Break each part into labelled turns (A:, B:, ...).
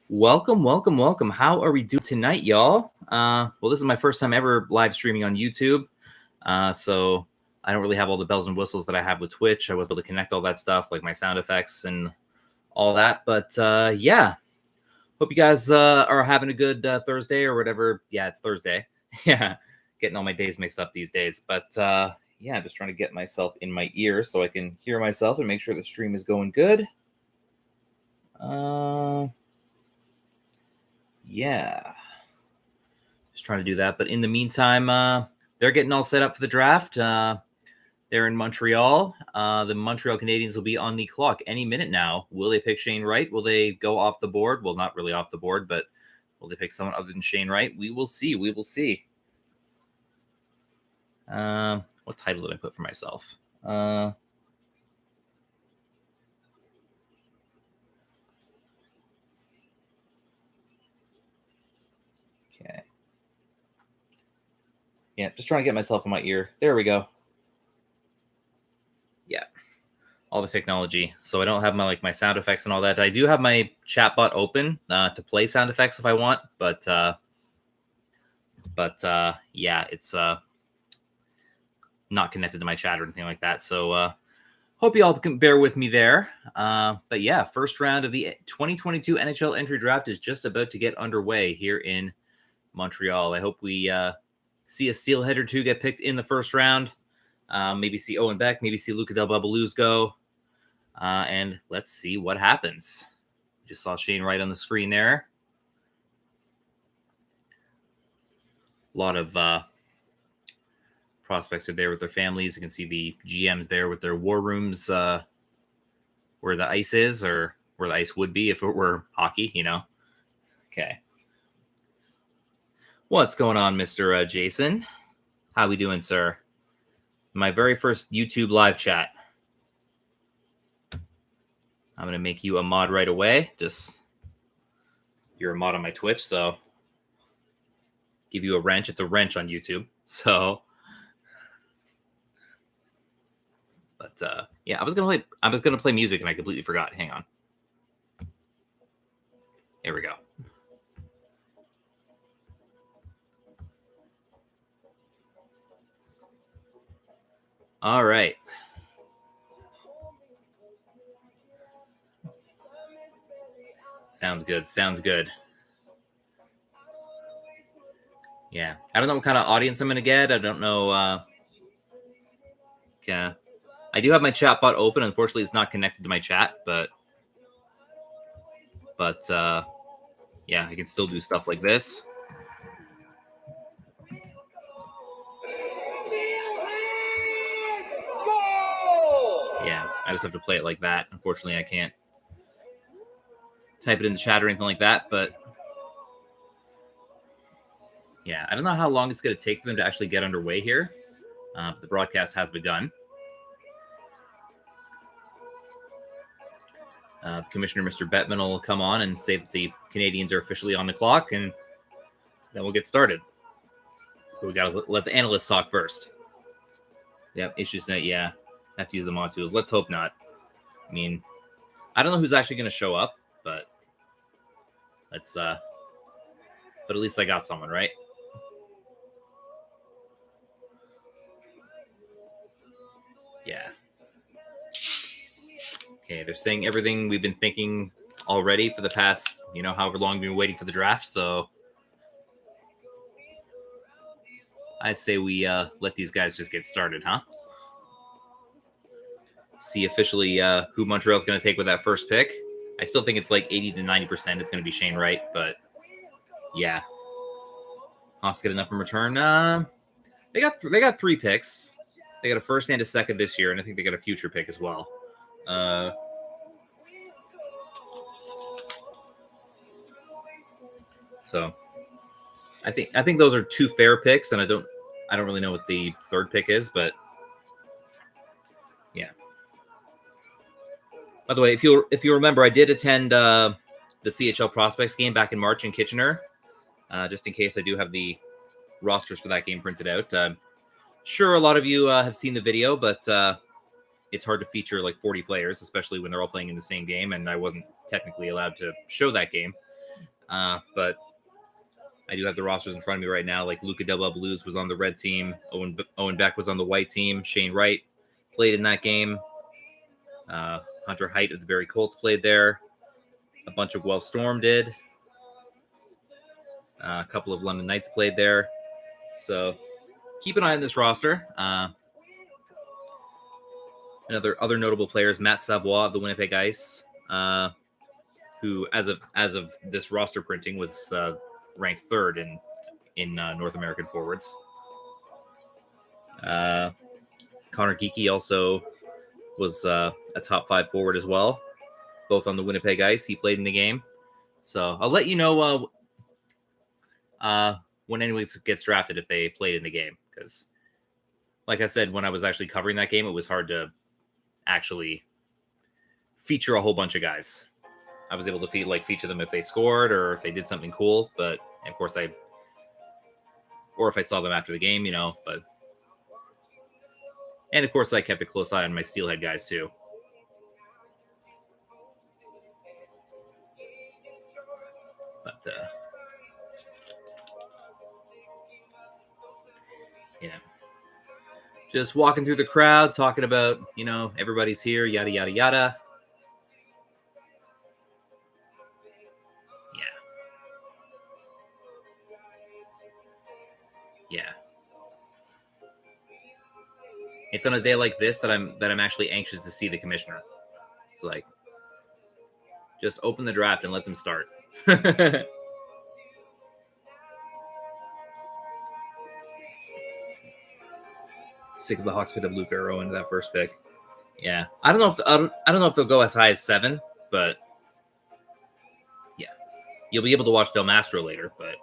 A: Welcome, welcome, welcome. How are we doing tonight, y'all? Well, this is my first time ever live streaming on YouTube. So I don't really have all the bells and whistles that I have with Twitch. I was able to connect all that stuff, like my sound effects and all that. But yeah, hope you guys are having a good Thursday or whatever. Yeah, it's Thursday. Yeah, getting all my days mixed up these days. But yeah, just trying to get myself in my ear so I can hear myself and make sure the stream is going good. Yeah, just trying to do that. But in the meantime, they're getting all set up for the draft. They're in Montreal. The Montreal Canadiens will be on the clock any minute now. Will they pick Shane Wright? Will they go off the board? Well, not really off the board, but will they pick someone other than Shane Wright? We will see. We will see. What title did I put for myself? Okay. Yeah, just trying to get myself in my ear. There we go. Yeah, all the technology. So I don't have my sound effects and all that. I do have my chatbot open to play sound effects if I want, but yeah, it's not connected to my chat or anything like that. So hope you all can bear with me there. But yeah, first round of the 2022 NHL entry draft is just about to get underway here in Montreal. I hope we see a Steelhead or two get picked in the first round. Maybe see Owen Beck, maybe see Luca Del Babaluz go. And let's see what happens. Just saw Shane Wright on the screen there. A lot of prospects are there with their families. You can see the GMs there with their war rooms where the ice is, or where the ice would be if it were hockey, you know. Okay. What's going on, Mr. Jason? How we doing, sir? My very first YouTube live chat. I'm going to make you a mod right away. You're a mod on my Twitch, so give you a wrench. It's a wrench on YouTube. So, but yeah, I was gonna play music and I completely forgot. Hang on. Here we go. All right. Sounds good. Sounds good. Yeah. I don't know what kind of audience I'm going to get. I don't know. Yeah. I do have my chat bot open. Unfortunately, it's not connected to my chat, but yeah, I can still do stuff like this. Yeah, I just have to play it like that. Unfortunately, I can't type it in the chat or anything like that, but yeah, I don't know how long it's going to take for them to actually get underway here. But the broadcast has begun. Commissioner Mr. Bettman will come on and say that the Canadiens are officially on the clock, and then we'll get started. But we got to let the analysts talk first. Yep, issues tonight. Yeah, have to use the mod tools. Let's hope not. I mean, I don't know who's actually going to show up, but let's. But at least I got someone, right? Yeah. Okay, they're saying everything we've been thinking already for the past, however long we've been waiting for the draft. So I say we let these guys just get started, huh? See officially who Montreal's going to take with that first pick. I still think it's like 80 to 90% it's going to be Shane Wright, but yeah. Hawks get enough in return. They got 3 picks. They got a first and a second this year, and I think they got a future pick as well. So I think those are 2 fair picks, and I don't really know what the third pick is, but yeah. By the way, if you remember, I did attend the CHL Prospects game back in March in Kitchener, just in case I do have the rosters for that game printed out. Sure, a lot of you have seen the video, but it's hard to feature like 40 players, especially when they're all playing in the same game, and I wasn't technically allowed to show that game. But I do have the rosters in front of me right now. Like Luca Del Blues was on the red team. Owen Beck was on the white team. Shane Wright played in that game. Hunter Height of the Barrie Colts played there. A bunch of Guelph Storm did. A couple of London Knights played there. So keep an eye on this roster. Other notable players, Matt Savoie of the Winnipeg Ice, who as of this roster printing was ranked third in North American forwards. Connor Geekie also was a top 5 forward as well, both on the Winnipeg Ice. He played in the game. So I'll let you know when anyone gets drafted if they played in the game. Because, like I said, when I was actually covering that game, it was hard to actually feature a whole bunch of guys. I was able to feature them if they scored or if they did something cool. But, of course, or if I saw them after the game, but... And, of course, I kept a close eye on my Steelhead guys, too. But, yeah. Just walking through the crowd, talking about, everybody's here, yada, yada, yada. Yeah. It's on a day like this that I'm actually anxious to see the commissioner. It's like, just open the draft and let them start. Sick of the Hawks picked up Luke Arrow into that first pick. Yeah, I don't know if they'll go as high as 7, but yeah, you'll be able to watch Del Mastro later. But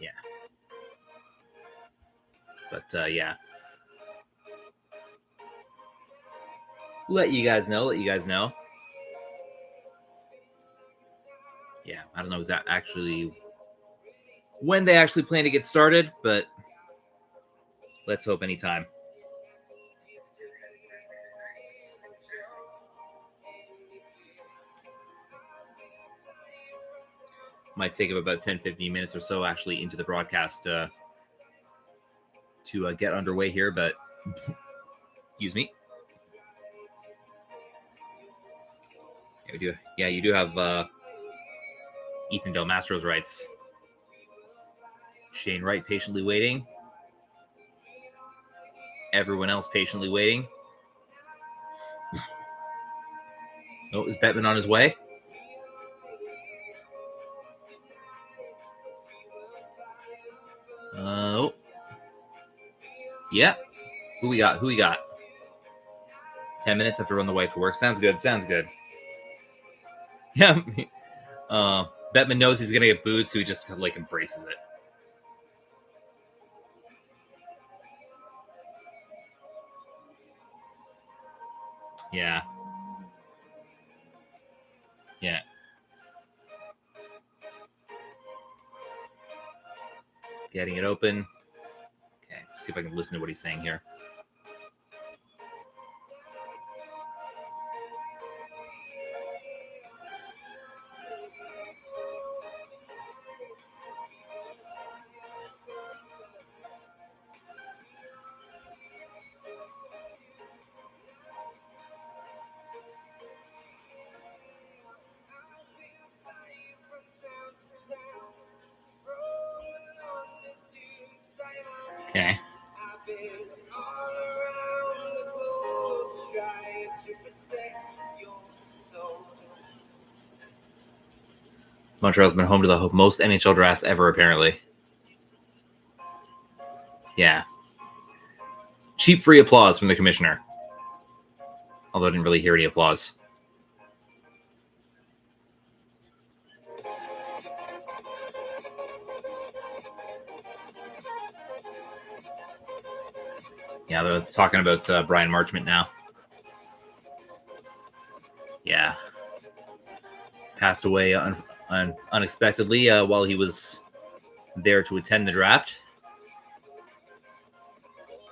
A: yeah, yeah, let you guys know. Yeah, I don't know exactly when they actually plan to get started, but let's hope anytime. Might take about 10-15 minutes or so actually into the broadcast to get underway here, but excuse me. Yeah, you do have Ethan Del Mastro's rights. Shane Wright patiently waiting. Everyone else patiently waiting. Oh, is Bettman on his way? Oh. Yeah. Who we got? 10 minutes after run the way for work. Sounds good. Yeah. Bettman knows he's going to get booed, so he just embraces it. Yeah. Yeah. Getting it open. Okay, see if I can listen to what he's saying here. Okay. Montreal's been home to the most NHL drafts ever, apparently. Yeah. Cheap free applause from the commissioner. Although I didn't really hear any applause. Yeah, they're talking about Brian Marchment now. Yeah. Passed away unexpectedly while he was there to attend the draft.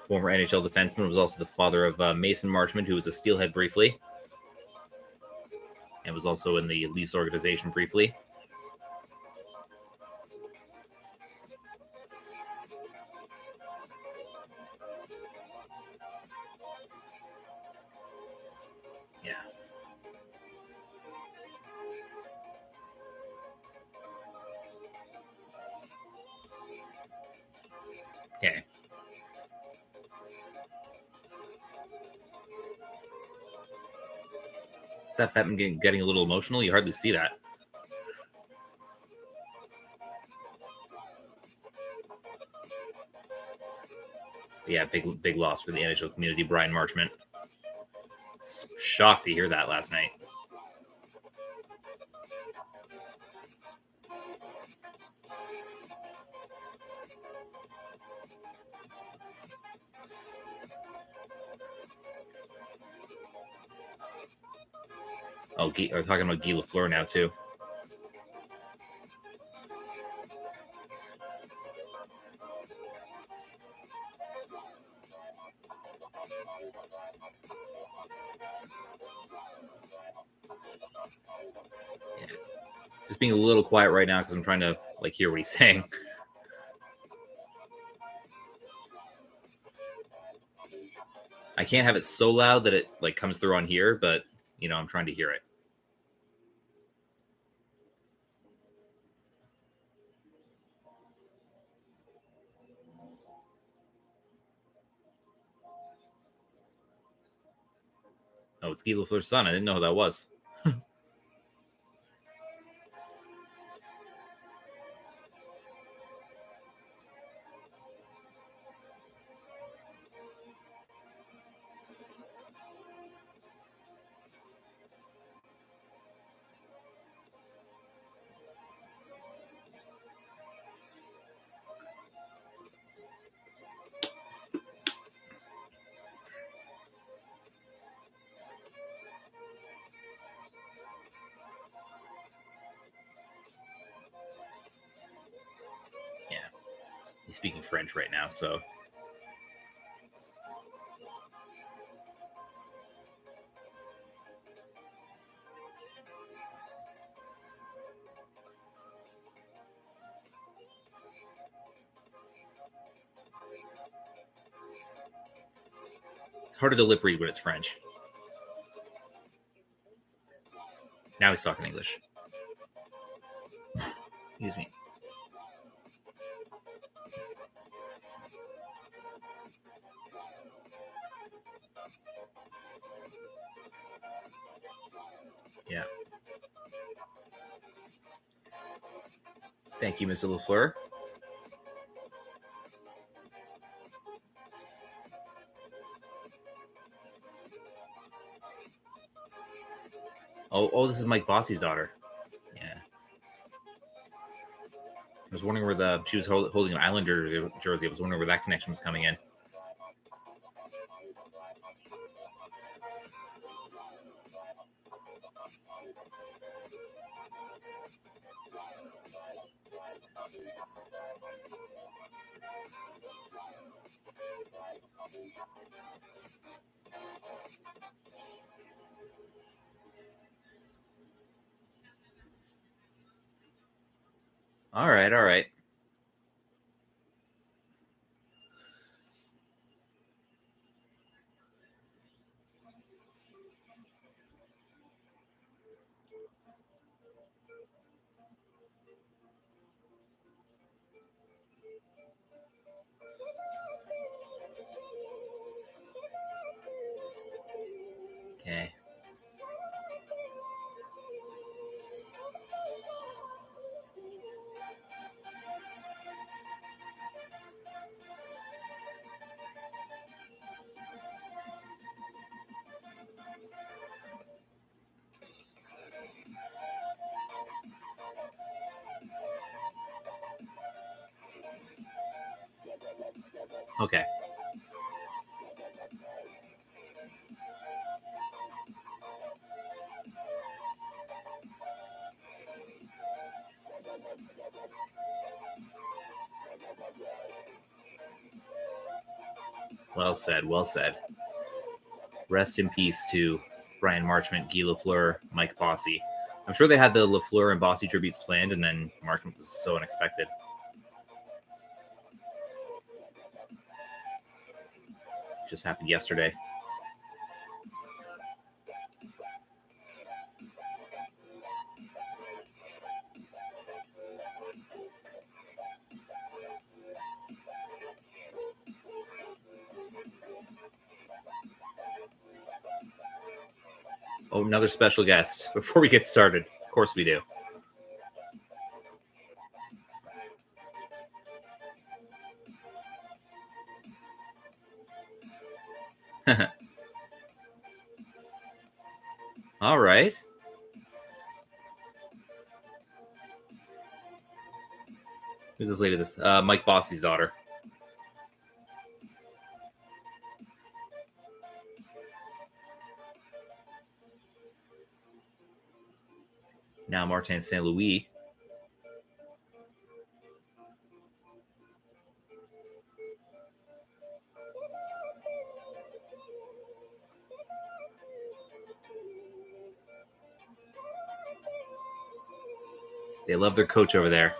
A: former NHL defenseman, was also the father of Mason Marchment, who was a Steelhead briefly, and was also in the Leafs organization briefly. Yeah. Okay. Is that Bettman getting a little emotional? You hardly see that. But yeah, big loss for the NHL community, Brian Marchment. Shocked to hear that last night. Oh, we're talking about Guy Lafleur now, too. Yeah. Just being a little quiet right now because I'm trying to hear what he's saying. I can't have it so loud that it comes through on here, but I'm trying to hear it. Oh, it's Guy Lafleur's son. I didn't know who that was. Yeah, he's speaking French right now, so. It's harder to lip read when it's French. Now he's talking English. Excuse me. Yeah. Thank you, Mr. Lafleur. Oh, this is Mike Bossy's daughter. Yeah. I was wondering where she was holding an Islander jersey. I was wondering where that connection was coming in. All right. Okay. Okay. Well said. Well said. Rest in peace to Brian Marchment, Guy Lafleur, Mike Bossy. I'm sure they had the Lafleur and Bossy tributes planned, and then Marchment was so unexpected. Just happened yesterday. Oh, another special guest. Before we get started, of course we do. All right. Who's this lady? This Mike Bossy's daughter. Now Martin St. Louis. They love their coach over there.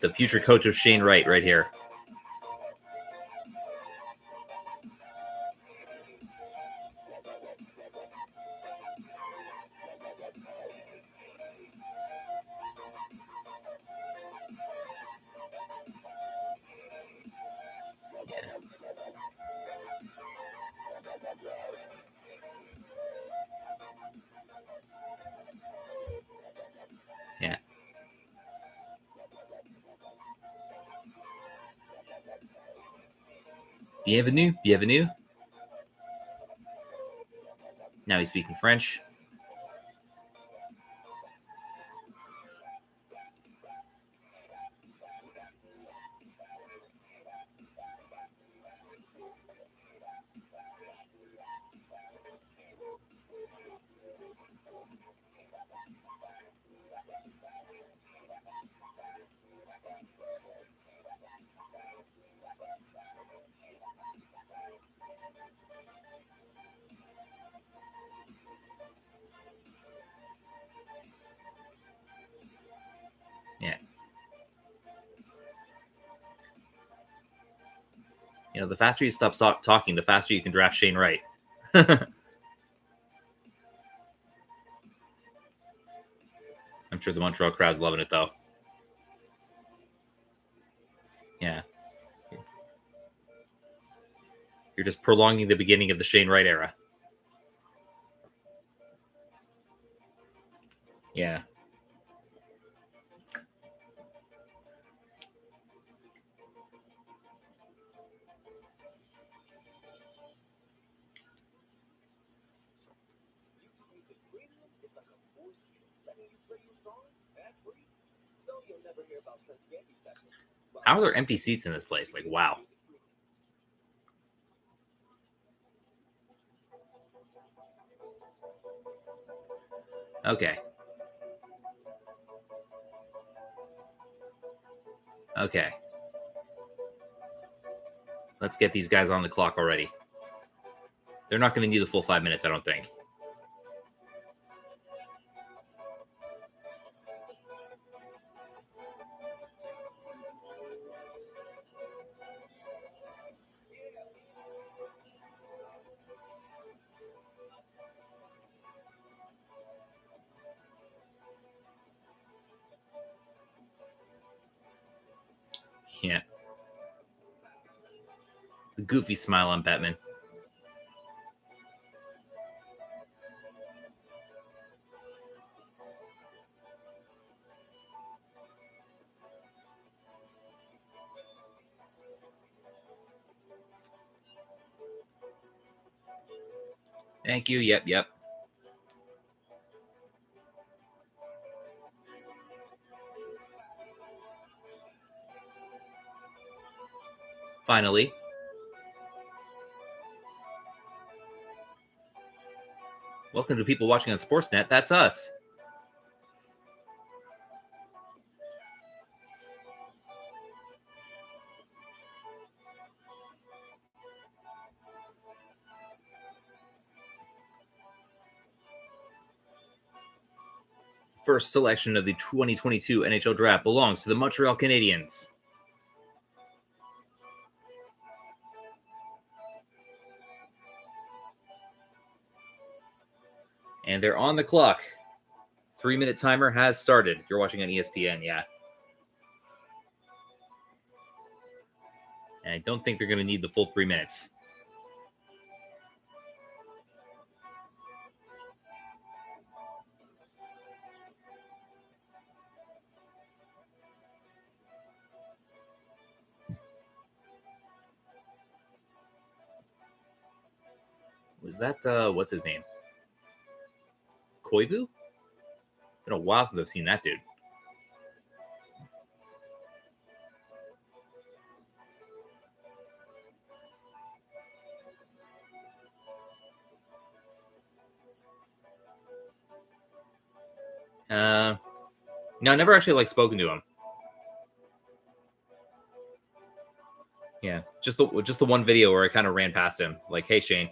A: The future coach of Shane Wright right here. Yeah. Bienvenue, bienvenue. Now he's speaking French. Yeah. You know, the faster you stop talking, the faster you can draft Shane Wright. I'm sure the Montreal crowd's loving it, though. Yeah. You're just prolonging the beginning of the Shane Wright era. Yeah. How are there empty seats in this place? Like, wow. Okay. Okay. Let's get these guys on the clock already. They're not going to need the full 5 minutes, I don't think. Yeah. The goofy smile on Batman. Thank you. Yep. Finally. Welcome to people watching on Sportsnet. That's us. First selection of the 2022 NHL Draft belongs to the Montreal Canadiens. And they're on the clock. 3-minute timer has started. You're watching on ESPN, yeah. And I don't think they're going to need the full 3 minutes. Was that, what's his name? Koivu? It's been a while since I've seen that dude. No, I never actually spoken to him. Yeah, just the one video where I kind of ran past him, like, "Hey, Shane."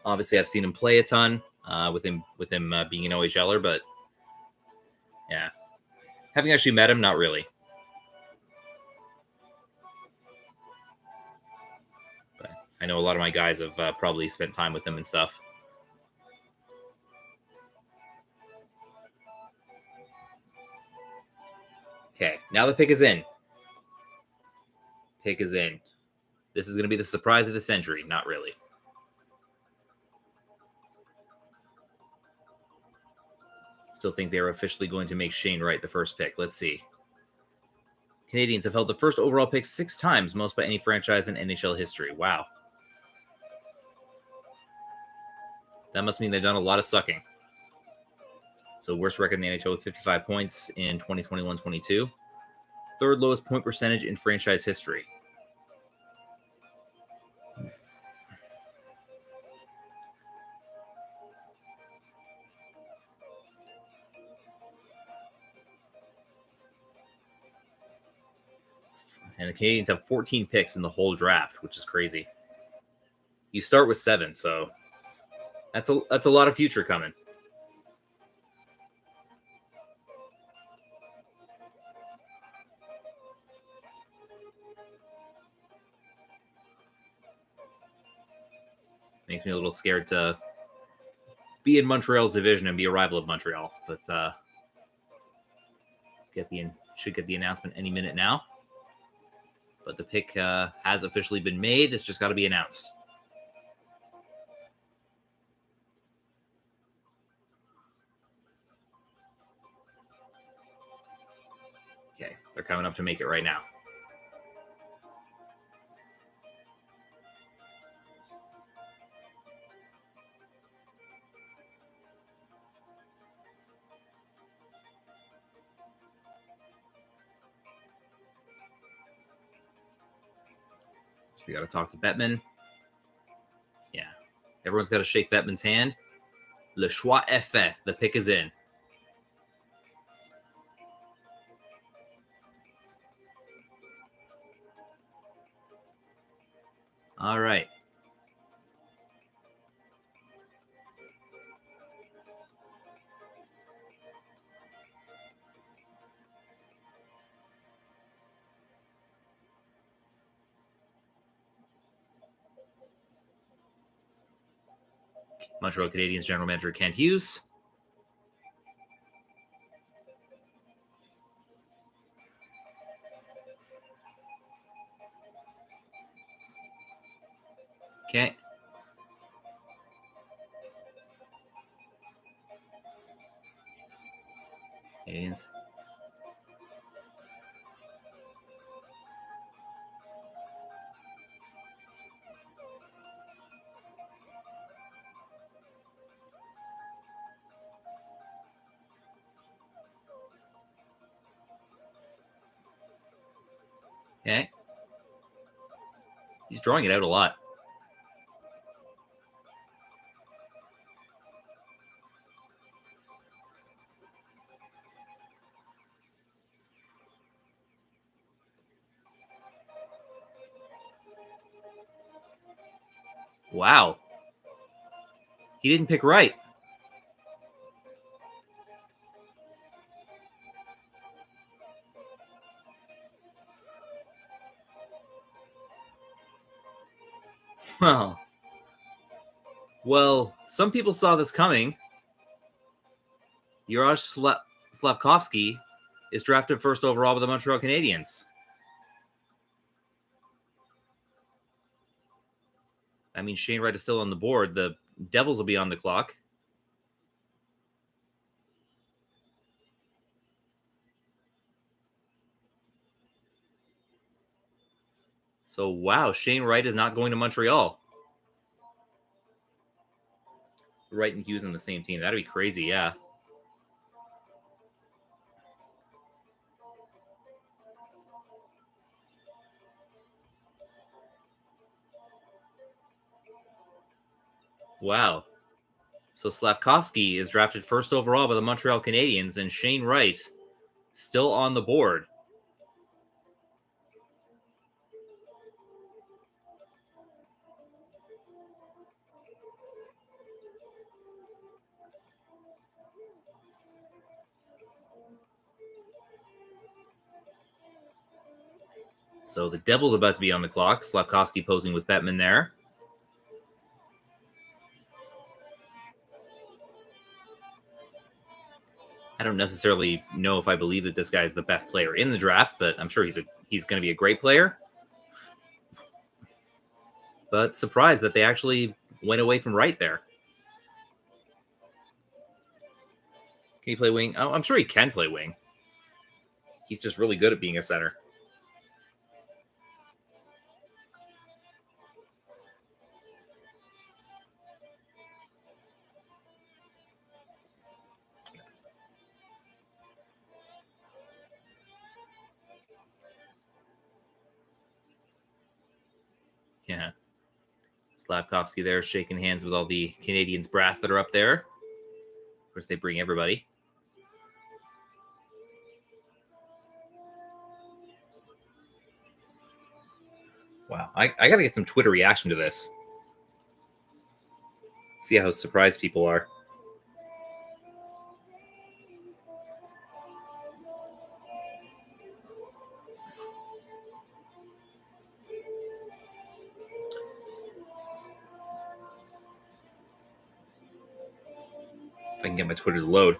A: Obviously, I've seen him play a ton with him being an OHLer, but yeah, having actually met him, not really. But I know a lot of my guys have probably spent time with him and stuff. Okay, now the pick is in. Pick is in. This is going to be the surprise of the century. Not really. Still think they're officially going to make Shane Wright the first pick. Let's see. Canadiens have held the first overall pick 6 times, most by any franchise in NHL history. Wow. That must mean they've done a lot of sucking. So worst record in the NHL with 55 points in 2021-22. Third lowest point percentage in franchise history. And the Canadiens have 14 picks in the whole draft, which is crazy. You start with 7, so that's a lot of future coming. Makes me a little scared to be in Montreal's division and be a rival of Montreal, but should get the announcement any minute now. But the pick has officially been made. It's just got to be announced. Okay, they're coming up to make it right now. So you got to talk to Bettman. Yeah. Everyone's got to shake Bettman's hand. Le choix est fait. The pick is in. All right. Montreal Canadiens general manager Kent Hughes. Okay. Canadiens. Okay. He's drawing it out a lot. Wow. He didn't pick right. Oh. Well, some people saw this coming. Yarosh Slavkovsky is drafted first overall by the Montreal Canadiens. That means Shane Wright is still on the board. The Devils will be on the clock. So, wow, Shane Wright is not going to Montreal. Wright and Hughes on the same team. That'd be crazy, yeah. Wow. So Slavkovsky is drafted first overall by the Montreal Canadiens, and Shane Wright still on the board. So the Devils about to be on the clock. Slavkovsky posing with Bettman there. I don't necessarily know if I believe that this guy is the best player in the draft, but I'm sure he's going to be a great player. But surprised that they actually went away from Wright there. Can he play wing? Oh, I'm sure he can play wing. He's just really good at being a center. Yeah. Slavkovsky there shaking hands with all the Canadiens brass that are up there. Of course, they bring everybody. Wow. I got to get some Twitter reaction to this. See how surprised people are. If I can get my Twitter to load.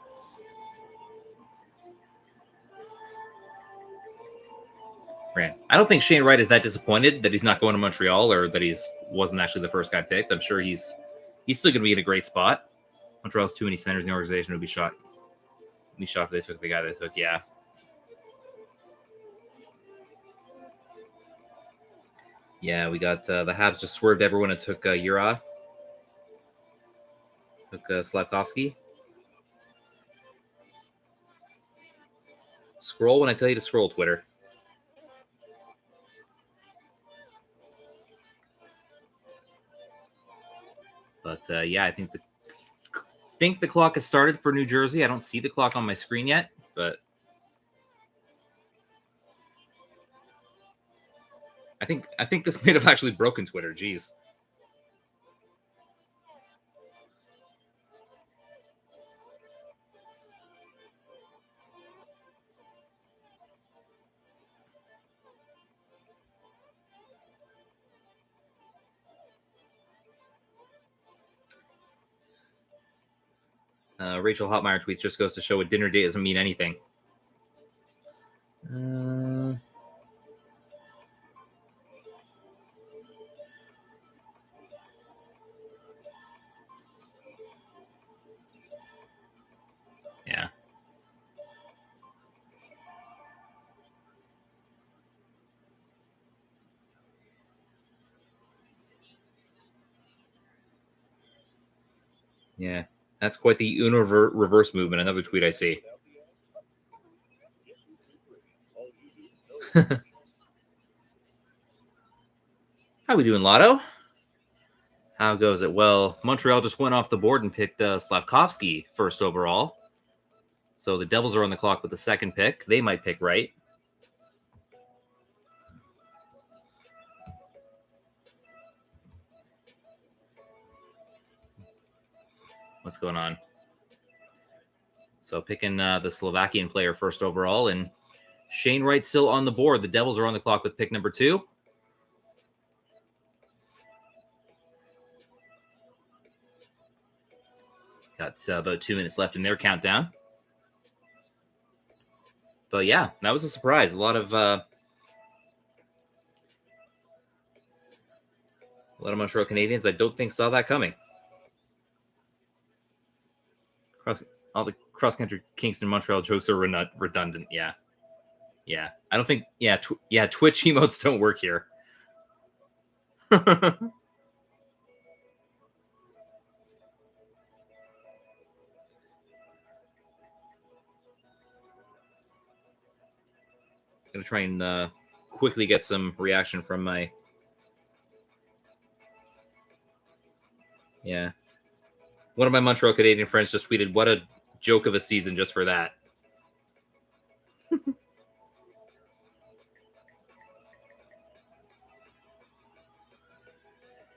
A: Man, I don't think Shane Wright is that disappointed that he's not going to Montreal or that he's wasn't actually the first guy picked. I'm sure he's still going to be in a great spot. Montreal's too many centers in the organization would be shocked. Be shocked if they took the guy they took. Yeah. Yeah, we got the Habs just swerved everyone and took Ura. Took Slavkovsky. Scroll when I tell you to scroll, Twitter. But yeah, I think the clock has started for New Jersey. I don't see the clock on my screen yet, but I think this may have actually broken Twitter. Jeez. Rachel Hotmeyer tweets, just goes to show a dinner date doesn't mean anything. Yeah. Yeah. That's quite the reverse movement. Another tweet I see. How we doing, Lotto? How goes it? Well, Montreal just went off the board and picked Slavkovsky first overall. So the Devils are on the clock with the second pick. They might pick right. What's going on? So picking the Slovakian player first overall, and Shane Wright still on the board. The Devils are on the clock with pick number 2. Got about 2 minutes left in their countdown. But yeah, that was a surprise. A lot of Montreal Canadiens I don't think saw that coming. All the cross-country Kingston Montreal jokes are redundant. Yeah. I don't think. Twitch emotes don't work here. Gonna try and quickly get some reaction from my. Yeah. One of my Montreal Canadian friends just tweeted, "What a joke of a season just for that."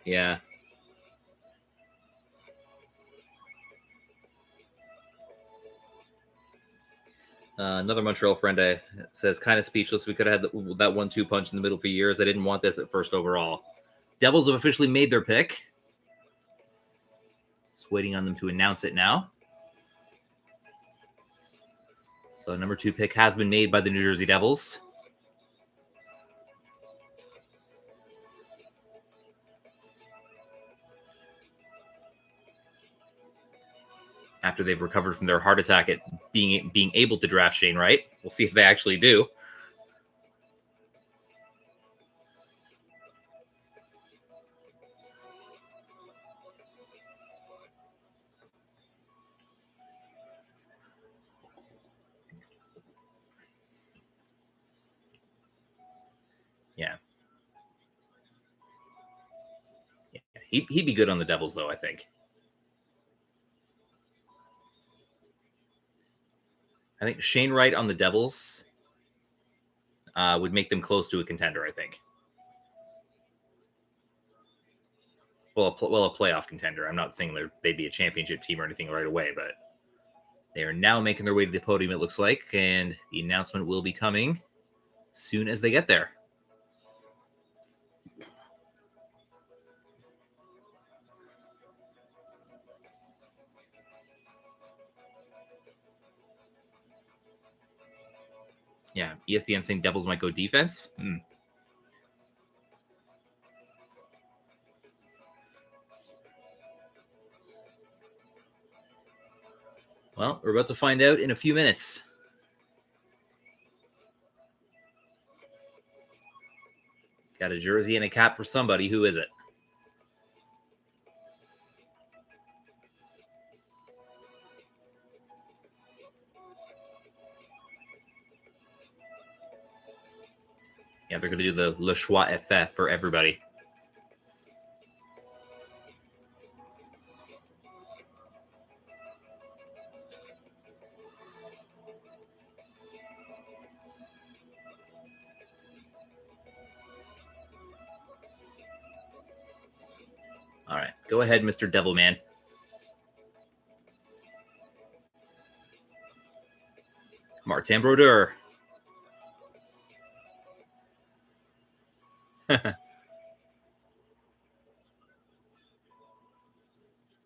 A: Yeah. Another Montreal friend says, kind of speechless. We could have had that 1-2 punch in the middle for years. I didn't want this at first overall. Devils have officially made their pick. Just waiting on them to announce it now. So number 2 pick has been made by the New Jersey Devils. After they've recovered from their heart attack at being able to draft Shane Wright. We'll see if they actually do. Yeah. He'd be good on the Devils, though, I think. I think Shane Wright on the Devils would make them close to a contender, I think. Well, a playoff contender. I'm not saying they'd be a championship team or anything right away, but they are now making their way to the podium, it looks like, and the announcement will be coming soon as they get there. Yeah, ESPN saying Devils might go defense. Well, we're about to find out in a few minutes. Got a jersey and a cap for somebody. Who is it? Yeah, they're going to do the Le Choix FF for everybody. All right, go ahead, Mr. Devilman. Martin Brodeur.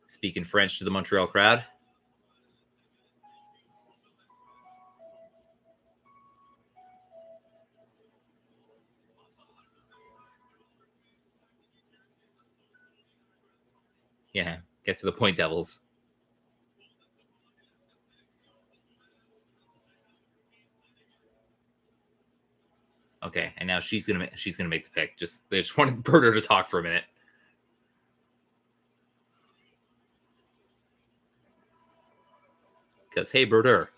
A: Speaking French to the Montreal crowd. Yeah, get to the point, Devils. Okay, and now she's gonna make the pick. They just wanted Brodeur to talk for a minute. Because hey, Brodeur.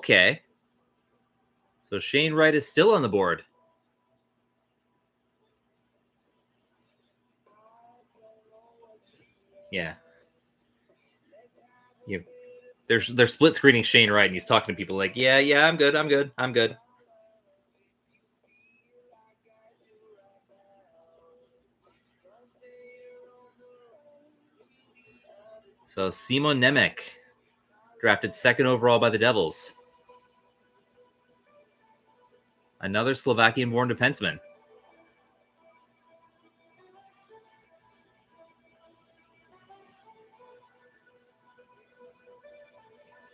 A: Okay. So Shane Wright is still on the board. Yeah. Yeah. They're split screening Shane Wright, and he's talking to people like, yeah, I'm good. So Simon Nemec, drafted 2nd overall by the Devils. Another Slovakian-born defenseman.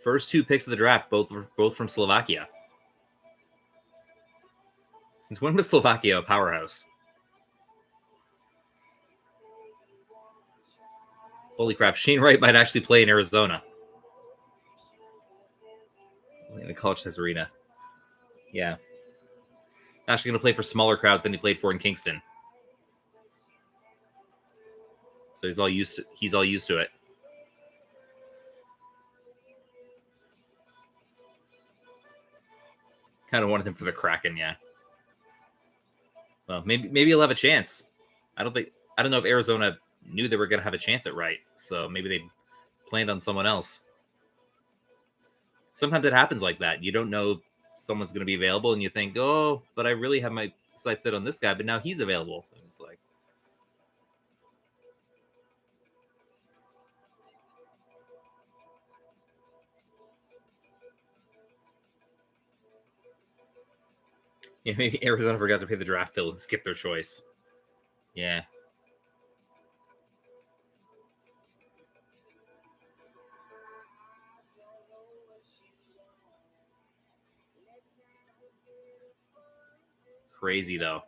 A: First 2 picks of the draft, both from Slovakia. Since when was Slovakia a powerhouse? Holy crap, Shane Wright might actually play in Arizona. In the College Test Arena. Yeah. Actually going to play for smaller crowds than he played for in Kingston. So he's all used to it. Kind of wanted him for the Kraken, yeah. Well, maybe he'll have a chance. I don't know if Arizona knew they were going to have a chance at Wright, so maybe they planned on someone else. Sometimes it happens like that. You don't know someone's going to be available, and you think, oh, but I really have my sights set on this guy, but now he's available. It's like, yeah, maybe Arizona forgot to pay the draft bill and skip their choice. Yeah. Crazy, though.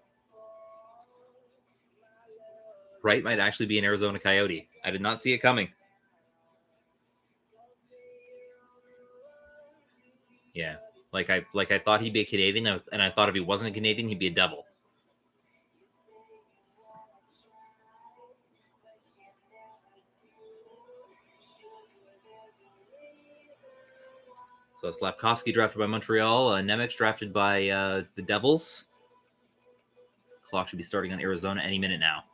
A: Wright might actually be an Arizona Coyote. I did not see it coming. Yeah. Like I thought he'd be a Canadian, and I thought if he wasn't a Canadian, he'd be a Devil. So Slafkovsky drafted by Montreal, Nemec drafted by the Devils. Clock should be starting on Arizona any minute now.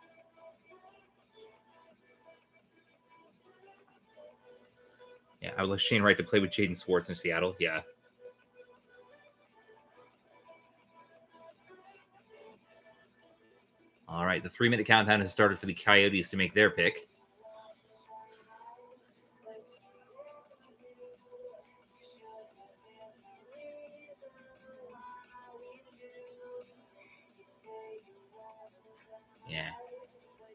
A: Yeah, I would like Shane Wright to play with Jaden Swartz in Seattle. Yeah. All right, the 3-minute countdown has started for the Coyotes to make their pick. Yeah.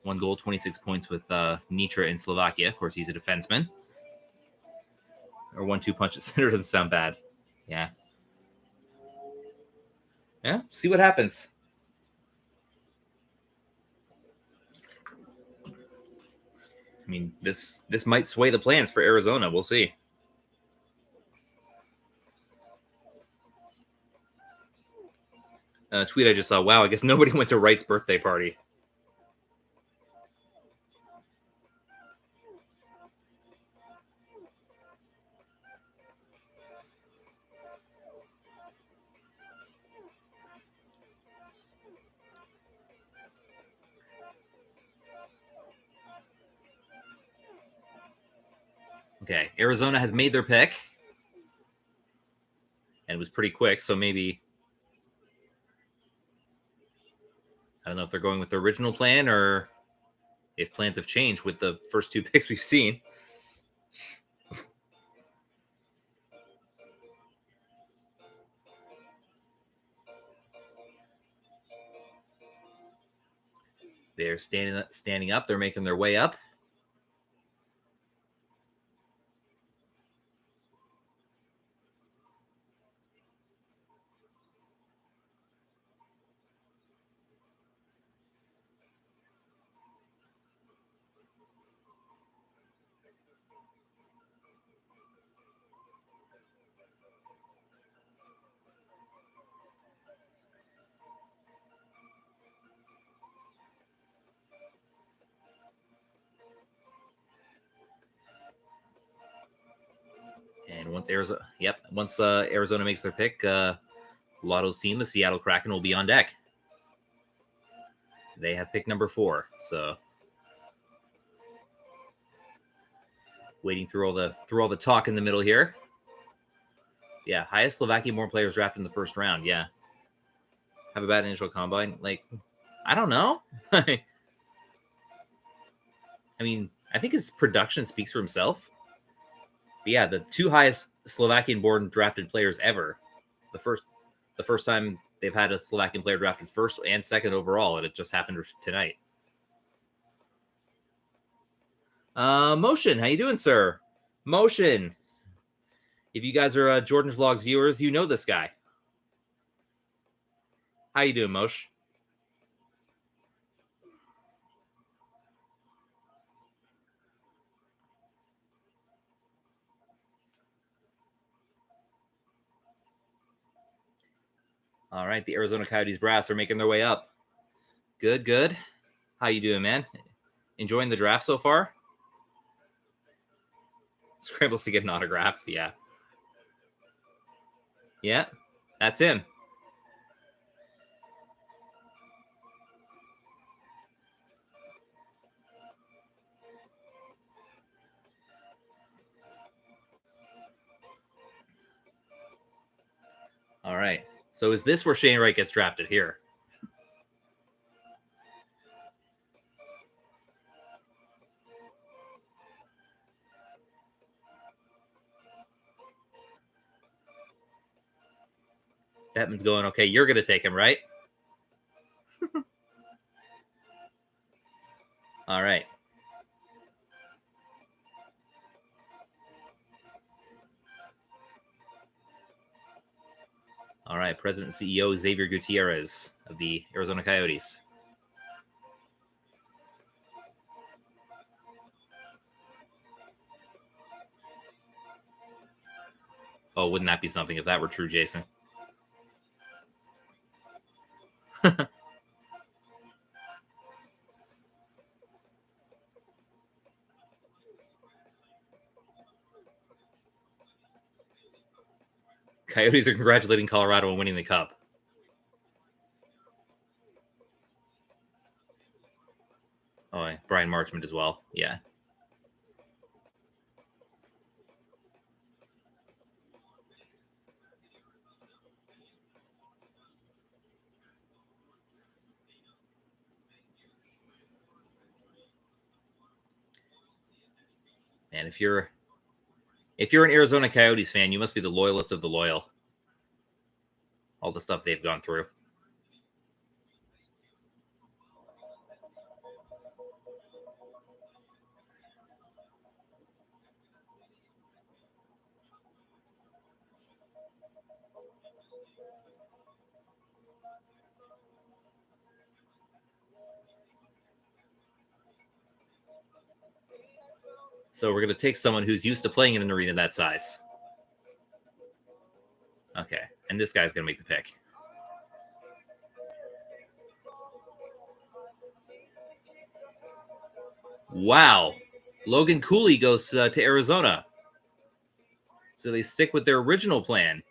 A: 1 goal, 26 points with Nitra in Slovakia. Of course, he's a defenseman. Or 1-2 punch at center doesn't sound bad. Yeah. Yeah, see what happens. I mean, this might sway the plans for Arizona. We'll see. Tweet I just saw. Wow, I guess nobody went to Wright's birthday party. Okay, Arizona has made their pick. And it was pretty quick, so maybe... I don't know if they're going with the original plan or if plans have changed with the first 2 picks we've seen. They're standing up. They're making their way up. once Arizona makes their pick, Lotto's team, the Seattle Kraken, will be on deck. They have pick number 4, so waiting through all the talk in the middle here. Yeah, highest Slovakian-born players drafted in the first round. Yeah, have a bad initial combine. Like, I don't know. I mean, I think his production speaks for himself. But yeah, the 2 highest Slovakian-born drafted players ever. The first time they've had a Slovakian player drafted first and second overall, and it just happened tonight. Motion, how you doing, sir? Motion. If you guys are Jordan's Vlogs viewers, you know this guy. How you doing, Mosh? All right, the Arizona Coyotes brass are making their way up. Good, good. How you doing, man? Enjoying the draft so far? Scrambles to get an autograph, yeah. Yeah, that's him. All right. So is this where Shane Wright gets drafted here? Bettman's going, okay, you're going to take him, right? All right. All right, President and CEO Xavier Gutierrez of the Arizona Coyotes. Oh, wouldn't that be something if that were true, Jason? Coyotes are congratulating Colorado on winning the Cup. Oh, Brian Marchment as well. Yeah. Man, if you're an Arizona Coyotes fan, you must be the loyalist of the loyal. All the stuff they've gone through. So we're going to take someone who's used to playing in an arena that size. Okay, and this guy's going to make the pick. Wow. Logan Cooley goes to Arizona. So they stick with their original plan.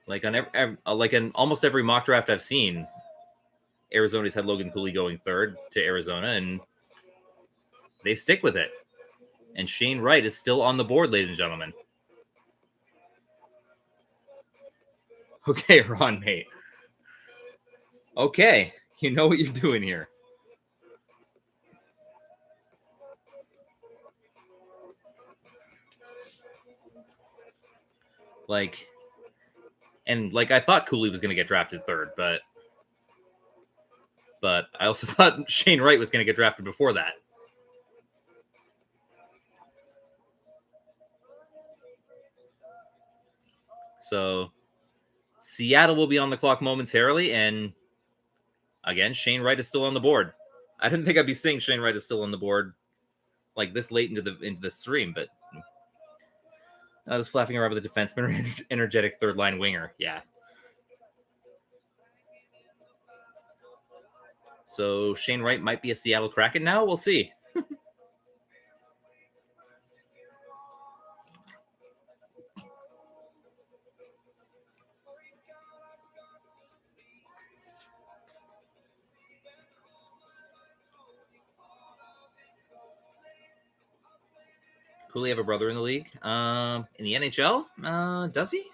A: Like in almost every mock draft I've seen, Arizona's had Logan Cooley going third to Arizona, and they stick with it. And Shane Wright is still on the board, ladies and gentlemen. Okay, Ron, mate. Okay, you know what you're doing here. I thought Cooley was going to get drafted third, but I also thought Shane Wright was going to get drafted before that. So Seattle will be on the clock momentarily, and again, Shane Wright is still on the board. I didn't think I'd be saying Shane Wright is still on the board like this late into the stream, but I was flapping around with a defenseman, energetic third line winger. Yeah. So Shane Wright might be a Seattle Kraken now. We'll see. Cooley have a brother in the league. In the NHL? Does he?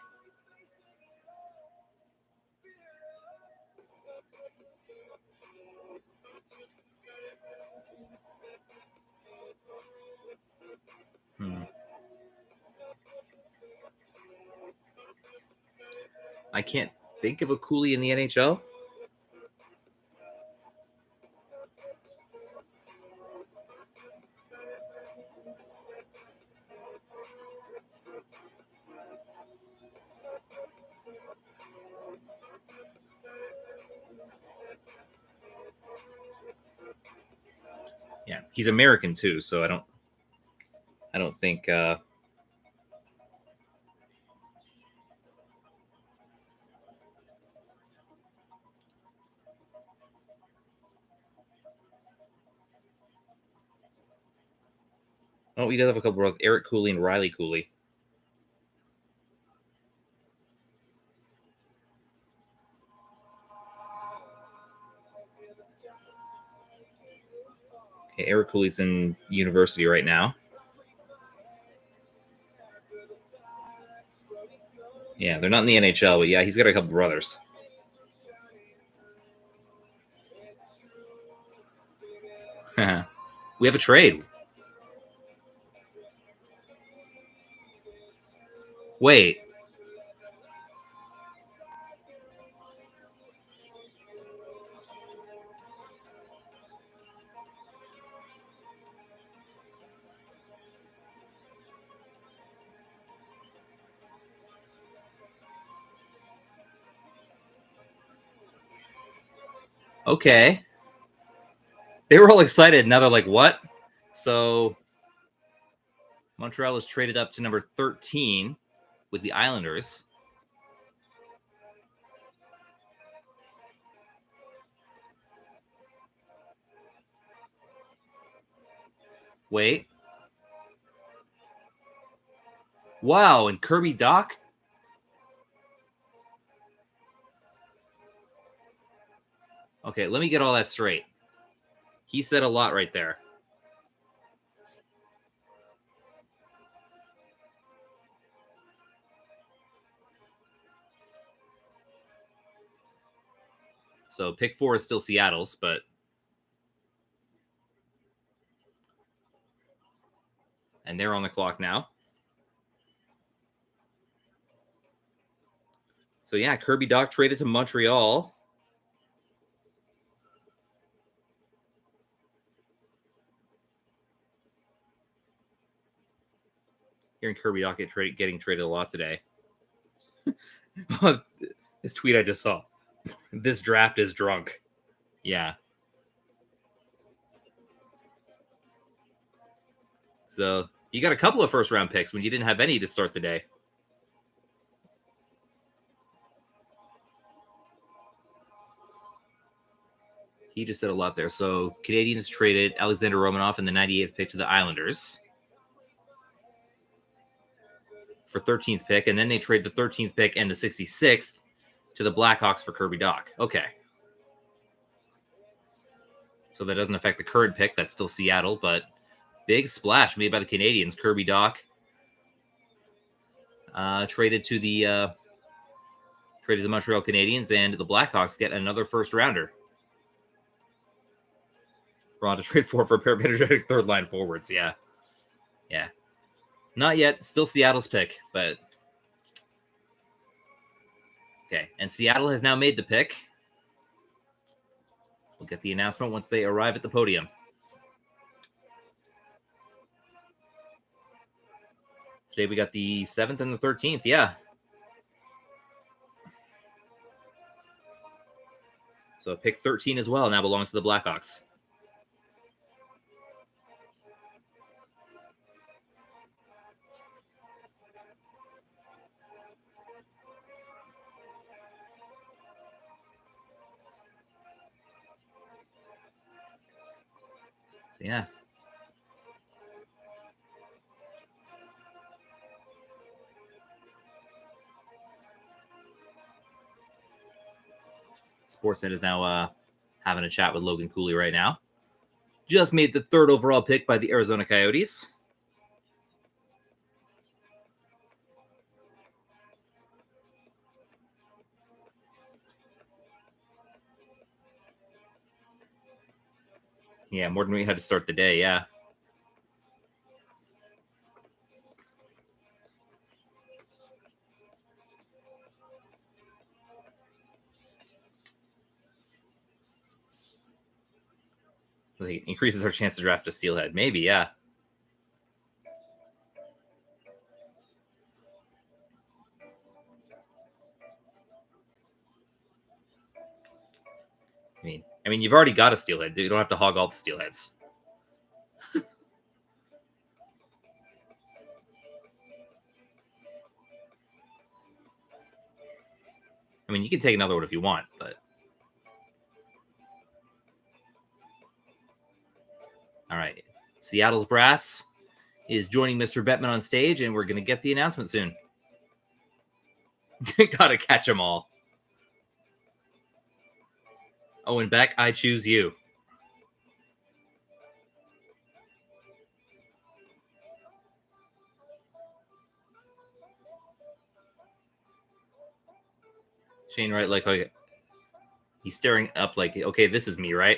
A: I can't think of a Cooley in the NHL. Yeah, he's American too, so I don't think oh, he does have a couple brothers, Eric Cooley and Riley Cooley. Okay, Eric Cooley's in university right now. Yeah, they're not in the NHL, but yeah, he's got a couple brothers. We have a trade. Wait. Okay. They were all excited. Now they're like, what? So Montreal is traded up to number 13 with the Islanders. Wait. Wow, and Kirby Dach? Okay, let me get all that straight. He said a lot right there. So pick 4 is still Seattle's, but and they're on the clock now. So yeah, Kirby Dach traded to Montreal. Hearing Kirby Dach getting traded a lot today. This tweet I just saw. This draft is drunk. Yeah. So you got a couple of first round picks when you didn't have any to start the day. He just said a lot there. So Canadians traded Alexander Romanov in the 98th pick to the Islanders for 13th pick, and then they trade the 13th pick and the 66th to the Blackhawks for Kirby Dach. Okay. So that doesn't affect the current pick. That's still Seattle, but big splash made by the Canadians. Kirby Dach traded to the Montreal Canadiens, and the Blackhawks get another first rounder. We're on to trade for a pair of energetic third line forwards. Yeah. Yeah. Not yet. Still Seattle's pick, but okay. And Seattle has now made the pick. We'll get the announcement once they arrive at the podium. Today we got the 7th and the 13th. Yeah. So pick 13 as well now belongs to the Blackhawks. Yeah. Sportsnet is now having a chat with Logan Cooley right now. Just made the 3rd overall pick by the Arizona Coyotes. Yeah, more than we had to start the day, yeah. I think it increases our chance to draft a Steelhead. Maybe, yeah. I mean, you've already got a Steelhead. You don't have to hog all the Steelheads. I mean, you can take another one if you want, but... All right. Seattle's brass is joining Mr. Bettman on stage, and we're going to get the announcement soon. Gotta catch them all. Owen Beck, I choose you. Shane Wright, like, okay. He's staring up like, okay, this is me, right?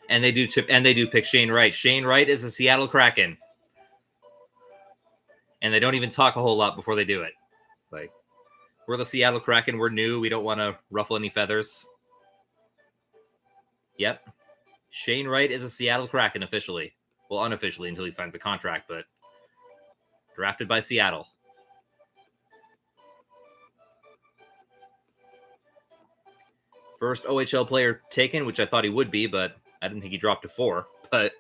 A: And they do pick Shane Wright. Shane Wright is a Seattle Kraken. And they don't even talk a whole lot before they do it. Like, we're the Seattle Kraken. We're new. We don't want to ruffle any feathers. Yep. Shane Wright is a Seattle Kraken officially. Well, unofficially until he signs the contract, but drafted by Seattle. First OHL player taken, which I thought he would be, but I didn't think he dropped to 4. But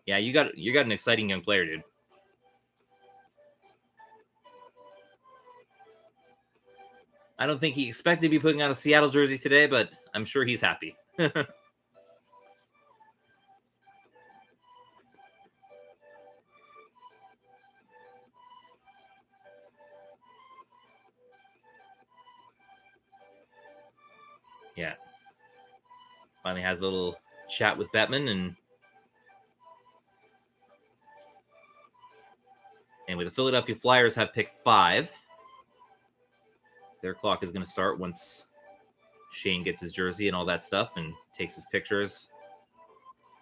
A: yeah, you got an exciting young player, dude. I don't think he expected to be putting on a Seattle jersey today, but I'm sure he's happy. Yeah. Finally has a little chat with Bettman, and with the Philadelphia Flyers have picked 5. Their clock is going to start once Shane gets his jersey and all that stuff and takes his pictures.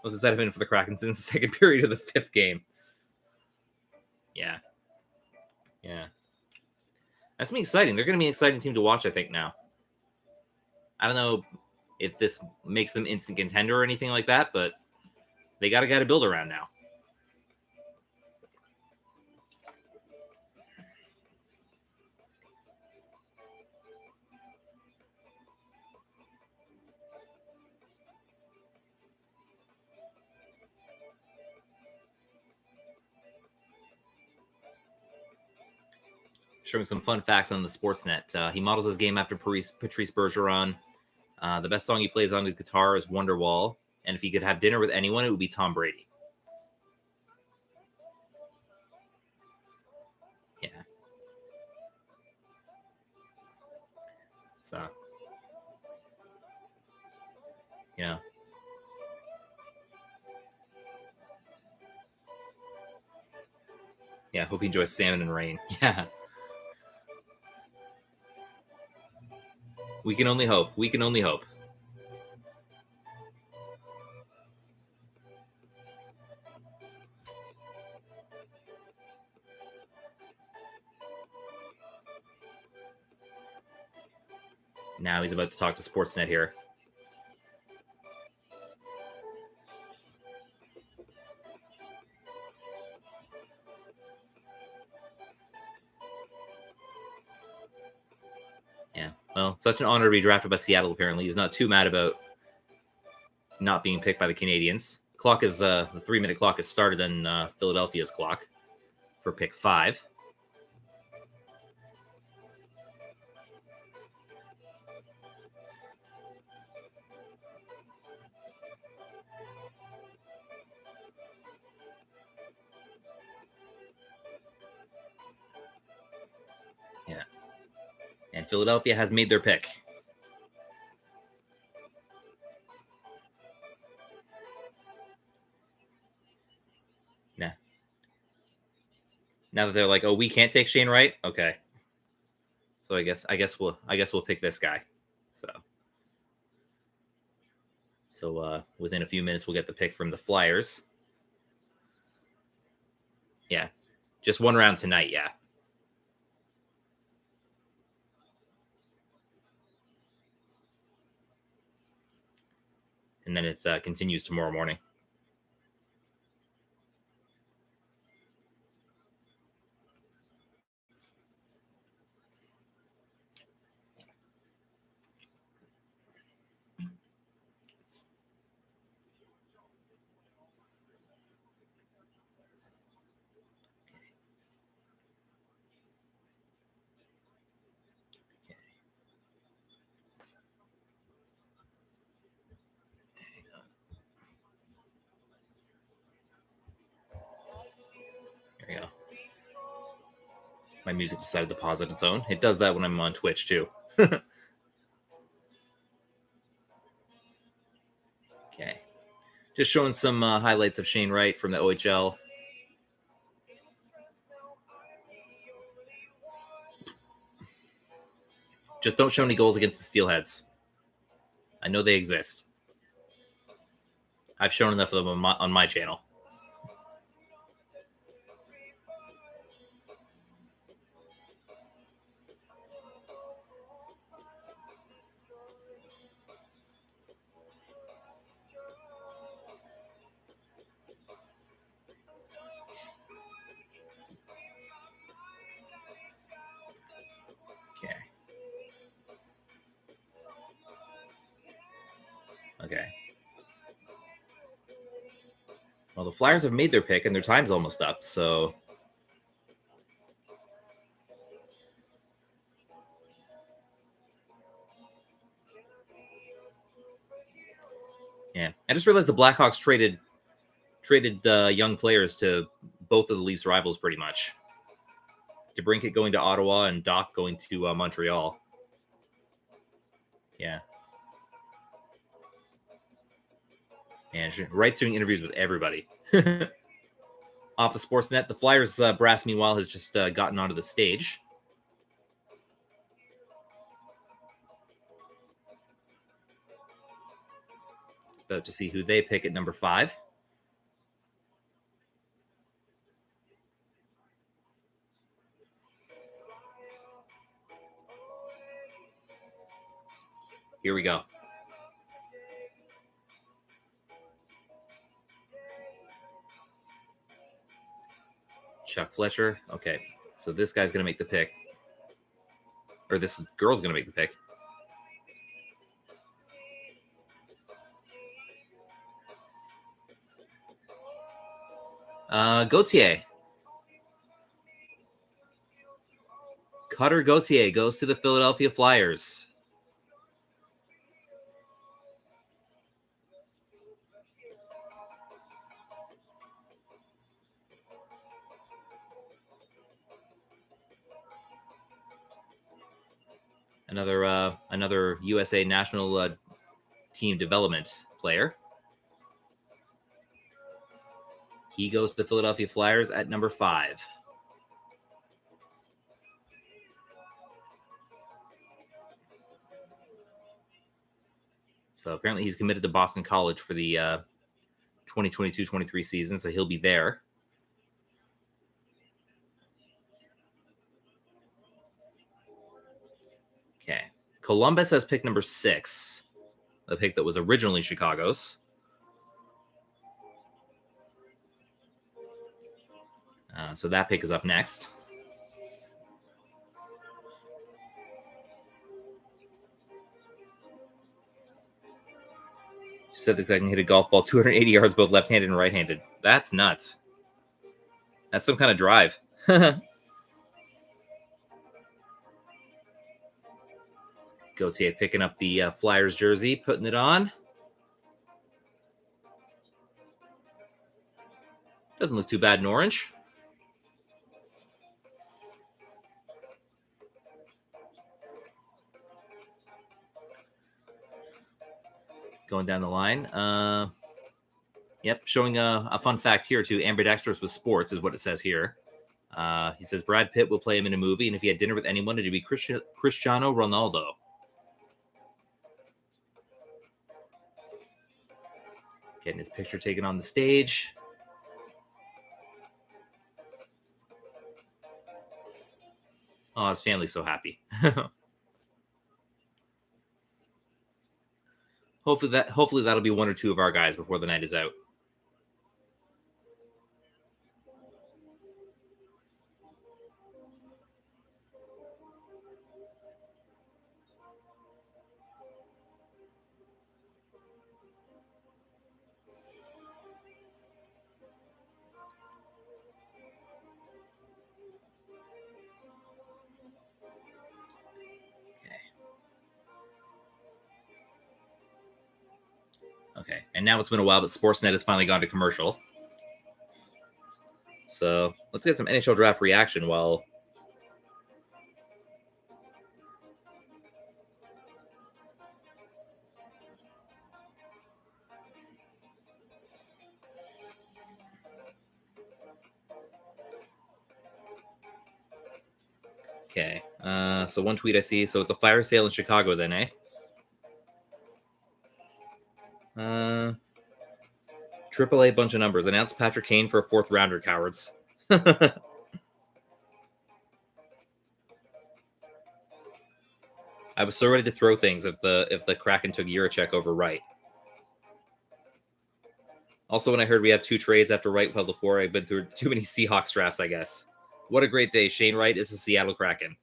A: What does that have been for the Kraken since the 2nd period of the 5th game? Yeah. Yeah. That's going to be exciting. They're going to be an exciting team to watch, I think, now. I don't know if this makes them instant contender or anything like that, but they got a guy to build around now. Showing some fun facts on the Sportsnet. He models his game after Patrice Bergeron. The best song he plays on the guitar is Wonderwall. And if he could have dinner with anyone, it would be Tom Brady. Yeah. So, yeah. Yeah, hope he enjoys salmon and rain. Yeah. We can only hope. We can only hope. Now he's about to talk to Sportsnet here. Yeah. Well, such an honor to be drafted by Seattle, apparently. He's not too mad about not being picked by the Canadiens. Clock is the 3-minute clock has started on Philadelphia's clock for pick 5. And Philadelphia has made their pick. Nah. Now that they're like, oh, we can't take Shane Wright. Okay. So I guess we'll pick this guy. So within a few minutes we'll get the pick from the Flyers. Yeah. Just one round tonight, yeah. And then it continues tomorrow morning. There we go. My music decided to pause on its own. It does that when I'm on Twitch too. Okay. Just showing some highlights of Shane Wright from the OHL. Just don't show any goals against the Steelheads. I know they exist. I've shown enough of them on my channel. Okay. Well, the Flyers have made their pick, and their time's almost up, so... Yeah. I just realized the Blackhawks traded young players to both of the Leafs rivals, pretty much. DeBrincat going to Ottawa, and Doc going to Montreal. Yeah. And Wright's doing interviews with everybody. Off of Sportsnet, the Flyers brass, meanwhile, has just gotten onto the stage. About to see who they pick at number 5. Here we go. Chuck Fletcher. Okay, so this guy's going to make the pick. Or this girl's going to make the pick. Gauthier. Cutter Gauthier goes to the Philadelphia Flyers. Another USA national team development player. He goes to the Philadelphia Flyers at number 5. So apparently he's committed to Boston College for the 2022-23 season, so he'll be there. Okay. Columbus has pick number 6, the pick that was originally Chicago's. So that pick is up next. She said that I can hit a golf ball 280 yards both left-handed and right-handed. That's nuts. That's some kind of drive. Gauthier picking up the Flyers jersey, putting it on. Doesn't look too bad in orange. going down the line. Yep, showing a fun fact here, too. Ambidextrous with sports is what it says here. He says Brad Pitt will play him in a movie, and if he had dinner with anyone, it'd be Cristiano Ronaldo. Getting his picture taken on the stage. Oh, his family's so happy. Hopefully that'll be one or two of our guys before the night is out. Okay, and now it's been a while, but Sportsnet has finally gone to commercial. So let's get some NHL Draft reaction while... Okay, so one tweet I see. So it's a fire sale in Chicago then, eh? AAA bunch of numbers. Announced Patrick Kane for a 4th rounder, cowards. I was so ready to throw things if the Kraken took Jiricek over Wright. Also, when I heard we have 2 trades after Wright fell before, I've been through too many Seahawks drafts, I guess. What a great day. Shane Wright is the Seattle Kraken.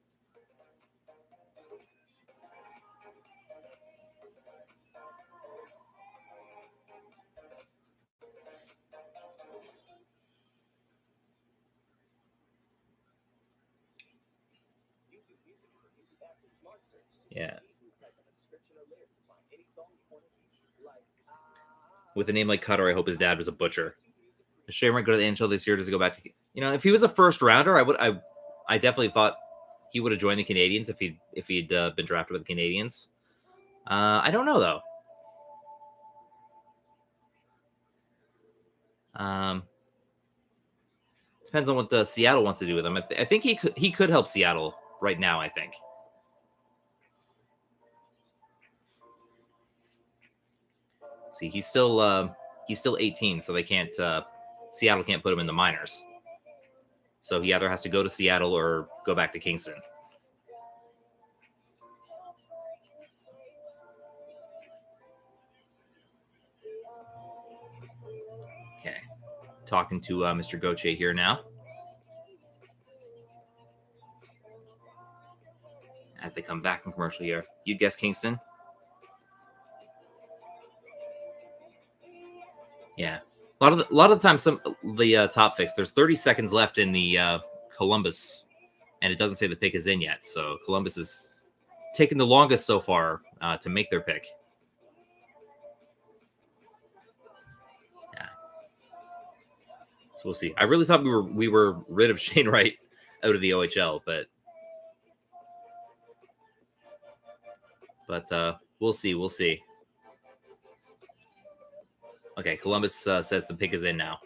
A: Yeah. With a name like Cutter, I hope his dad was a butcher. Does Shane Wright go to the NHL this year? Does he go back to... if he was a first rounder, I definitely thought he would have joined the Canadiens if he'd been drafted with the Canadiens. I don't know though. Depends on what Seattle wants to do with him. I think he could help Seattle right now. I think. See, he's still 18, so they can't. Seattle can't put him in the minors. So he either has to go to Seattle or go back to Kingston. Okay, talking to Mr. Gauthier here now. As they come back from commercial here, you'd guess Kingston. Yeah, a lot of the time, the top picks. There's 30 seconds left in the Columbus, and it doesn't say the pick is in yet. So Columbus is taking the longest so far to make their pick. Yeah. So we'll see. I really thought we were rid of Shane Wright out of the OHL, but we'll see. We'll see. Okay, Columbus says the pick is in now.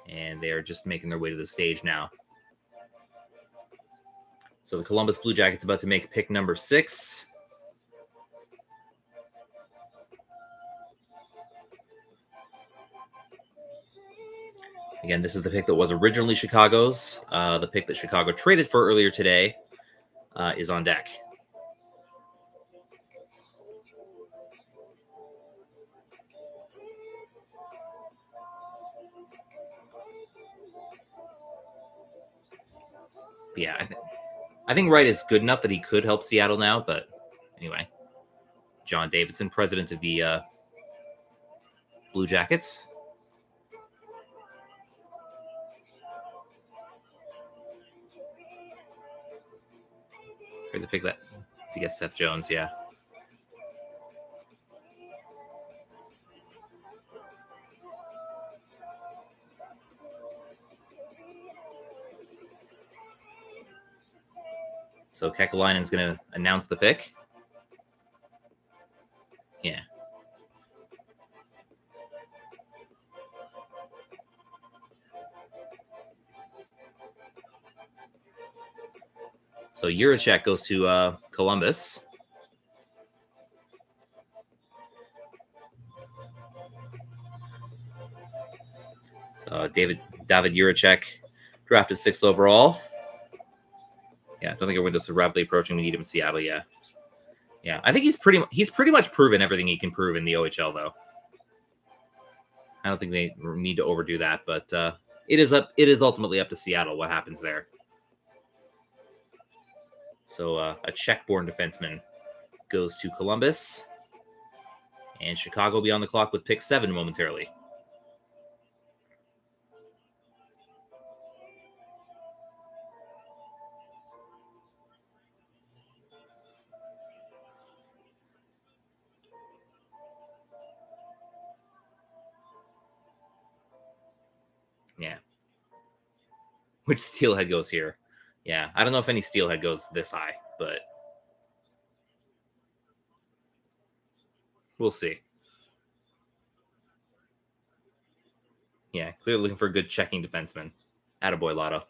A: And they are just making their way to the stage now. So the Columbus Blue Jackets about to make pick number 6. Again, this is the pick that was originally Chicago's. The pick that Chicago traded for earlier today is on deck. But yeah, I think Wright is good enough that he could help Seattle now. But anyway, John Davidson, president of the Blue Jackets. Try to pick that to get Seth Jones, yeah. So Kekalainen's going to announce the pick. So Juracek goes to Columbus. So David Juracek, drafted 6th overall. Yeah, I don't think everyone is rapidly approaching. We need him in Seattle. Yeah, I think he's pretty much proven everything he can prove in the OHL, though. I don't think they need to overdo that, but it is ultimately up to Seattle what happens there. So a Czech-born defenseman goes to Columbus, and Chicago will be on the clock with pick 7 momentarily. Yeah. Which Steelhead goes here? Yeah, I don't know if any Steelhead goes this high, but we'll see. Yeah, clearly looking for a good checking defenseman. Attaboy, Lotto.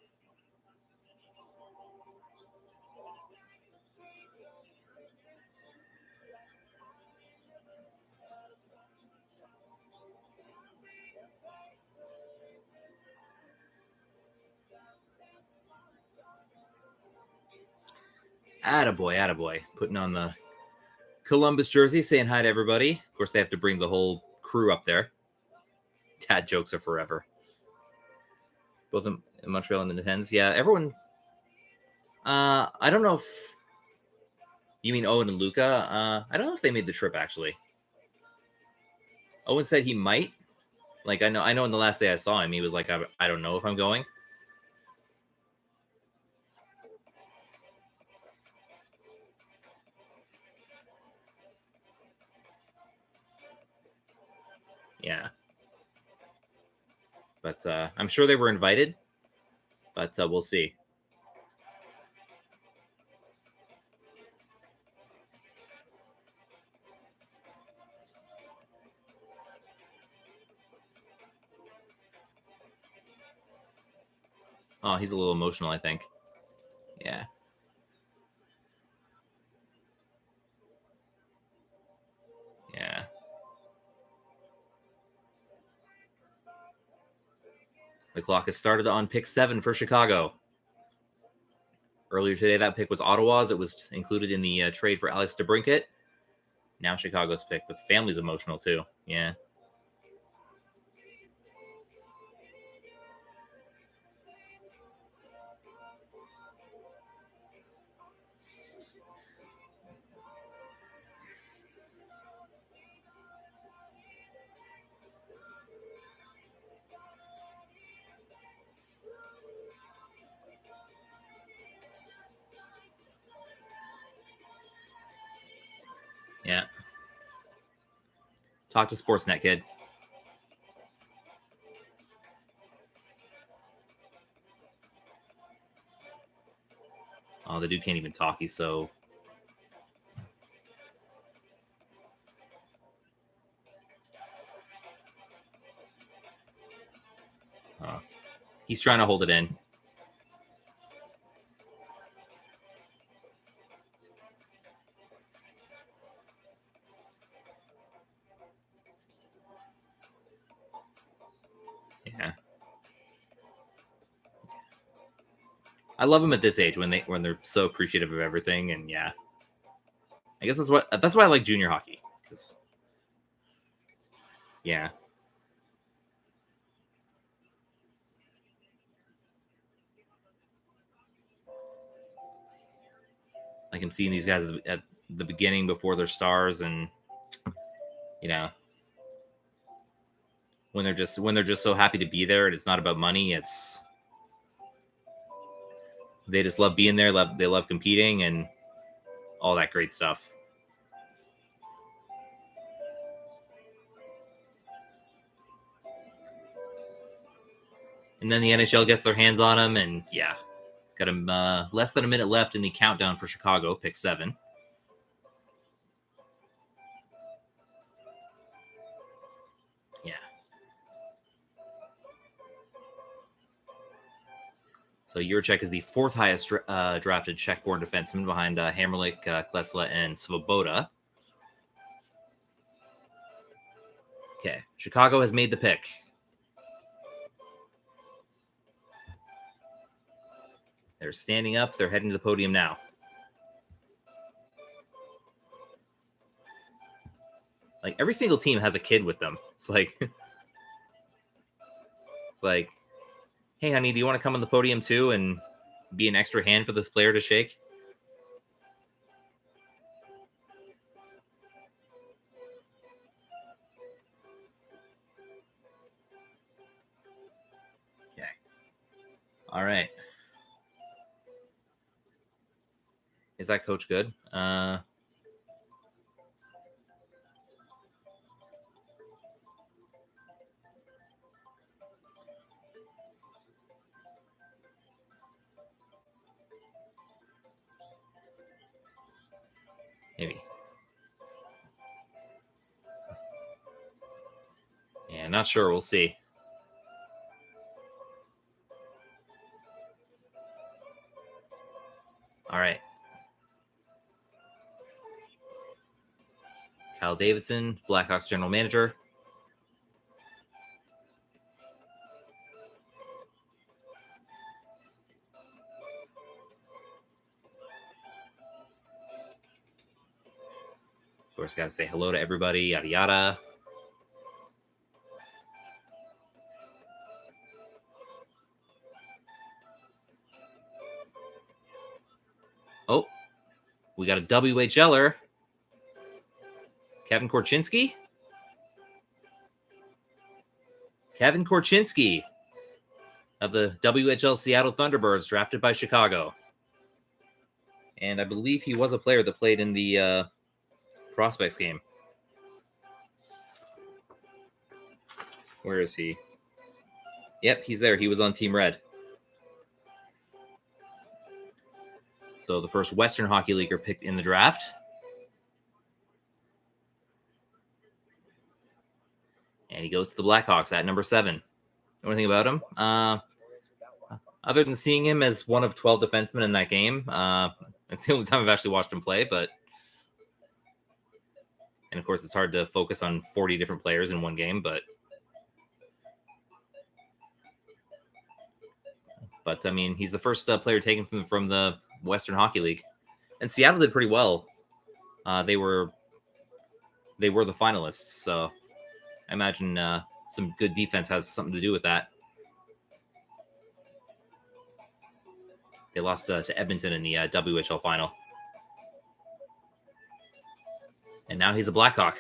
A: Attaboy. Putting on the Columbus jersey, saying hi to everybody. Of course, they have to bring the whole crew up there. Dad jokes are forever. Both in Montreal and in the Hens. Yeah, everyone. I don't know if you mean Owen and Luca. I don't know if they made the trip, actually. Owen said he might. Like, I know in the last day I saw him, he was like, I don't know if I'm going. Yeah. But I'm sure they were invited. But we'll see. Oh, he's a little emotional, I think. Yeah. Yeah. The clock has started on pick 7 for Chicago. Earlier today, that pick was Ottawa's. It was included in the trade for Alex DeBrincat. Now Chicago's pick. The family's emotional, too. Yeah. Yeah. Talk to Sportsnet, kid. Oh, the dude can't even talk. He's so... He's trying to hold it in. Yeah. I love him at this age when they're so appreciative of everything, and yeah. I guess that's why I like junior hockey. Because yeah. Like I'm seeing these guys at the beginning before they're stars, and you know, when they're just so happy to be there, and it's not about money. It's they just love being there. They love competing and all that great stuff. And then the NHL gets their hands on him, and yeah, got him less than a minute left in the countdown for Chicago, pick 7. Yeah. So Juracek is the fourth highest drafted Czech-born defenseman behind Hamrlik, Klesla, and Svoboda. Okay, Chicago has made the pick. They're standing up. They're heading to the podium now. Like, every single team has a kid with them. It's like, hey, honey, do you want to come on the podium too and be an extra hand for this player to shake? Okay. All right. Is that coach good? Maybe. Yeah, not sure. We'll see. All right. Kyle Davidson, Blackhawks general manager. Of course, got to say hello to everybody, yada, yada. Oh, we got a WHLer. Kevin Korchinski. Kevin Korchinski of the WHL Seattle Thunderbirds, drafted by Chicago. And I believe he was a player that played in the prospects game. Where is he? Yep, he's there. He was on Team Red. So the first Western Hockey Leaguer picked in the draft. And he goes to the Blackhawks at number 7. Know anything about him? Other than seeing him as one of 12 defensemen in that game. It's the only time I've actually watched him play, but... And of course, it's hard to focus on 40 different players in one game, but... But, I mean, he's the first player taken from the Western Hockey League. And Seattle did pretty well. They were the finalists, so I imagine some good defense has something to do with that. They lost to Edmonton in the WHL final. And now he's a Blackhawk.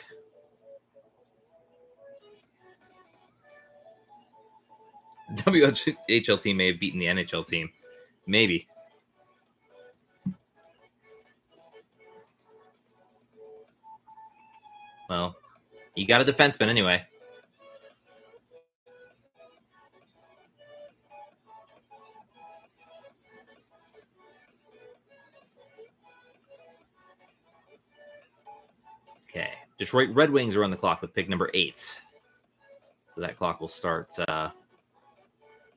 A: WHL team may have beaten the NHL team. Maybe. Well, you got a defenseman anyway. Okay. Detroit Red Wings are on the clock with pick number 8. So that clock will start as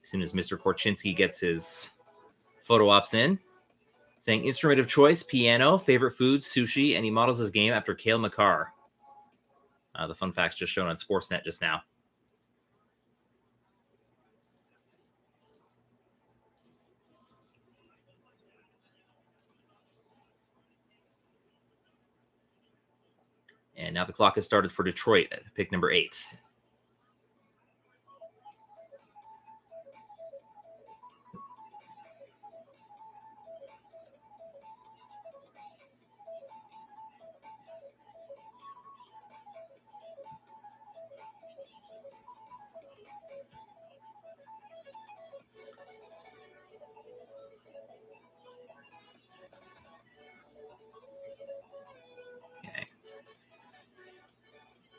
A: soon as Mr. Korchinski gets his photo ops in. Saying instrument of choice, piano, favorite food, sushi, and he models his game after Cale Makar. The fun facts just shown on Sportsnet just now. And now the clock has started for Detroit at pick number 8.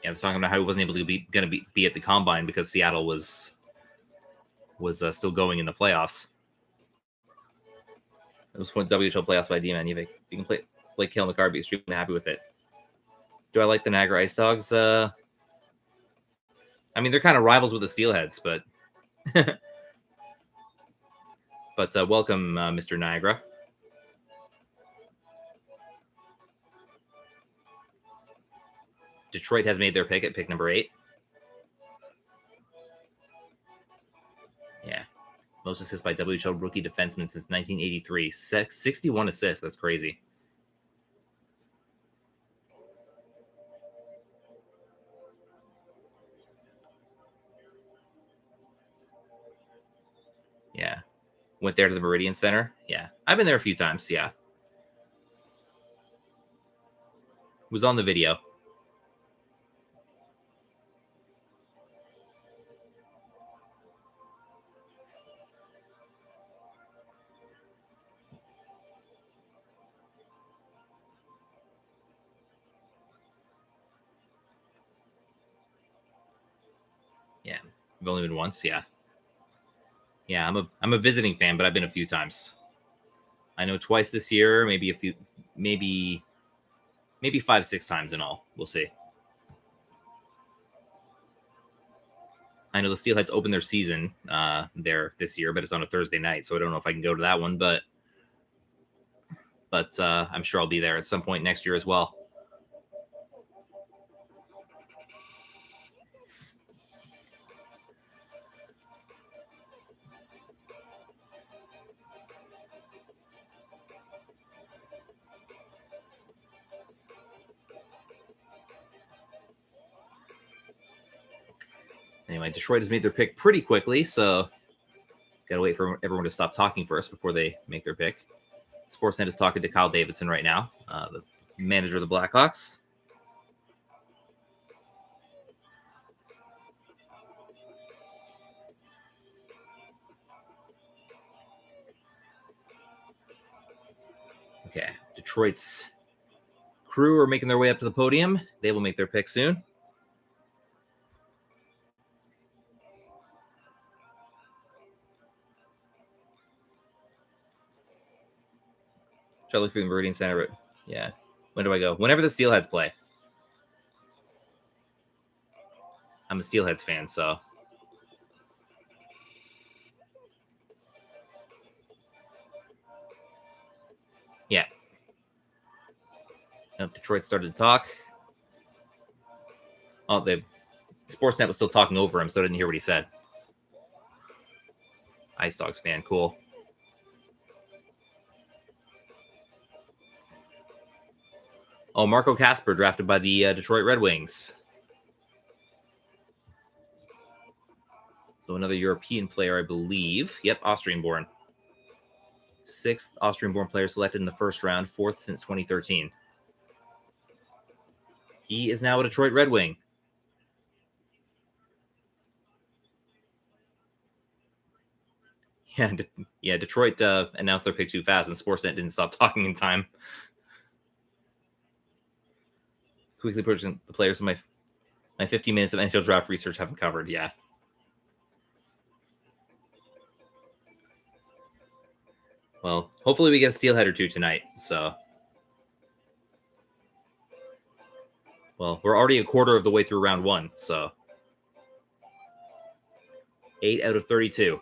A: I was talking about how he wasn't able to be at the combine because Seattle was still going in the playoffs. It was one WHL playoffs by D-Man. You can play Cale Makar, be extremely happy with it. Do I like the Niagara Ice Dogs? I mean, they're kind of rivals with the Steelheads, but But welcome, Mr. Niagara. Detroit has made their pick at pick number 8. Yeah. Most assists by WHL rookie defenseman since 1983. 61 assists. That's crazy. Yeah. Went there to the Meridian Center. Yeah. I've been there a few times. Yeah. Was on the video. Yeah. I've only been once. Yeah. Yeah. I'm a visiting fan, but I've been a few times. I know twice this year, maybe 5-6 times in all. We'll see. I know the Steelheads open their season there this year, but it's on a Thursday night, so I don't know if I can go to that one. But I'm sure I'll be there at some point next year as well. Anyway, Detroit has made their pick pretty quickly, so gotta wait for everyone to stop talking first before they make their pick. Sportsnet is talking to Kyle Davidson right now, the manager of the Blackhawks. Okay, Detroit's crew are making their way up to the podium. They will make their pick soon. Try to look for the Meridian Center. But yeah. When do I go? Whenever the Steelheads play. I'm a Steelheads fan, so. Yeah. Nope, Detroit started to talk. Oh, the Sportsnet was still talking over him, so I didn't hear what he said. Ice Dogs fan, cool. Oh, Marco Casper drafted by the Detroit Red Wings. So another European player, I believe. Yep, Austrian-born. 6th Austrian-born player selected in the first round, 4th since 2013. He is now a Detroit Red Wing. Yeah, Detroit announced their pick too fast, and Sportsnet didn't stop talking in time. Quickly purchasing the players my 15 minutes of NHL Draft research haven't covered. Yeah. Well, hopefully we get a Steelhead or two tonight. So, well, we're already a quarter of the way through round 1. So, 8 out of 32.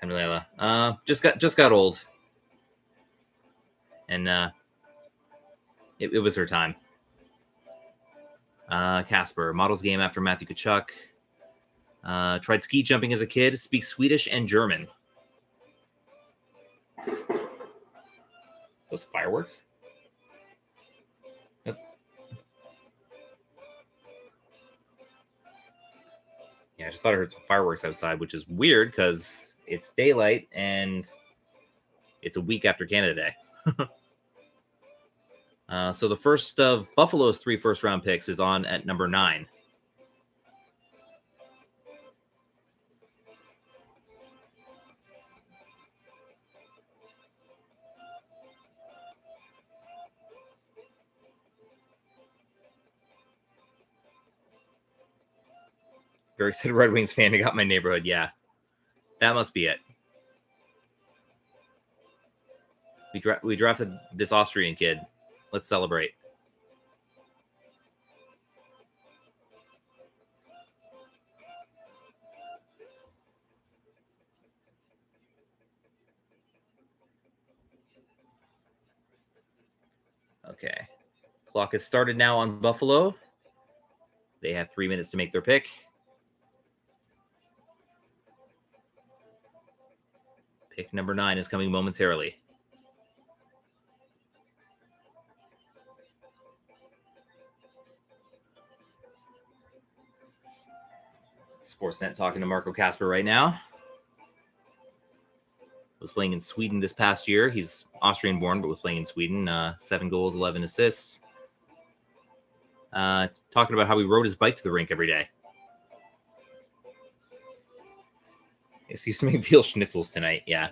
A: Henriela, just got old, and it was her time. Casper models game after Matthew Tkachuk. Tried ski jumping as a kid. Speaks Swedish and German. Those fireworks. Yep. Yeah, I just thought I heard some fireworks outside, which is weird because it's daylight and it's a week after Canada Day. So the first of Buffalo's 3 first-round picks is on at number 9. Very excited Red Wings fan. I got my neighborhood. Yeah, that must be it. We drafted this Austrian kid. Let's celebrate. Okay. Clock has started now on Buffalo. They have 3 minutes to make their pick. Pick number 9 is coming momentarily. Sportsnet talking to Marco Kasper right now. Was playing in Sweden this past year. He's Austrian-born, but was playing in Sweden. 7 goals, 11 assists. Talking about how he rode his bike to the rink every day. He used to make veal schnitzels tonight, yeah.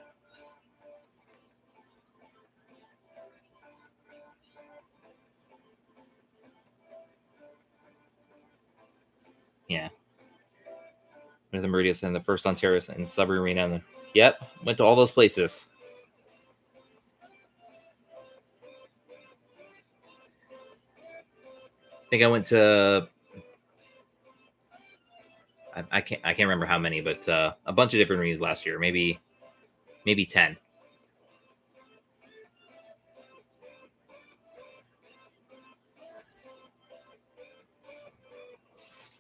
A: Yeah. Went to the Meridius and the First Ontario and Sudbury Arena. And yep, went to all those places. I think I went to I can't remember how many, but a bunch of different arenas last year. Maybe 10.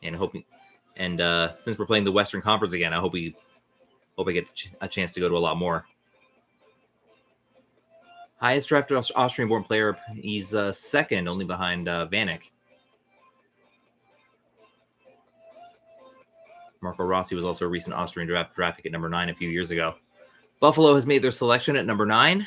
A: And hoping, and since we're playing the Western Conference again, I hope I get a chance to go to a lot more. Highest drafted Austrian-born player. He's second, only behind Vanek. Marco Rossi was also a recent Austrian draft pick at number 9 a few years ago. Buffalo has made their selection at number 9.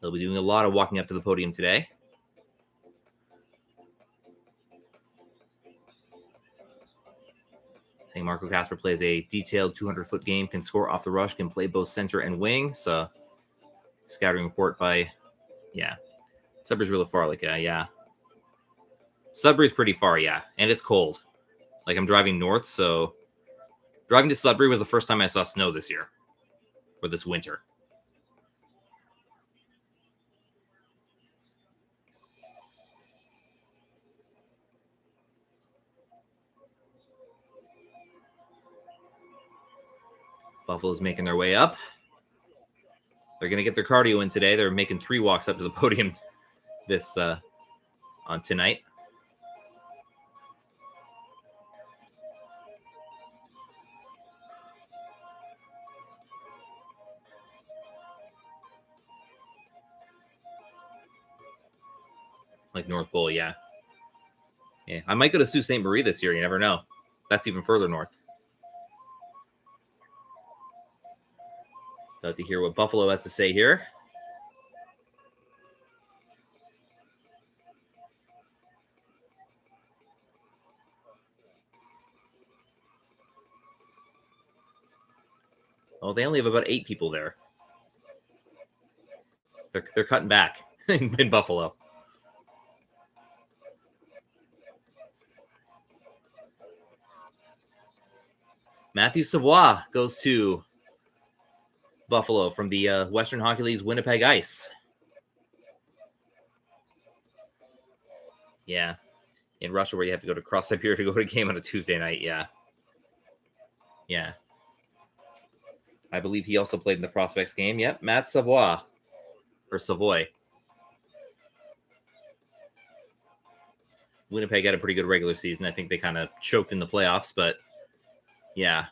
A: They'll be doing a lot of walking up to the podium today. Saying Marco Kasper plays a detailed 200-foot game, can score off the rush, can play both center and wing. So, scouting report by, yeah. Sudbury's really far, yeah. Sudbury's pretty far, yeah. And it's cold. Like, I'm driving north, so driving to Sudbury was the first time I saw snow this year. Or this winter. Buffalo's making their way up. They're going to get their cardio in today. They're making 3 walks up to the podium this on tonight. Like North Pole, yeah. Yeah, I might go to Sault Ste. Marie this year. You never know. That's even further north. About to hear what Buffalo has to say here. Oh, they only have about 8 people there. They're cutting back in Buffalo. Matthew Savoie goes to Buffalo from the Western Hockey League's Winnipeg Ice. Yeah. In Russia, where you have to go to cross Siberia to go to a game on a Tuesday night. Yeah. Yeah. I believe he also played in the Prospects game. Yep. Matt Savoie. Or Savoy. Winnipeg had a pretty good regular season. I think they kind of choked in the playoffs, but yeah.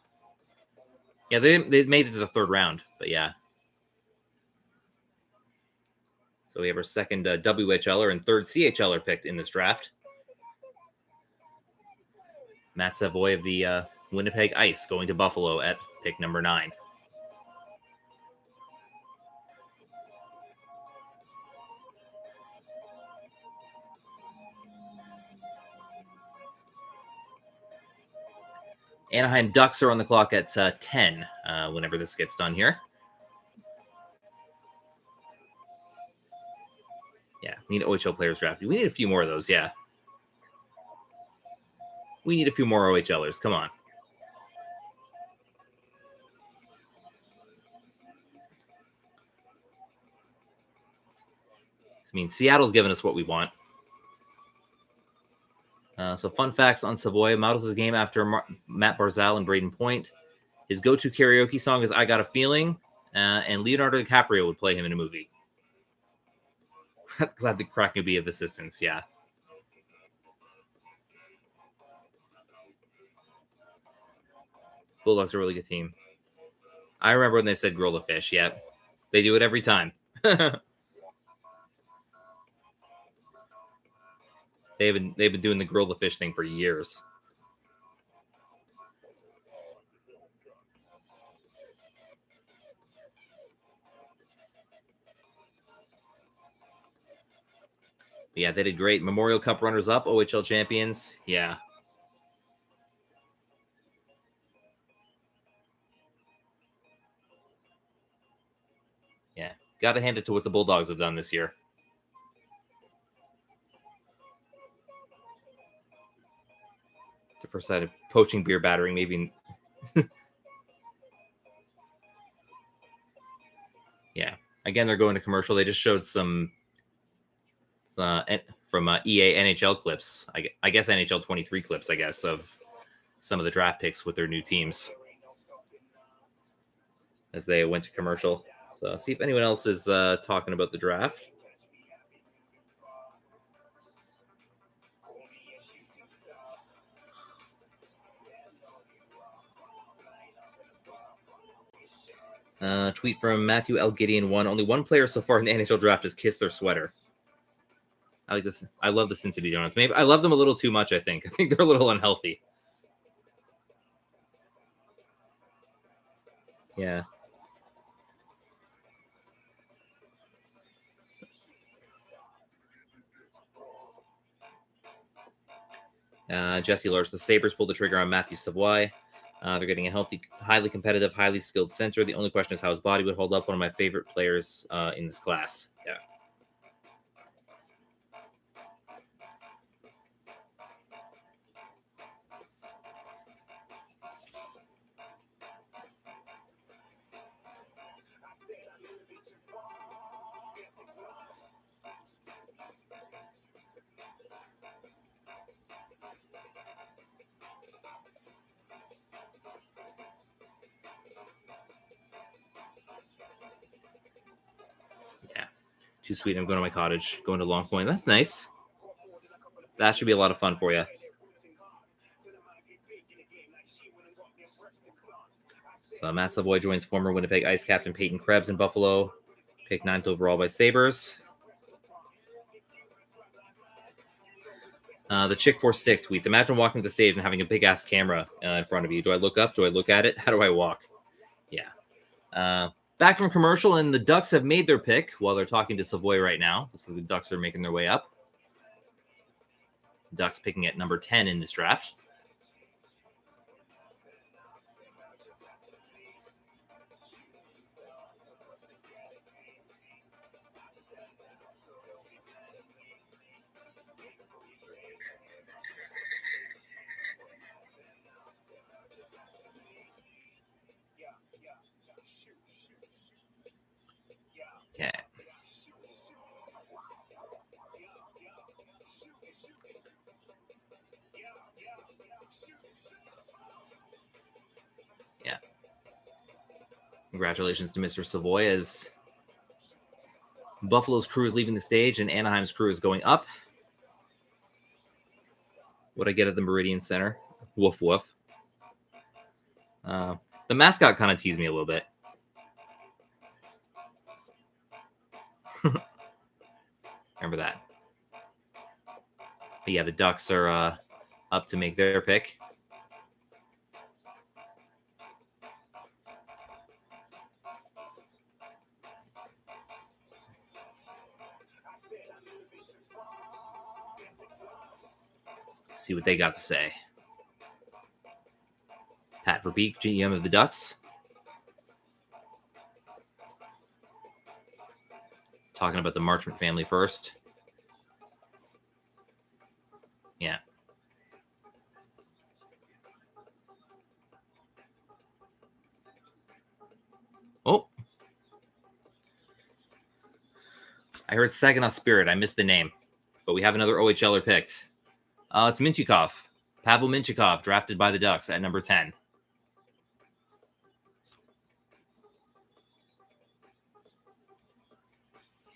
A: Yeah, they made it to the 3rd round, but yeah. So we have our second WHLer and 3rd CHLer picked in this draft. Matt Savoy of the Winnipeg Ice going to Buffalo at pick number 9. Anaheim Ducks are on the clock at 10 whenever this gets done here. Yeah, we need OHL players drafted. We need a few more of those, yeah. We need a few more OHLers. Come on. I mean, Seattle's given us what we want. So fun facts on Savoy. Models his game after Matt Barzal and Braden Point. His go-to karaoke song is "I Got a Feeling," and Leonardo DiCaprio would play him in a movie. Glad the crack could be of assistance. Yeah. Bulldogs are a really good team. I remember when they said "grill the fish." Yeah, they do it every time. they've been doing the grill the fish thing for years. Yeah, they did great. Memorial Cup runners-up, OHL champions. Yeah. Yeah. Got to hand it to what the Bulldogs have done this year. The first side of poaching beer battering, maybe. Yeah. Again, they're going to commercial. They just showed some from EA NHL clips. I guess NHL 23 clips, I guess, of some of the draft picks with their new teams as they went to commercial. So see if anyone else is talking about the draft. Tweet from Matthew L. Gideon 1. Only one player so far in the NHL draft has kissed their sweater. I like this. I love the Cincinnati Donuts. Maybe I love them a little too much, I think. I think they're a little unhealthy. Yeah. Jesse Lars, the Sabres pulled the trigger on Matthew Savoy. They're getting a healthy, highly competitive, highly skilled center. The only question is how his body would hold up. One of my favorite players in this class. Yeah. Too sweet. I'm going to my cottage, going to Long Point. That's nice. That should be a lot of fun for you. So Matt Savoy joins former Winnipeg Ice captain Peyton Krebs in Buffalo. Picked 9th overall by Sabres. The Chick 4 Stick tweets. Imagine walking to the stage and having a big-ass camera in front of you. Do I look up? Do I look at it? How do I walk? Yeah. Back from commercial, and the Ducks have made their pick while they're talking to Savoy right now. Looks like the Ducks are making their way up. Ducks picking at number 10 in this draft. Okay. Yeah. Congratulations to Mr. Savoy as Buffalo's crew is leaving the stage and Anaheim's crew is going up. What I get at the Meridian Center. Woof woof. The mascot kind of teased me a little bit. Remember that. But yeah, the Ducks are up to make their pick. See what they got to say. Pat Verbeek, GM of the Ducks. Talking about the Marchment family first. Yeah. Oh. I heard Saginaw Spirit. I missed the name. But we have another OHLer picked. It's Minchikov. Pavel Minchikov, drafted by the Ducks at number 10.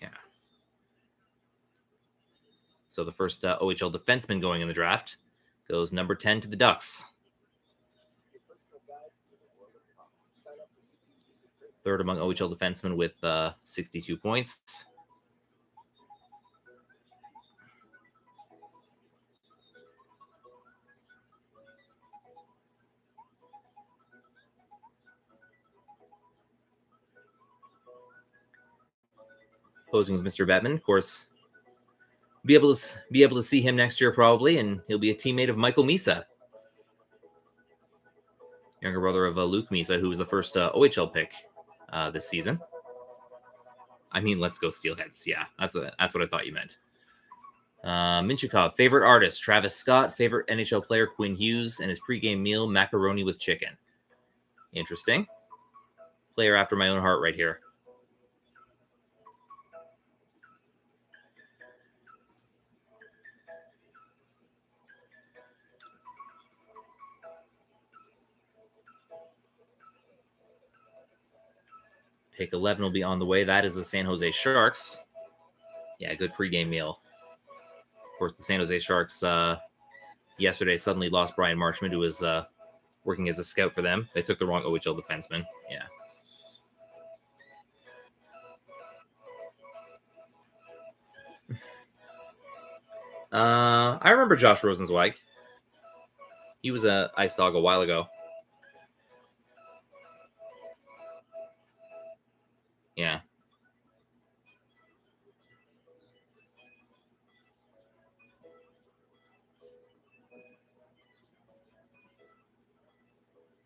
A: Yeah. So the first OHL defenseman going in the draft goes number 10 to the Ducks. Third among OHL defensemen with 62 points. Posing with Mr. Bettman, of course. Be able to see him next year probably, and he'll be a teammate of Michael Misa, younger brother of Luke Misa, who was the first OHL pick this season. I mean, let's go Steelheads. Yeah, that's what I thought you meant. Minchikov, favorite artist, Travis Scott. Favorite NHL player, Quinn Hughes. And his pregame meal, macaroni with chicken. Interesting. Player after my own heart right here. Pick 11 will be on the way. That is the San Jose Sharks. Yeah, good pregame meal. Of course, the San Jose Sharks yesterday suddenly lost Brian Marchment, who was working as a scout for them. They took the wrong OHL defenseman. Yeah. I remember Josh Rosenzweig. He was a Ice Dog a while ago. Yeah.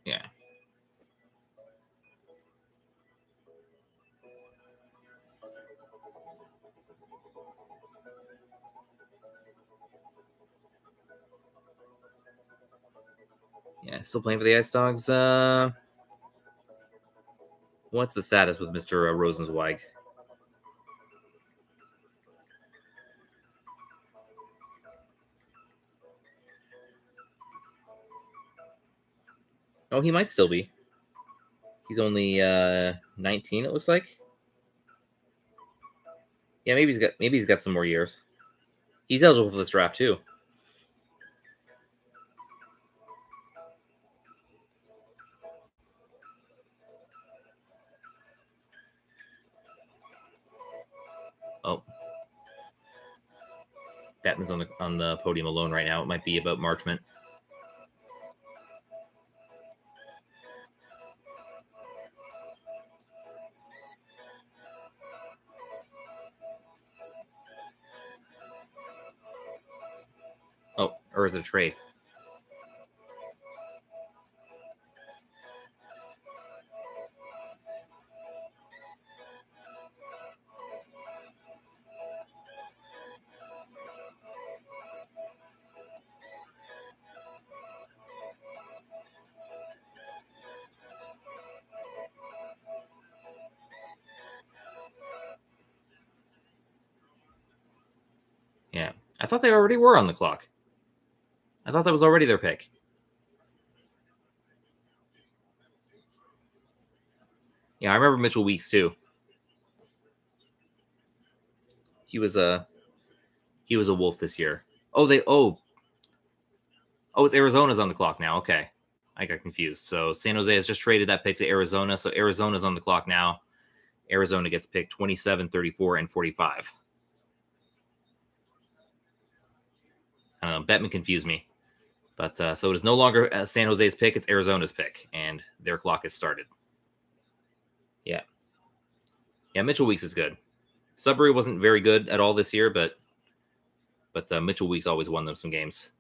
A: Yeah. Yeah, still playing for the Ice Dogs. What's the status with Mr. Rosenzweig? Oh, he might still be. He's only 19, it looks like. Yeah, maybe he's got some more years. He's eligible for this draft too. Oh, Batman's on the podium alone right now. It might be about Marchment. Oh, or is it a trade? Yeah, I thought they already were on the clock. I thought that was already their pick. Yeah, I remember Mitchell Weeks too. He was a Wolf this year. Oh, it's Arizona's on the clock now. Okay, I got confused. So San Jose has just traded that pick to Arizona. So Arizona's on the clock now. Arizona gets picked 27, 34, and 45. I don't know. Bettman confused me. But so it is no longer San Jose's pick. It's Arizona's pick. And their clock has started. Yeah. Yeah, Mitchell Weeks is good. Sudbury wasn't very good at all this year, but Mitchell Weeks always won them some games.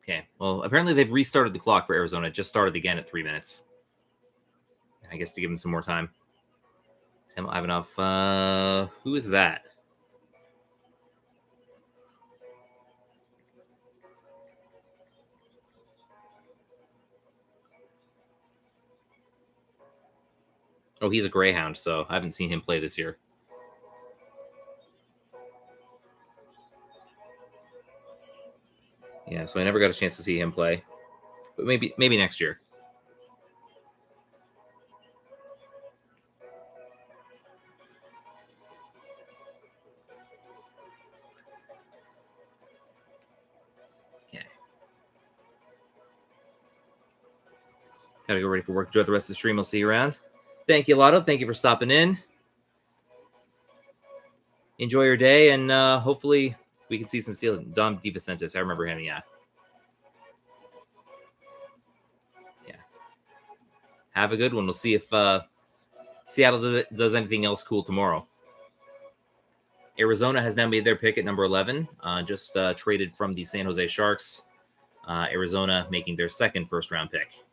A: Okay. Well, apparently they've restarted the clock for Arizona. It just started again at 3 minutes. I guess to give him some more time. Sam Ivanov. Who is that? Oh, he's a Greyhound, so I haven't seen him play this year. Yeah, so I never got a chance to see him play. But maybe next year. Okay. Gotta go ready for work. Enjoy the rest of the stream. I'll see you around. Thank you, Lotto. Thank you for stopping in. Enjoy your day, and hopefully we can see some Steel. Dom DeVincentis. I remember him, yeah. Yeah. Have a good one. We'll see if Seattle does anything else cool tomorrow. Arizona has now made their pick at number 11, just traded from the San Jose Sharks. Arizona making their second first-round pick.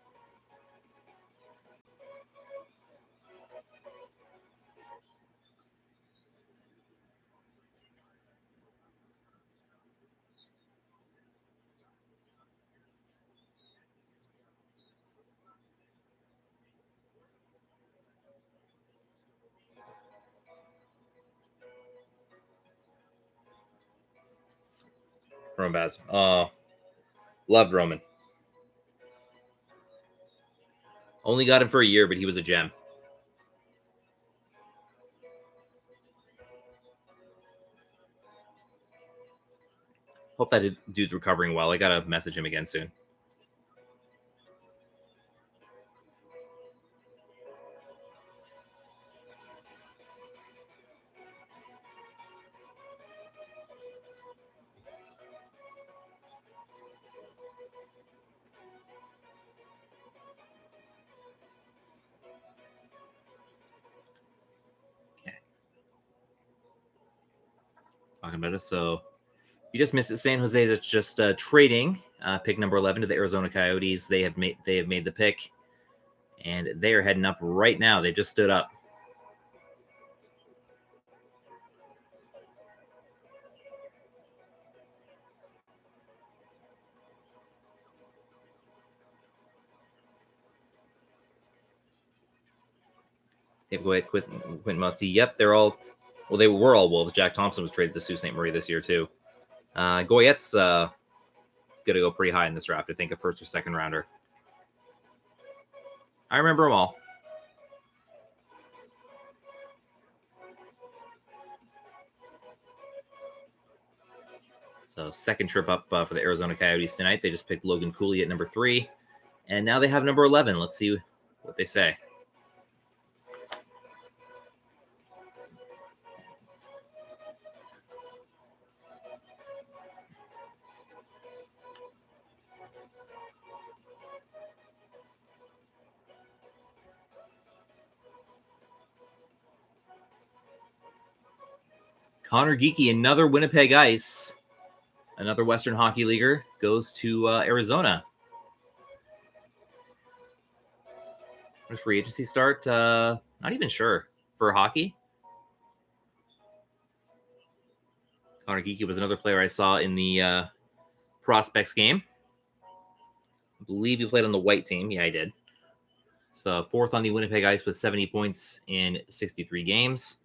A: Roman Baz. Loved Roman. Only got him for a year, but he was a gem. Hope that dude's recovering well. I gotta message him again soon. Okay. Talking about it. So you just missed it. San Jose that's just trading pick number 11 to the Arizona Coyotes. They have made the pick, and they are heading up right now. They just stood up. They go ahead, Quentin Musty. Yep, they're all. Well, they were all Wolves. Jack Thompson was traded to Sault Ste. Marie this year too. Goyette's gonna go pretty high in this draft. I think a first or second rounder. I remember them all. So second trip up for the Arizona Coyotes tonight. They just picked Logan Cooley at number 3, and now they have number 11. Let's see what they say. Connor Geeky, another Winnipeg Ice, another Western Hockey Leaguer, goes to Arizona. When does free agency start? Not even sure. For hockey? Connor Geeky was another player I saw in the prospects game. I believe he played on the white team. Yeah, I did. So fourth on the Winnipeg Ice with 70 points in 63 games.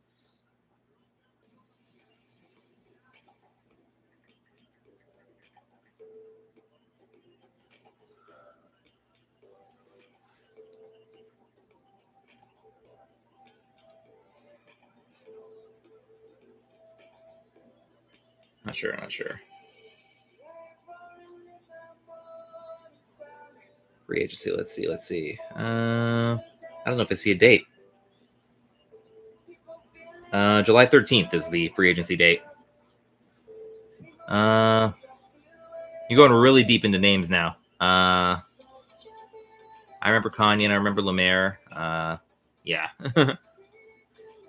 A: Not sure. Free agency. Let's see. I don't know if I see a date. July 13th is the free agency date. You're going really deep into names now. I remember Kanye and I remember Lemaire. Yeah.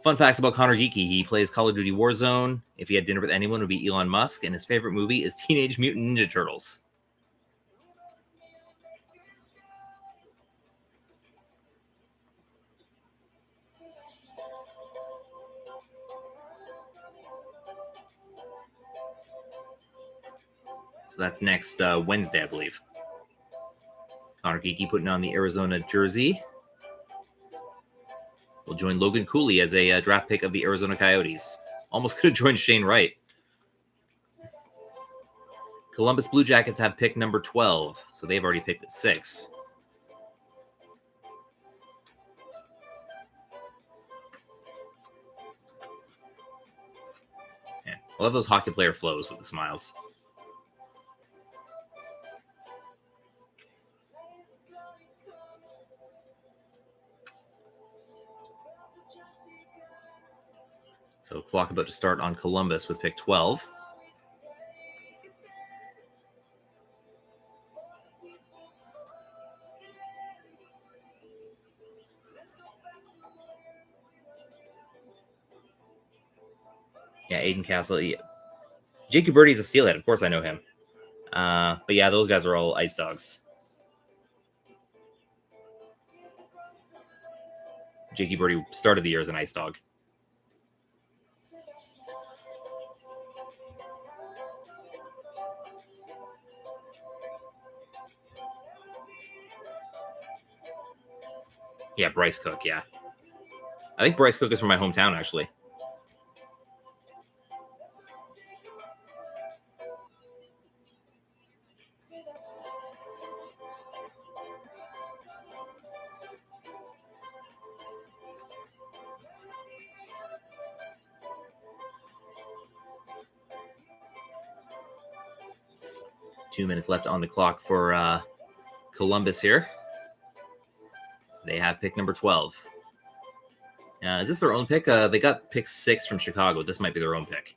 A: Fun facts about Connor Geeky. He plays Call of Duty Warzone. If he had dinner with anyone, it would be Elon Musk. And his favorite movie is Teenage Mutant Ninja Turtles. So that's next Wednesday, I believe. Connor Geeky putting on the Arizona jersey. Will join Logan Cooley as a draft pick of the Arizona Coyotes. Almost could have joined Shane Wright. Columbus Blue Jackets have pick number 12, so they've already picked at 6. Yeah, I love those hockey player flows with the smiles. So clock about to start on Columbus with pick 12. Yeah, Aiden Castle. Yeah. Jakey Birdie's a Steelhead. Of course I know him. But yeah, those guys are all Ice Dogs. Jakey Birdie started the year as an Ice Dog. Yeah, Bryce Cook, yeah. I think Bryce Cook is from my hometown, actually. Two minutes left on the clock for Columbus here. They have pick number 12. Is this their own pick? They got pick 6 from Chicago. This might be their own pick.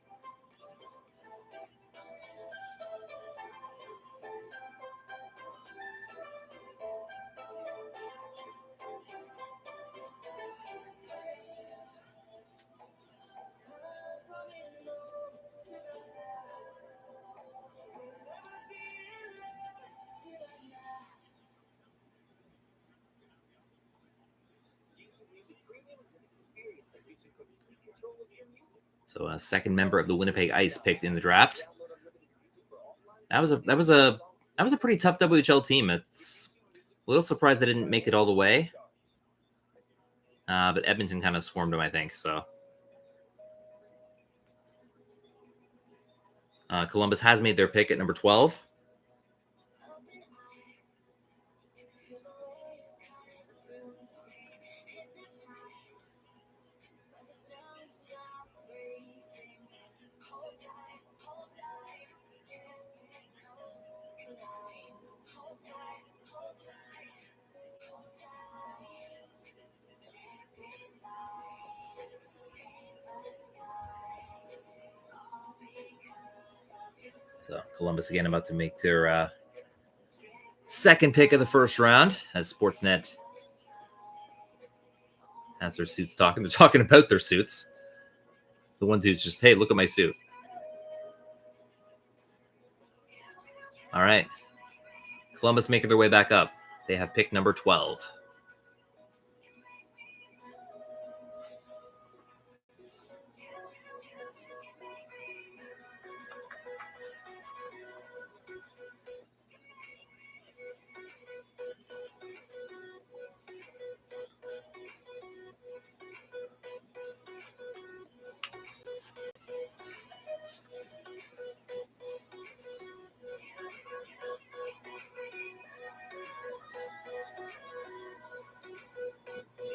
A: So a second member of the Winnipeg Ice picked in the draft. That was a pretty tough WHL team. It's a little surprised they didn't make it all the way. But Edmonton kind of swarmed them, I think. So Columbus has made their pick at number 12. So Columbus again about to make their second pick of the first round as Sportsnet has their suits talking. They're talking about their suits. The one dude's just, hey, look at my suit. All right. Columbus making their way back up. They have pick number 12.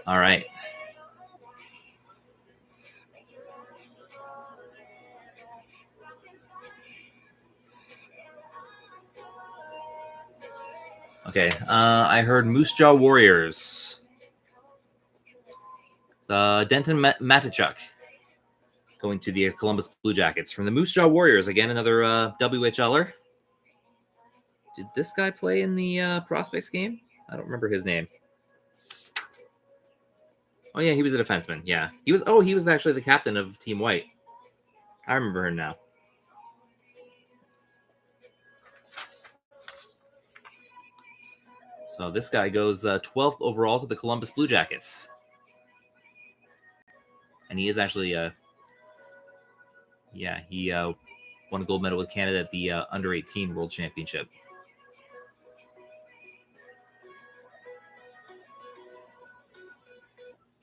A: All right. Okay. I heard Moose Jaw Warriors. Denton Matichuk going to the Columbus Blue Jackets from the Moose Jaw Warriors. Again, another WHLer. Did this guy play in the prospects game? I don't remember his name. Oh yeah, he was a defenseman. Yeah, he was. Oh, he was actually the captain of Team White. I remember him now. So this guy goes 12th overall to the Columbus Blue Jackets, and he is actually, yeah, he won a gold medal with Canada at the Under-18 World Championship.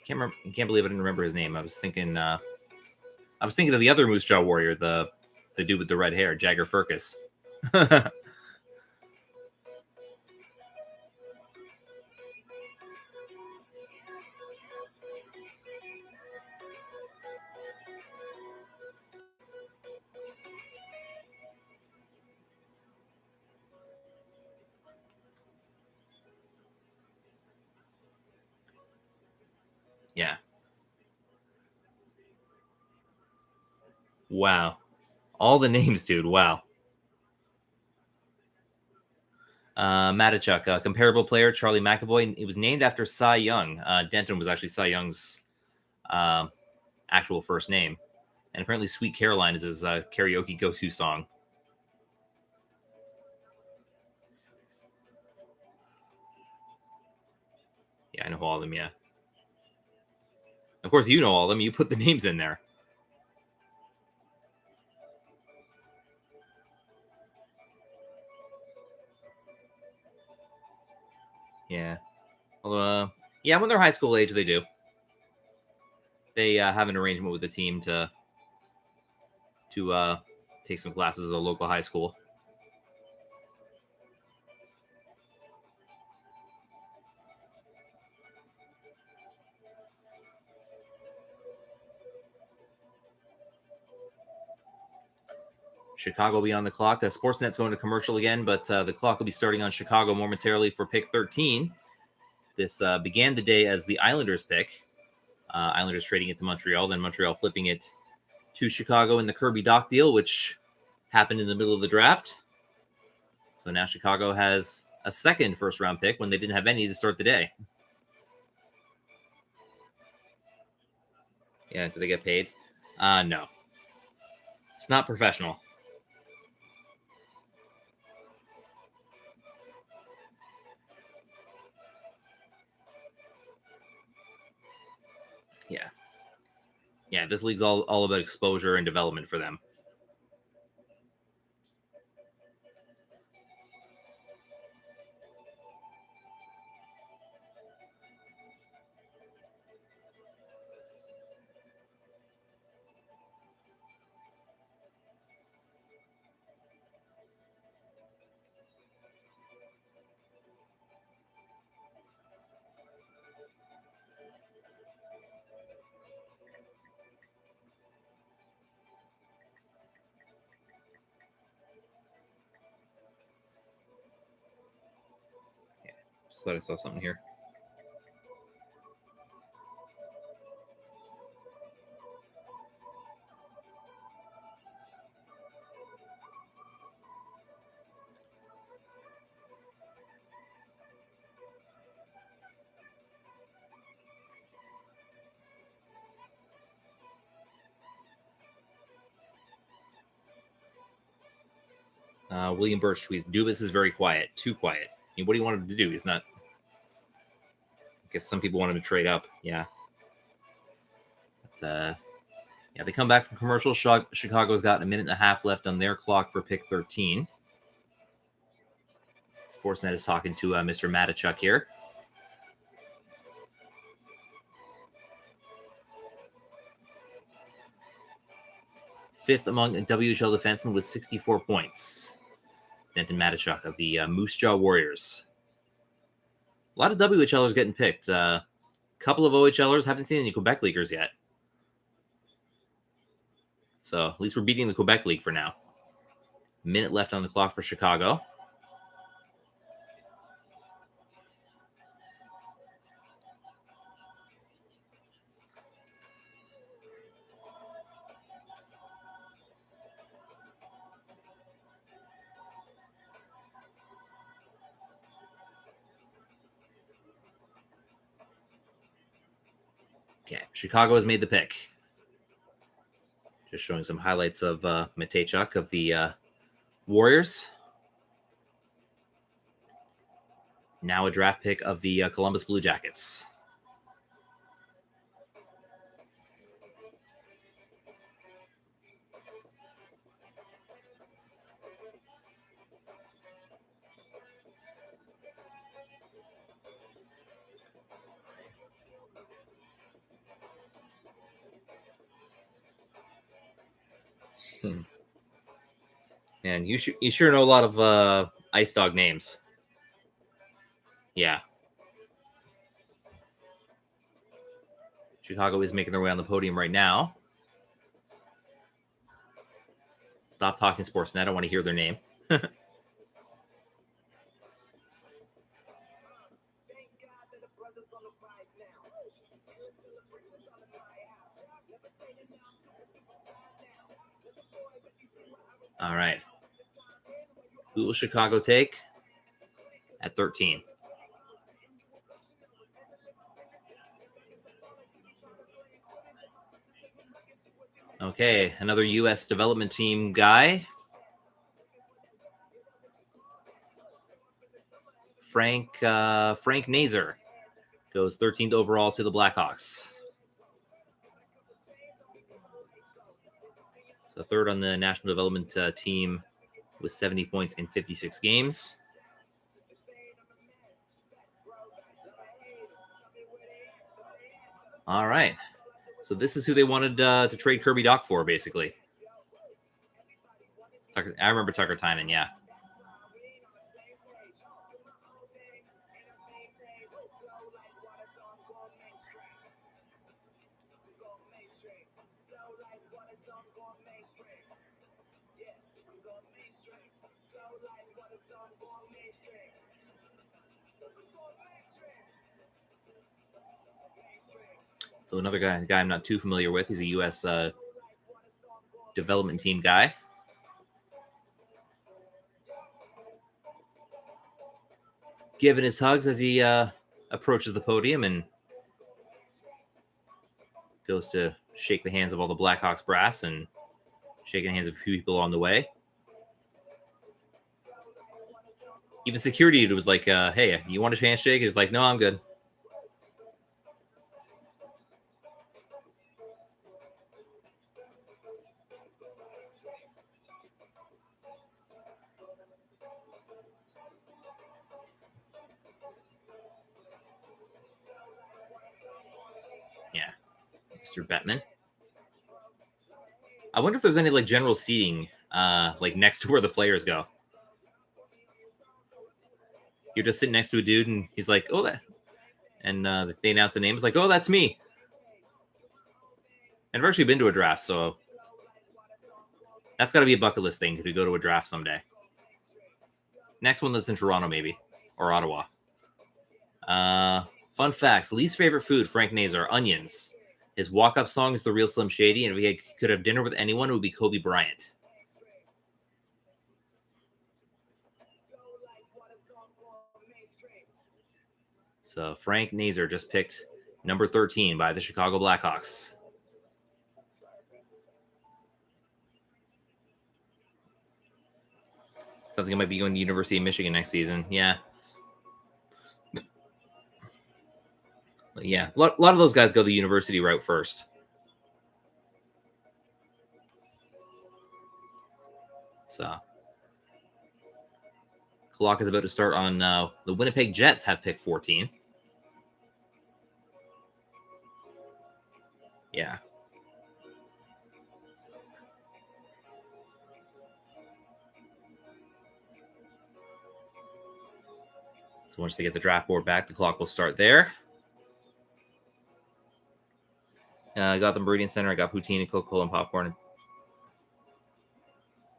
A: Can't believe I didn't remember his name. I was thinking of the other Moose Jaw Warrior, the dude with the red hair, Jagger Firkus. Yeah. Wow. All the names, dude. Wow. Matichuk, a comparable player, Charlie McAvoy. He was named after Cy Young. Denton was actually Cy Young's actual first name. And apparently Sweet Caroline is his karaoke go-to song. Yeah, I know all of them, yeah. Of course, you know all of them. You put the names in there. Yeah. Although, yeah, when they're high school age, they do. They have an arrangement with the team to take some classes at the local high school. Chicago will be on the clock. Sportsnet's going to commercial again, but the clock will be starting on Chicago momentarily for pick 13. This began the day as the Islanders pick. Islanders trading it to Montreal, then Montreal flipping it to Chicago in the Kirby Doc deal, which happened in the middle of the draft. So now Chicago has a second first-round pick when they didn't have any to start the day. Yeah, do they get paid? No. It's not professional. Yeah. Yeah, this league's all about exposure and development for them. Just thought I saw something here. William Birch tweets, Dubas is very quiet, too quiet. I mean, what do you want him to do? He's not. I guess some people want him to trade up. Yeah. But, yeah, they come back from commercial. Chicago's got a minute and a half left on their clock for pick 13. Sportsnet is talking to Mr. Matichuk here. Fifth among WHL defensemen with 64 points. Denton Matichuk of the Moose Jaw Warriors. A lot of WHLers getting picked. A couple of OHLers. Haven't seen any Quebec Leaguers yet. So at least we're beating the Quebec League for now. Minute left on the clock for Chicago. Okay, Chicago has made the pick. Just showing some highlights of Matejchuk of the Warriors. Now a draft pick of the Columbus Blue Jackets. And you sure know a lot of Ice Dog names. Yeah. Chicago is making their way on the podium right now. Stop talking Sportsnet. I don't want to hear their name. All right. Who will Chicago take at 13? Okay, another U.S. development team guy. Frank Nazer goes 13th overall to the Blackhawks. So third on the national development team with 70 points in 56 games. All right. So this is who they wanted to trade Kirby Dach for, basically. I remember Tucker Tynan, yeah. So another guy I'm not too familiar with. He's a U.S. Development team guy. Giving his hugs as he approaches the podium and goes to shake the hands of all the Blackhawks brass and shaking the hands of a few people on the way. Even security was like, hey, you want a handshake? He's like, no, I'm good. Yeah. Mr. Bettman. I wonder if there's any like general seating like next to where the players go. You're just sitting next to a dude and he's like, oh, that. And they announce the name. It's like, oh, that's me. And I've actually been to a draft, so that's got to be a bucket list thing to go to a draft someday. Next one that's in Toronto, maybe, or Ottawa. Fun facts. Least favorite food, Frank Nazer, onions. His walk-up song is The Real Slim Shady, and if he could have dinner with anyone, it would be Kobe Bryant. So Frank Nazer just picked number 13 by the Chicago Blackhawks. Something might be going to the University of Michigan next season. Yeah. But yeah, a lot of those guys go the university route first. So clock is about to start on the Winnipeg Jets have picked 14. Yeah. So once they get the draft board back, the clock will start there. I got the Meridian Center. I got poutine and Coca-Cola and popcorn.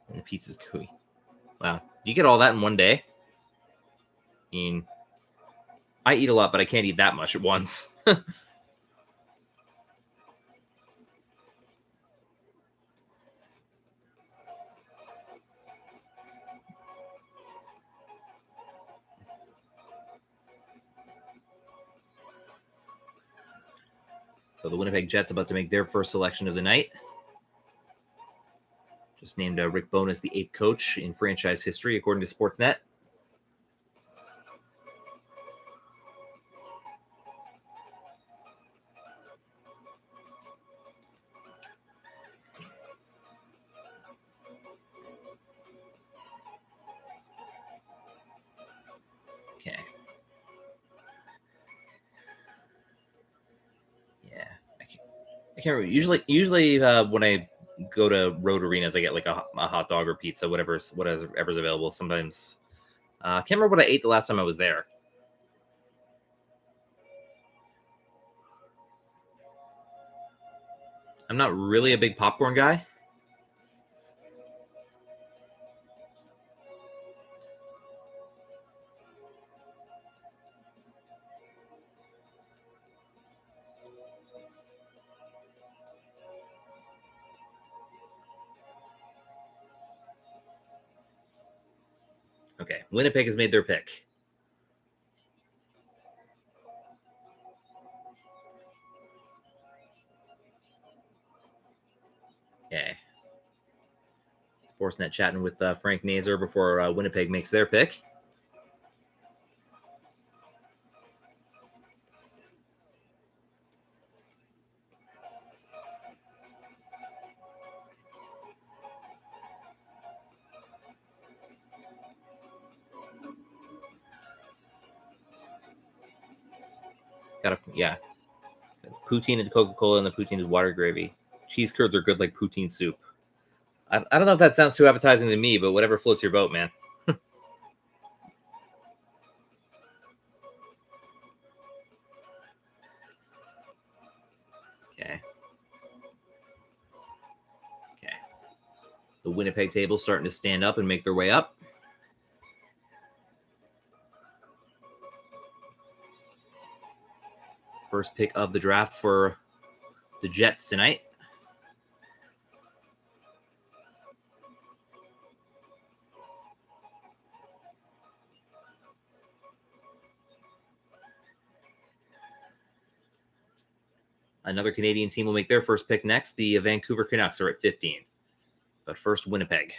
A: And the pizza's gooey. Wow. You get all that in one day? I mean, I eat a lot, but I can't eat that much at once. So the Winnipeg Jets about to make their first selection of the night. Just named Rick Bowness the 8th coach in franchise history, according to Sportsnet. Okay. Yeah, I can't remember. Usually when I go to road arenas, I get like a hot dog or pizza, whatever's available. Sometimes I can't remember what I ate the last time I was there. I'm not really a big popcorn guy. Okay, Winnipeg has made their pick. Okay. Sportsnet chatting with Frank Nazer before Winnipeg makes their pick. Yeah. Poutine and Coca-Cola, and the poutine is water gravy. Cheese curds are good like poutine soup. I don't know if that sounds too appetizing to me, but whatever floats your boat, man. Okay. Okay. The Winnipeg table starting to stand up and make their way up. First pick of the draft for the Jets tonight. Another Canadian team will make their first pick next. The Vancouver Canucks are at 15. But first, Winnipeg.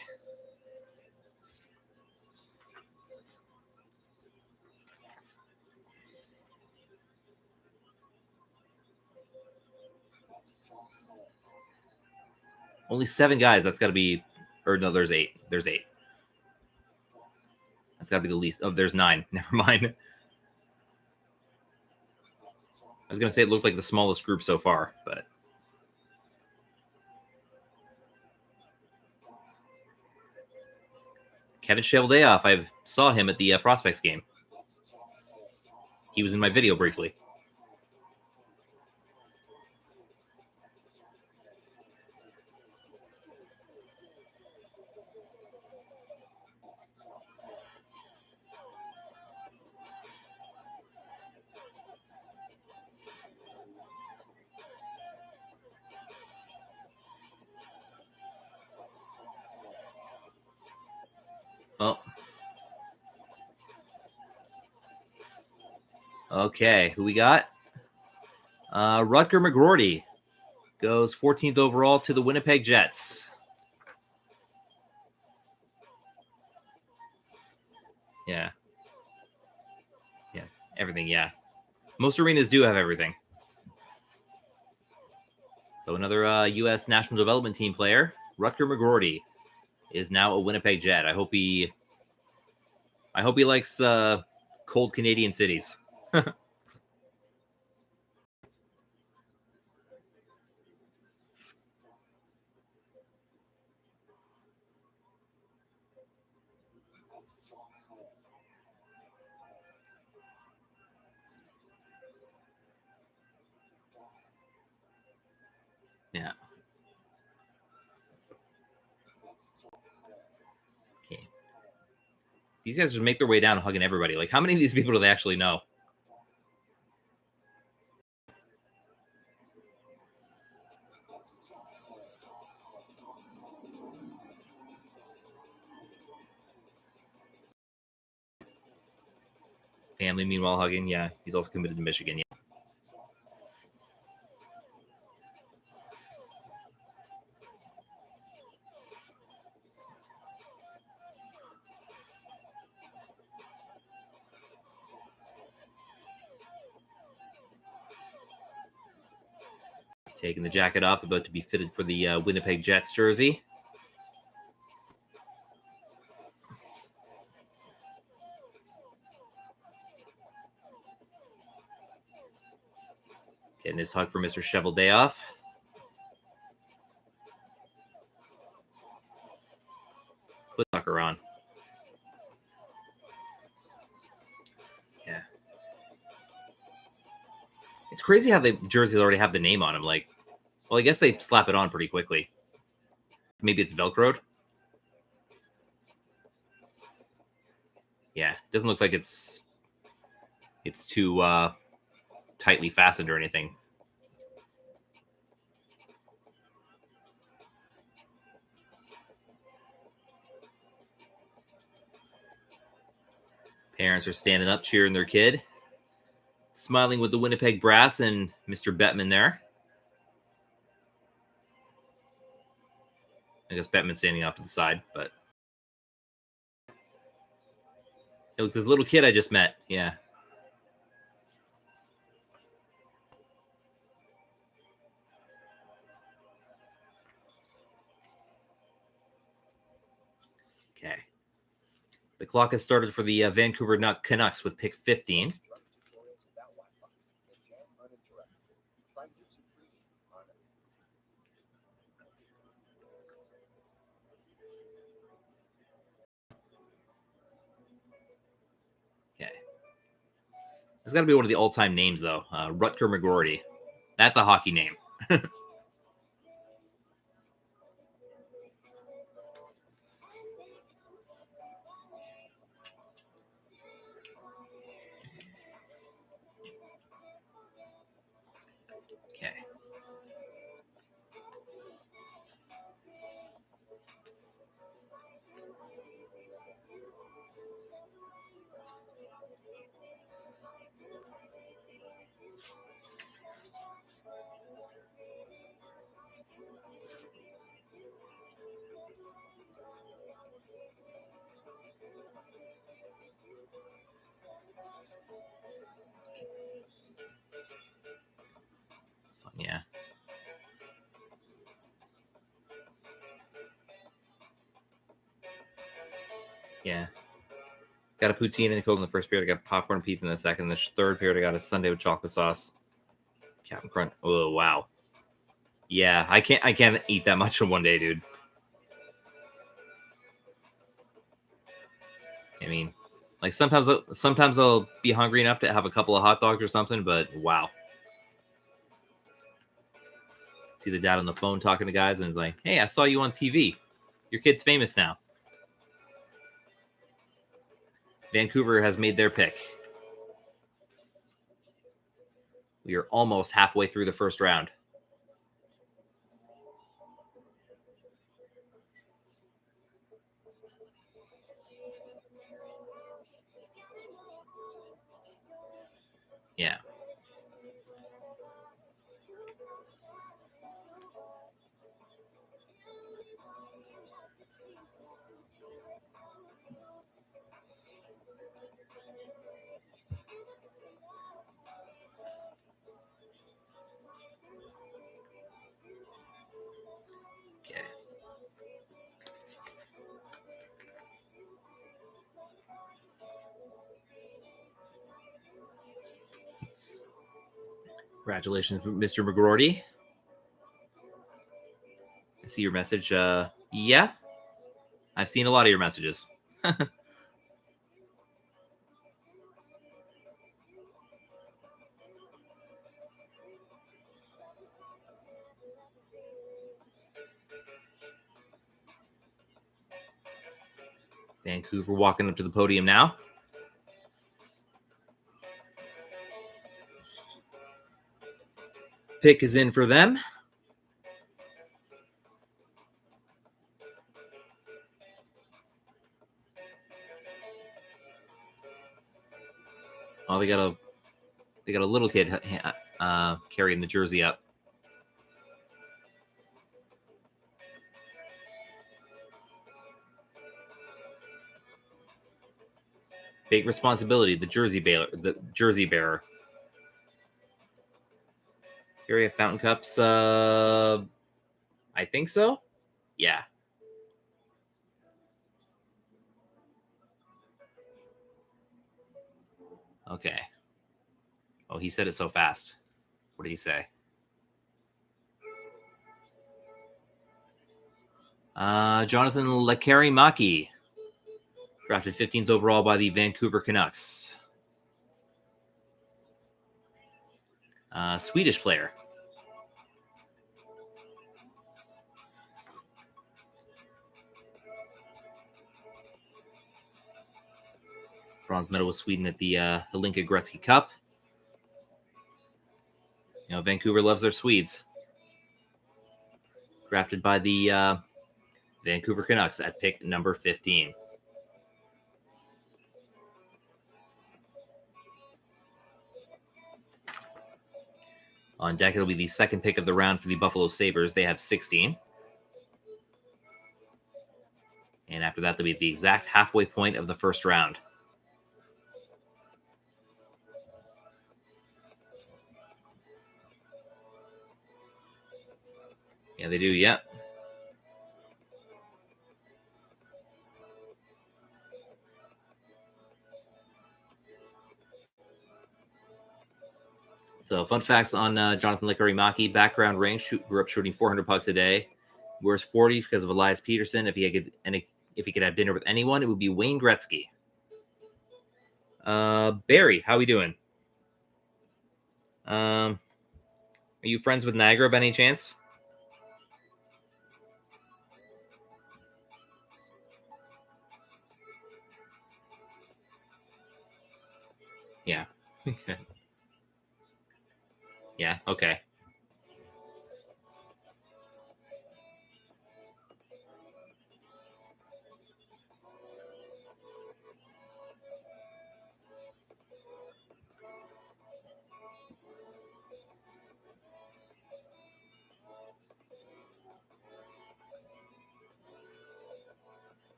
A: Only 7 guys. That's got to be... Or no, there's 8. There's 8. That's got to be the least. Oh, there's 9. Never mind. I was going to say it looked like the smallest group so far, but... Kevin Cheveldayoff. I saw him at the Prospects game. He was in my video briefly. Oh. Okay, who we got? Rutger McGroarty goes 14th overall to the Winnipeg Jets. Yeah. Yeah, everything, yeah. Most arenas do have everything. So another U.S. National Development Team player, Rutger McGroarty, is now a Winnipeg Jet. I hope he likes cold Canadian cities. Yeah. Okay. These guys just make their way down hugging everybody. Like, how many of these people do they actually know? Family, meanwhile, hugging. Yeah, he's also committed to Michigan. Yeah. Taking the jacket off, about to be fitted for the Winnipeg Jets jersey. Getting his hug for Mr. Cheveldayoff. marker on. Yeah. It's crazy how the jerseys already have the name on them. Like, well, I guess they slap it on pretty quickly. Maybe it's Velcroed. Yeah, doesn't look like it's too tightly fastened or anything. Parents are standing up, cheering their kid, smiling with the Winnipeg Brass and Mr. Bettman there. I guess Bettman's standing off to the side, but it looks this little kid I just met. Yeah. Okay. The clock has started for the Vancouver Canucks with pick 15. Okay. It's got to be one of the all-time names, though. Rutger McGroarty. That's a hockey name. Okay. Yeah. Yeah. Got a poutine and a Coke in the first period. I got popcorn pizza in the second. The third period, I got a sundae with chocolate sauce. Captain Crunch. Oh, wow. Yeah, I can't eat that much in one day, dude. I mean, like sometimes I'll be hungry enough to have a couple of hot dogs or something, but wow. See the dad on the phone talking to guys, and it's like, "Hey, I saw you on TV. Your kid's famous now." Vancouver has made their pick. We are almost halfway through the first round. Yeah. Okay. Congratulations, Mr. McGroarty. I see your message. Yeah, I've seen a lot of your messages. Vancouver walking up to the podium now. Pick is in for them. Oh, they got a little kid carrying the jersey up. Big responsibility, the jersey bearer. Here we have fountain cups. I think so. Yeah. Okay. Oh, he said it so fast. What did he say? Jonathan Lekari-Maki. Drafted 15th overall by the Vancouver Canucks. Swedish player. Bronze medal with Sweden at the Helinka Gretzky Cup. You know, Vancouver loves their Swedes. Drafted by the Vancouver Canucks at pick number 15. On deck, it'll be the second pick of the round for the Buffalo Sabres. They have 16. And after that, they'll be at the exact halfway point of the first round. Yeah, they do, yeah. So, fun facts on Jonathan Lekarimaki. Background range, grew up shooting 400 pucks a day. Wears 40 because of Elias Peterson. If he could have dinner with anyone, it would be Wayne Gretzky. Barry, how we doing? Are you friends with Niagara by any chance? Yeah. Yeah, okay.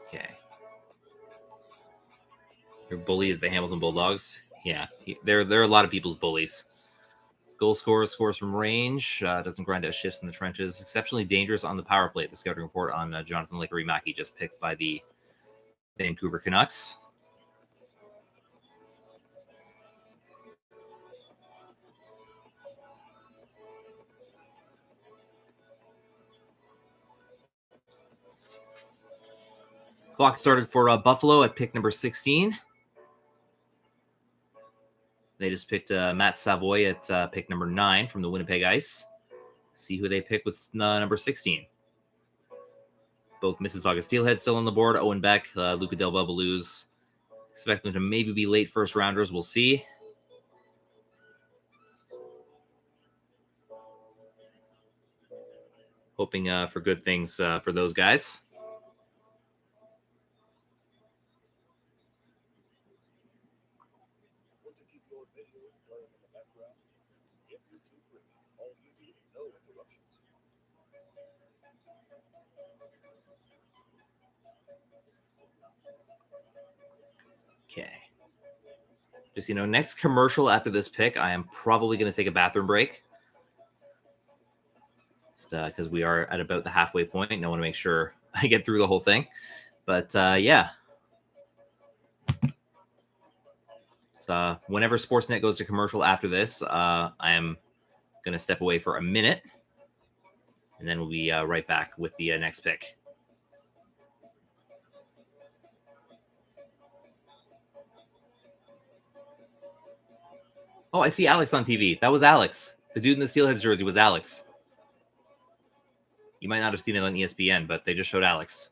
A: Okay. Your bully is the Hamilton Bulldogs. Yeah, they're a lot of people's bullies. Goal scorer scores from range. Doesn't grind out shifts in the trenches. Exceptionally dangerous on the power play. The scouting report on Jonathan Lekarimaki, just picked by the Vancouver Canucks. Clock started for Buffalo at pick number 16. They just picked Matt Savoy at pick number 9 from the Winnipeg Ice. See who they pick with number 16. Both Mississauga Steelheads still on the board. Owen Beck, Luca Del Bubbaluz. Expect them to maybe be late first rounders. We'll see. Hoping for good things for those guys. Okay. Just, next commercial after this pick, I am probably going to take a bathroom break. Just because we are at about the halfway point. And I want to make sure I get through the whole thing. But, yeah. So whenever Sportsnet goes to commercial after this, I am going to step away for a minute. And then we'll be right back with the next pick. Oh, I see Alex on TV. That was Alex. The dude in the Steelheads jersey was Alex. You might not have seen it on ESPN, but they just showed Alex.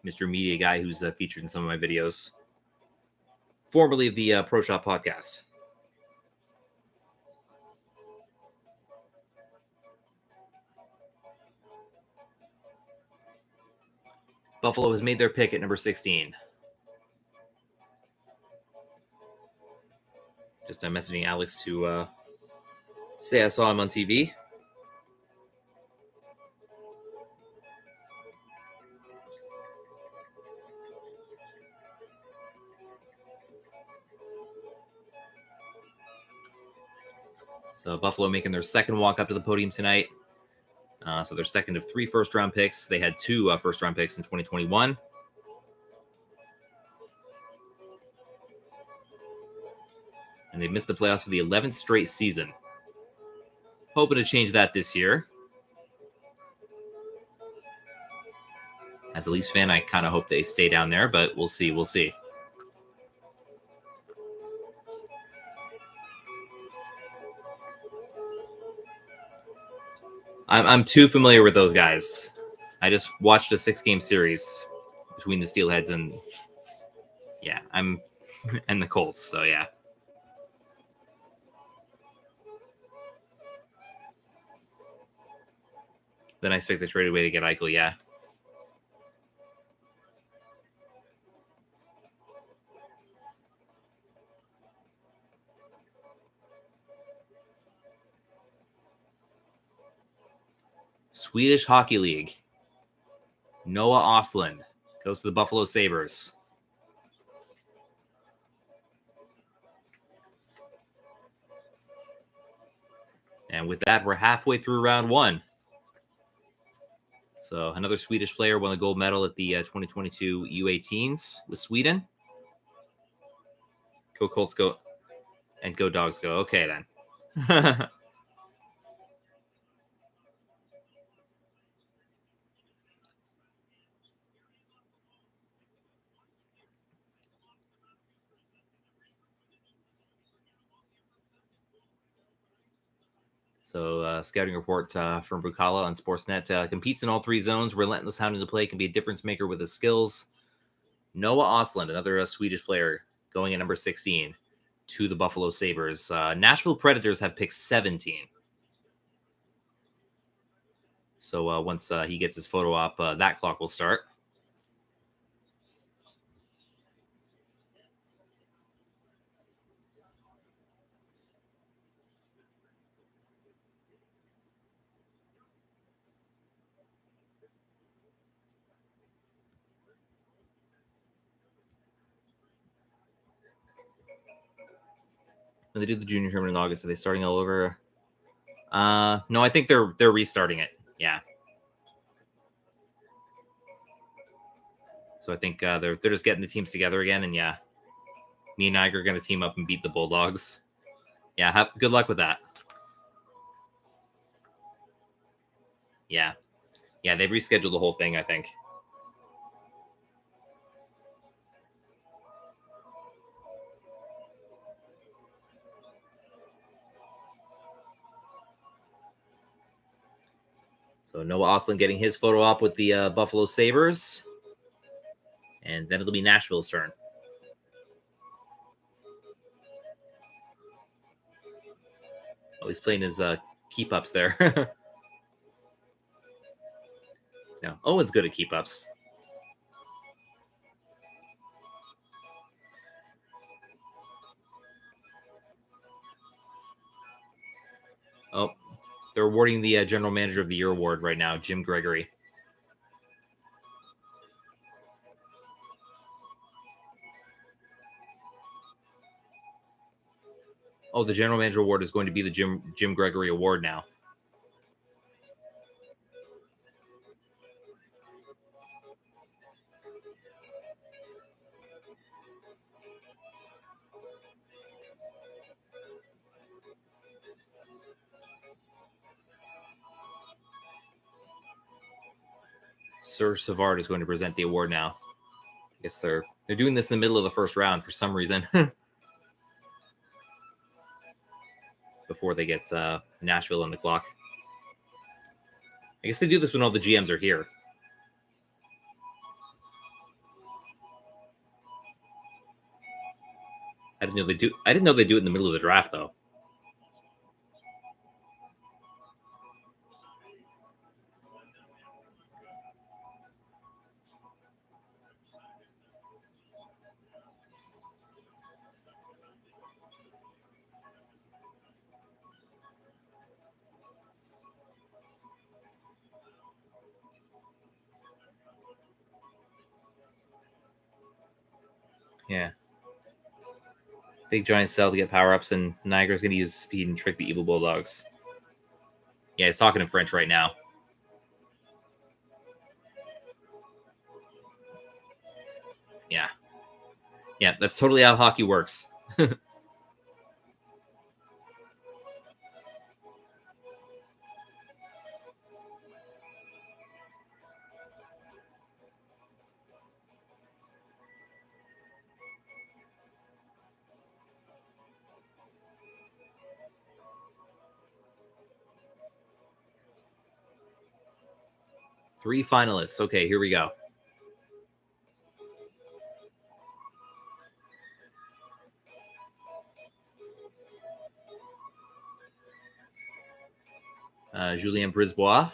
A: Mr. Media Guy, who's featured in some of my videos, formerly of the Pro Shop podcast. Buffalo has made their pick at number 16. Just messaging Alex to say I saw him on TV. So Buffalo making their second walk up to the podium tonight. So their second of 3 first-round picks. They had 2 first-round picks in 2021. And they missed the playoffs for the 11th straight season. Hoping to change that this year. As a Leafs fan, I kind of hope they stay down there, but we'll see. We'll see. I'm too familiar with those guys. I just watched a 6-game series between the Steelheads and and the Colts. So yeah. Then I expect they traded away to get Eichel. Yeah. Swedish Hockey League. Noah Ostlund goes to the Buffalo Sabres. And with that, we're halfway through round 1. So another Swedish player won the gold medal at the 2022 U18s with Sweden. Go Colts, go. And go Dogs, go. Okay, then. So, scouting report from Brucala on Sportsnet. Competes in all 3 zones. Relentless hounding to play. Can be a difference maker with his skills. Noah Ostlund, another Swedish player, going at number 16 to the Buffalo Sabres. Nashville Predators have picked 17. So once he gets his photo op, that clock will start. When they do the junior tournament in August, are they starting all over? No, I think they're restarting it. Yeah. So I think they're just getting the teams together again, and yeah, me and Niger are going to team up and beat the Bulldogs. Yeah, good luck with that. Yeah, they've rescheduled the whole thing, I think. So Noah Ostlund getting his photo op with the Buffalo Sabres. And then it'll be Nashville's turn. Oh, he's playing his keep-ups there. No, Owen's good at keep-ups. Oh, they're awarding the General Manager of the Year award right now, Jim Gregory. Oh, the General Manager award is going to be the Jim Gregory award now. Serge Savard is going to present the award now. I guess they're doing this in the middle of the first round for some reason. Before they get Nashville on the clock. I guess they do this when all the GMs are here. I didn't know they do it in the middle of the draft, though. Yeah. Big giant cell to get power-ups, and Niagara's going to use speed and trick the evil Bulldogs. Yeah, he's talking in French right now. Yeah. Yeah, that's totally how hockey works. Three finalists. Okay, here we go. Julien Brisebois.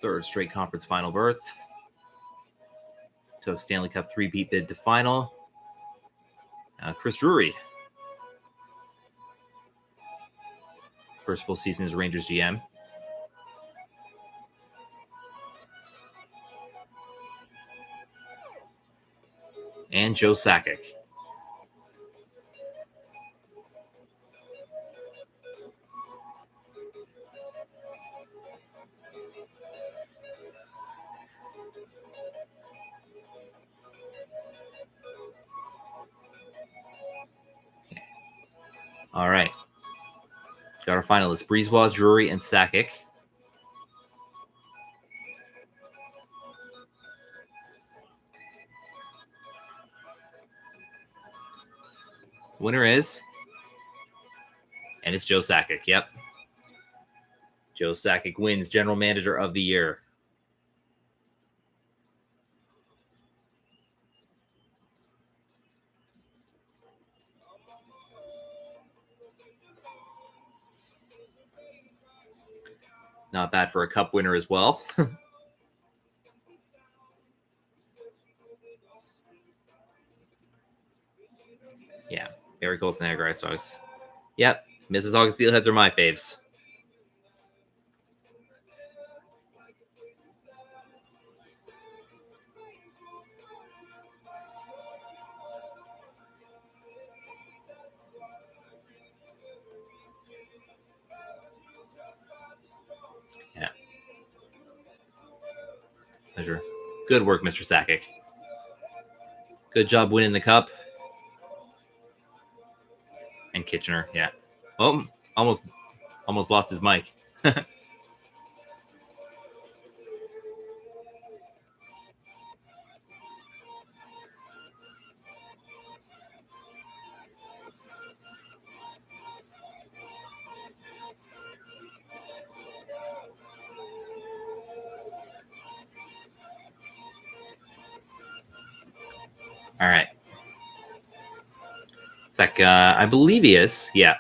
A: Third straight conference final berth. Took Stanley Cup 3-peat bid to final. Chris Drury. First full season as Rangers GM. And Joe Sakic. Okay. All right. Got our finalists, Brisebois, Drury, and Sakic. Winner is, and it's Joe Sakic. Yep. Joe Sakic wins General Manager of the Year. Not bad for a cup winner as well. Yeah, very cool. Niagara Ice Dogs. Yep, Mississauga Steelheads are my faves. Yeah. Pleasure. Good work, Mr. Sakic. Good job winning the cup. And Kitchener, yeah. Oh, almost lost his mic. All right. Zach, I believe he is. Yeah.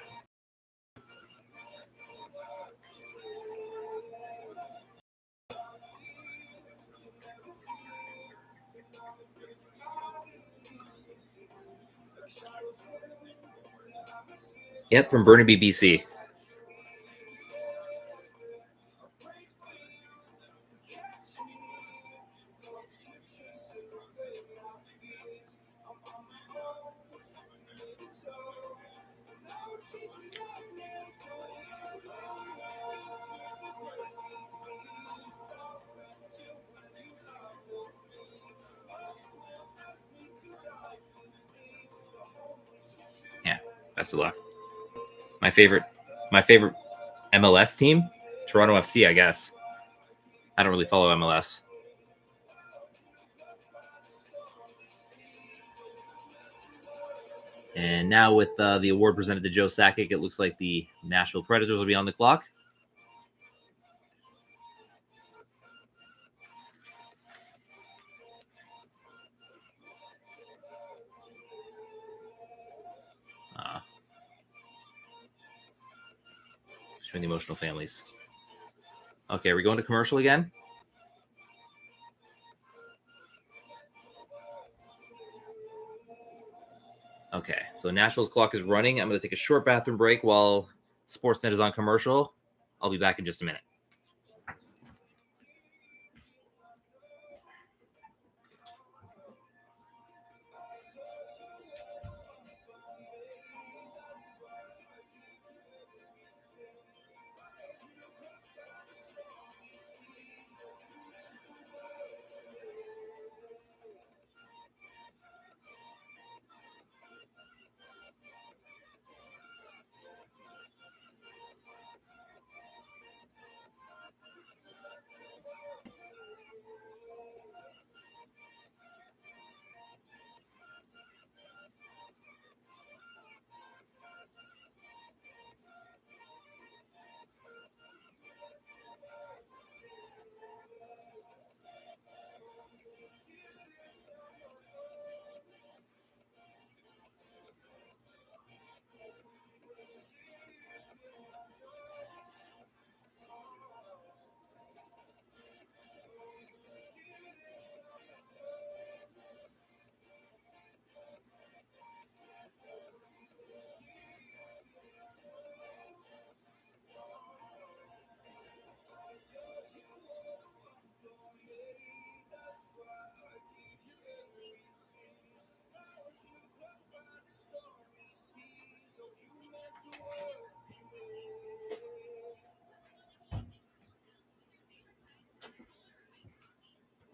A: Yep, from Burnaby, BC. Yeah, best of luck. My favorite MLS team, Toronto FC, I guess. I don't really follow MLS. And now with the award presented to Joe Sakic, it looks like the Nashville Predators will be on the clock. Showing the emotional families. Okay, are we going to commercial again? Okay, so Nashville's clock is running. I'm going to take a short bathroom break while Sportsnet is on commercial. I'll be back in just a minute.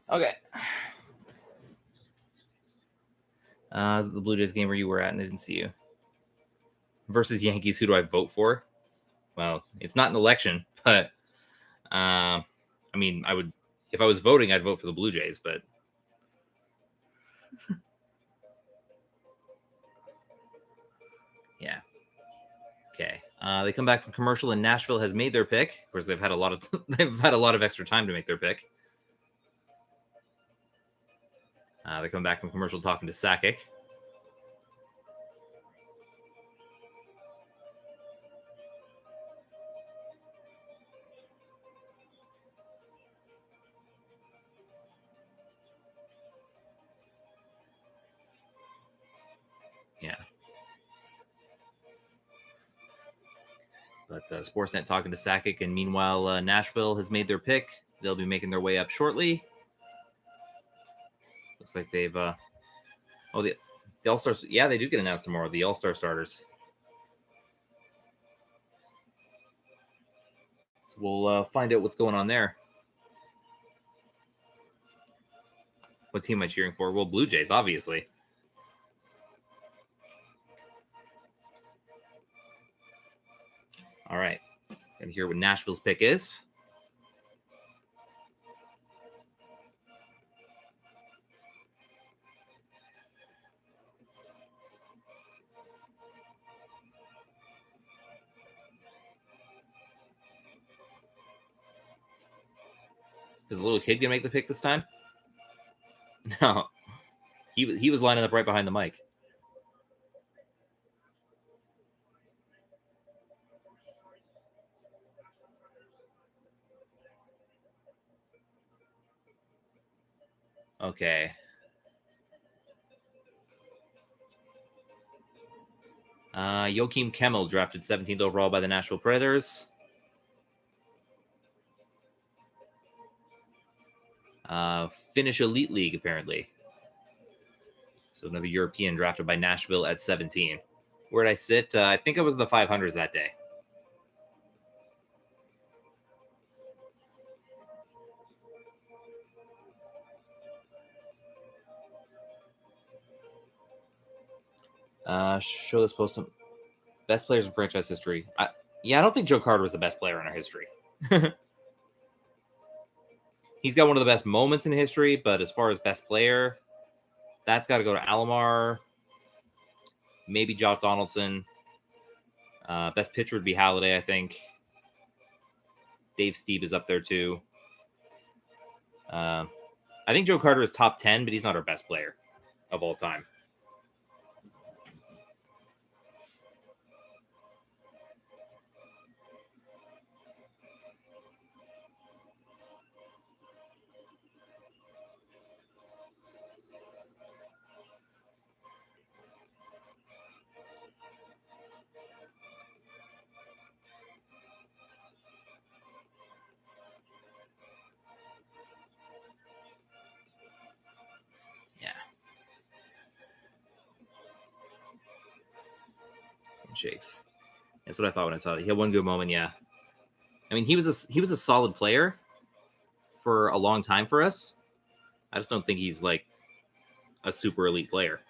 A: Okay. The Blue Jays game where you were at and I didn't see you. Versus Yankees, who do I vote for? Well, it's not an election, but I mean, I would, if I was voting, I'd vote for the Blue Jays, but yeah. Okay. They come back from commercial, and Nashville has made their pick. Of course, they've had a lot of extra time to make their pick. They come back from commercial talking to Sakic. Yeah. But Sportsnet talking to Sakic, and meanwhile, Nashville has made their pick. They'll be making their way up shortly. Looks like they've. The All Stars. Yeah, they do get announced tomorrow. The All Star starters. So we'll find out what's going on there. What team am I cheering for? Well, Blue Jays, obviously. All right. Gonna hear what Nashville's pick is. Is the little kid gonna make the pick this time? No. He was lining up right behind the mic. Okay. Joachim Kemmel drafted 17th overall by the Nashville Predators. Finnish Elite League, apparently. So another European drafted by Nashville at 17. Where did I sit? I think I was in the 500s that day. Show this post. Best players in franchise history. I don't think Joe Carter was the best player in our history. He's got one of the best moments in history, but as far as best player, that's got to go to Alomar. Maybe Josh Donaldson. Best pitcher would be Halladay, I think. Dave Steve is up there too. I think Joe Carter is top 10, but he's not our best player of all time. Yeah. Shakes. That's what I thought when I saw it. He had one good moment, yeah. I mean, he was a solid player for a long time for us. I just don't think he's like a super elite player.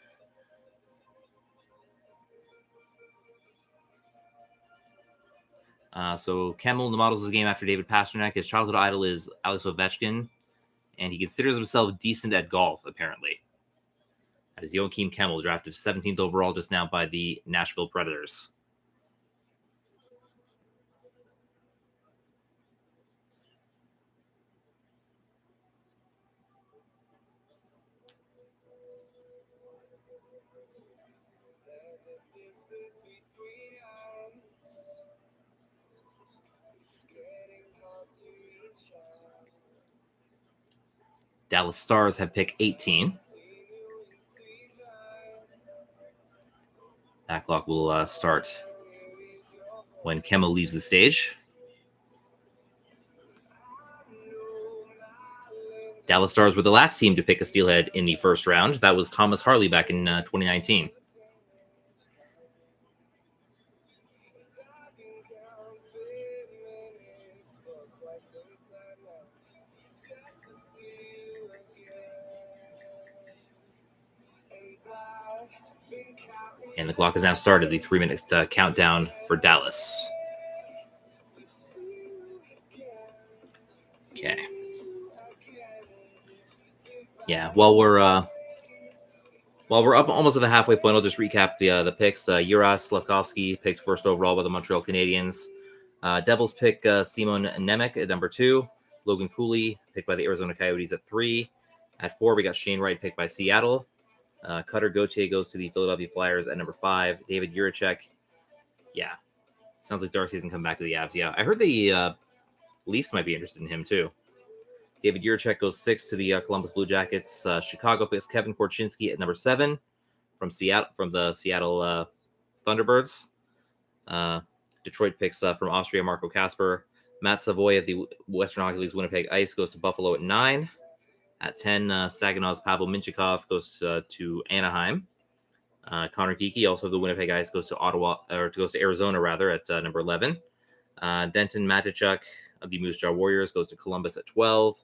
A: So Kemmel models his game after David Pastrnak. His childhood idol is Alex Ovechkin, and he considers himself decent at golf, apparently. That is Joachim Kemmel, drafted 17th overall just now by the Nashville Predators. Dallas Stars have pick 18. That clock will start when Kemmel leaves the stage. Dallas Stars were the last team to pick a Steelhead in the first round. That was Thomas Harley back in 2019. And the clock has now started, the 3-minute countdown for Dallas. Okay. Yeah, while we're up almost at the halfway point, I'll just recap the picks. Juraj Slafkovsky picked first overall by the Montreal Canadiens. Devils pick Simon Nemec at number 2. Logan Cooley picked by the Arizona Coyotes at 3. At 4, we got Shane Wright picked by Seattle. Cutter Gauthier goes to the Philadelphia Flyers at number 5. David Jiricek. Yeah. Sounds like Darcy's can come back to the Avs. Yeah. I heard the Leafs might be interested in him too. David Jiricek goes 6 to the Columbus Blue Jackets. Chicago picks Kevin Korchinski at number 7 from the Seattle Thunderbirds. Detroit picks from Austria Marco Kasper. Matt Savoy of the Western Hockey League's Winnipeg Ice goes to Buffalo at 9. At 10, Saginaw's Pavel Minchikov goes to Anaheim. Connor Geeky, also of the Winnipeg Ice, goes to Arizona rather at number 11. Denton Matichuk of the Moose Jaw Warriors goes to Columbus at 12.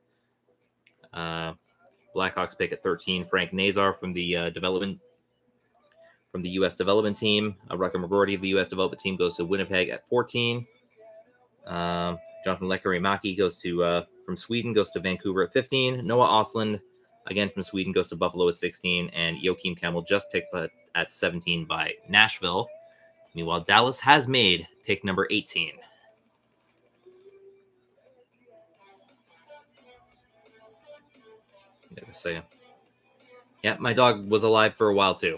A: Blackhawks pick at 13. Frank Nazar from the U.S. development team. Rucker McGroarty of the U.S. development team goes to Winnipeg at 14. Jonathan Lekkerimäki goes from Sweden goes to Vancouver at 15. Noah Ostlund, again from Sweden, goes to Buffalo at 16. And Joakim Kemmel just picked at 17 by Nashville. Meanwhile, Dallas has made pick number 18. Yeah, my dog was alive for a while too.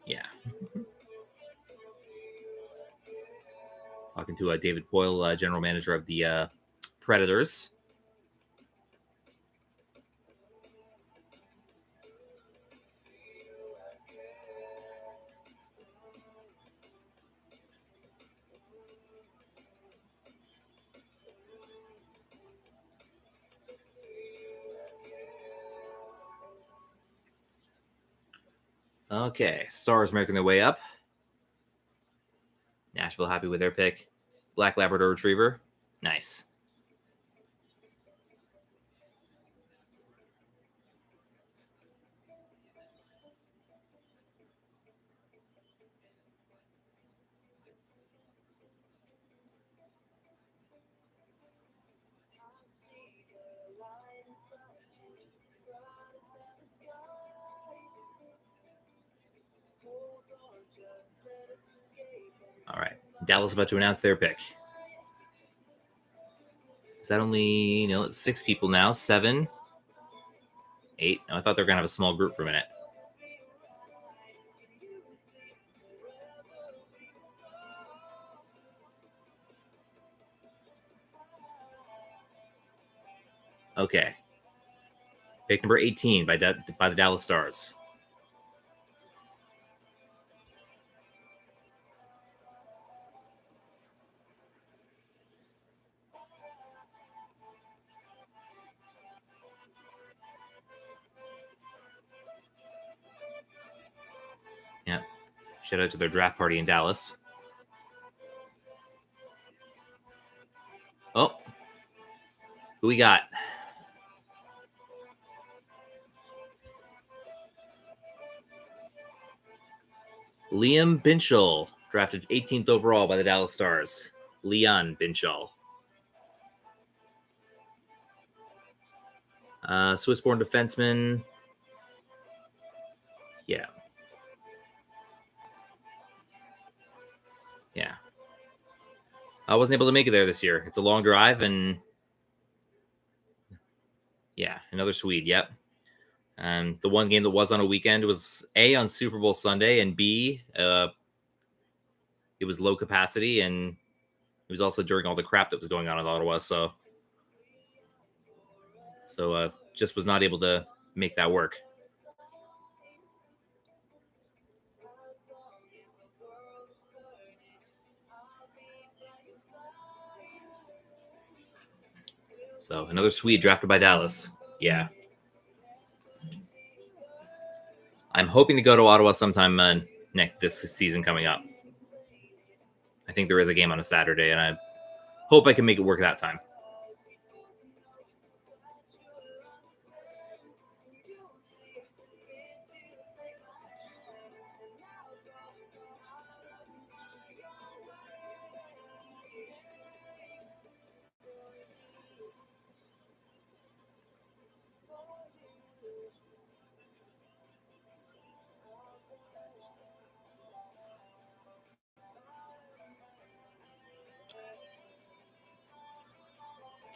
A: Yeah. Talking to David Poyle, general manager of the Predators. Okay, Stars making their way up. Nashville happy with their pick. Black Labrador Retriever. Nice. All right. Dallas about to announce their pick. Is that only, it's 6 people now? 7? 8? No, I thought they were going to have a small group for a minute. Okay. Pick number 18 by the Dallas Stars. Yeah. Shout out to their draft party in Dallas. Oh. Who we got? Liam Binchel, drafted 18th overall by the Dallas Stars. Leon Binchel. Swiss-born defenseman. Yeah. Yeah. I wasn't able to make it there this year. It's a long drive, and yeah, another Swede. Yep. The one game that was on a weekend was A, on Super Bowl Sunday, and B, it was low capacity, and it was also during all the crap that was going on in Ottawa. So just was not able to make that work. So another Swede drafted by Dallas. Yeah. I'm hoping to go to Ottawa sometime this season coming up. I think there is a game on a Saturday, and I hope I can make it work that time.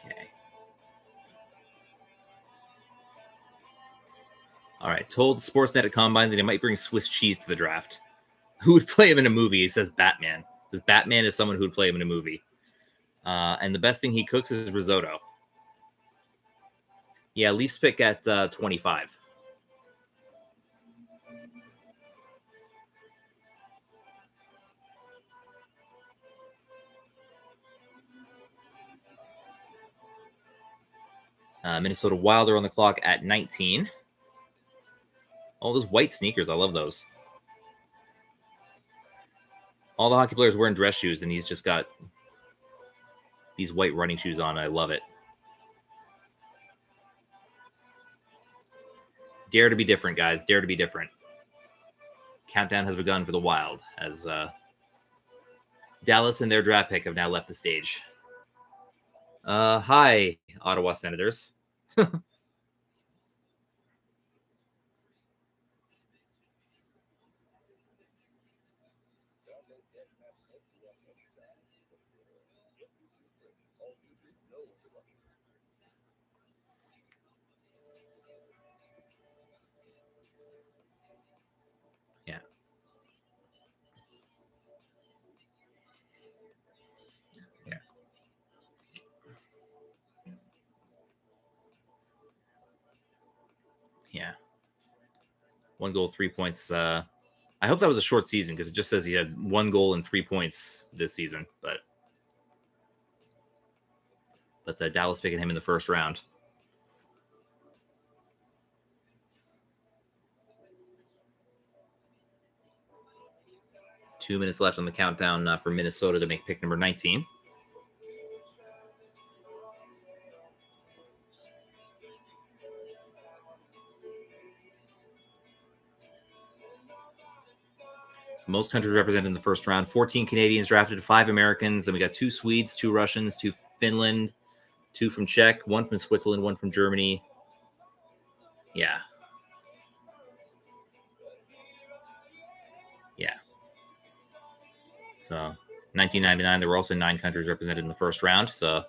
A: Okay. All right. Told Sportsnet at Combine that he might bring Swiss cheese to the draft. Who would play him in a movie? He says Batman. Because Batman is someone who would play him in a movie. And the best thing he cooks is risotto. Yeah, Leafs pick at 25. Minnesota Wild are on the clock at 19. All those white sneakers. I love those. All the hockey players wearing dress shoes, and he's just got these white running shoes on. I love it. Dare to be different, guys. Dare to be different. Countdown has begun for the Wild as Dallas and their draft pick have now left the stage. Hi, Ottawa Senators. Yeah. Yeah. Yeah. 1 goal, 3 points. I hope that was a short season because it just says he had 1 goal and 3 points this season. But Dallas picking him in the first round. Two minutes left on the countdown for Minnesota to make pick number 19. Most countries represented in the first round. 14 Canadians drafted, 5 Americans. Then we got 2 Swedes, 2 Russians, 2 Finland, 2 from Czech, 1 from Switzerland, 1 from Germany. Yeah. Yeah. So 1999, there were also 9 countries represented in the first round. So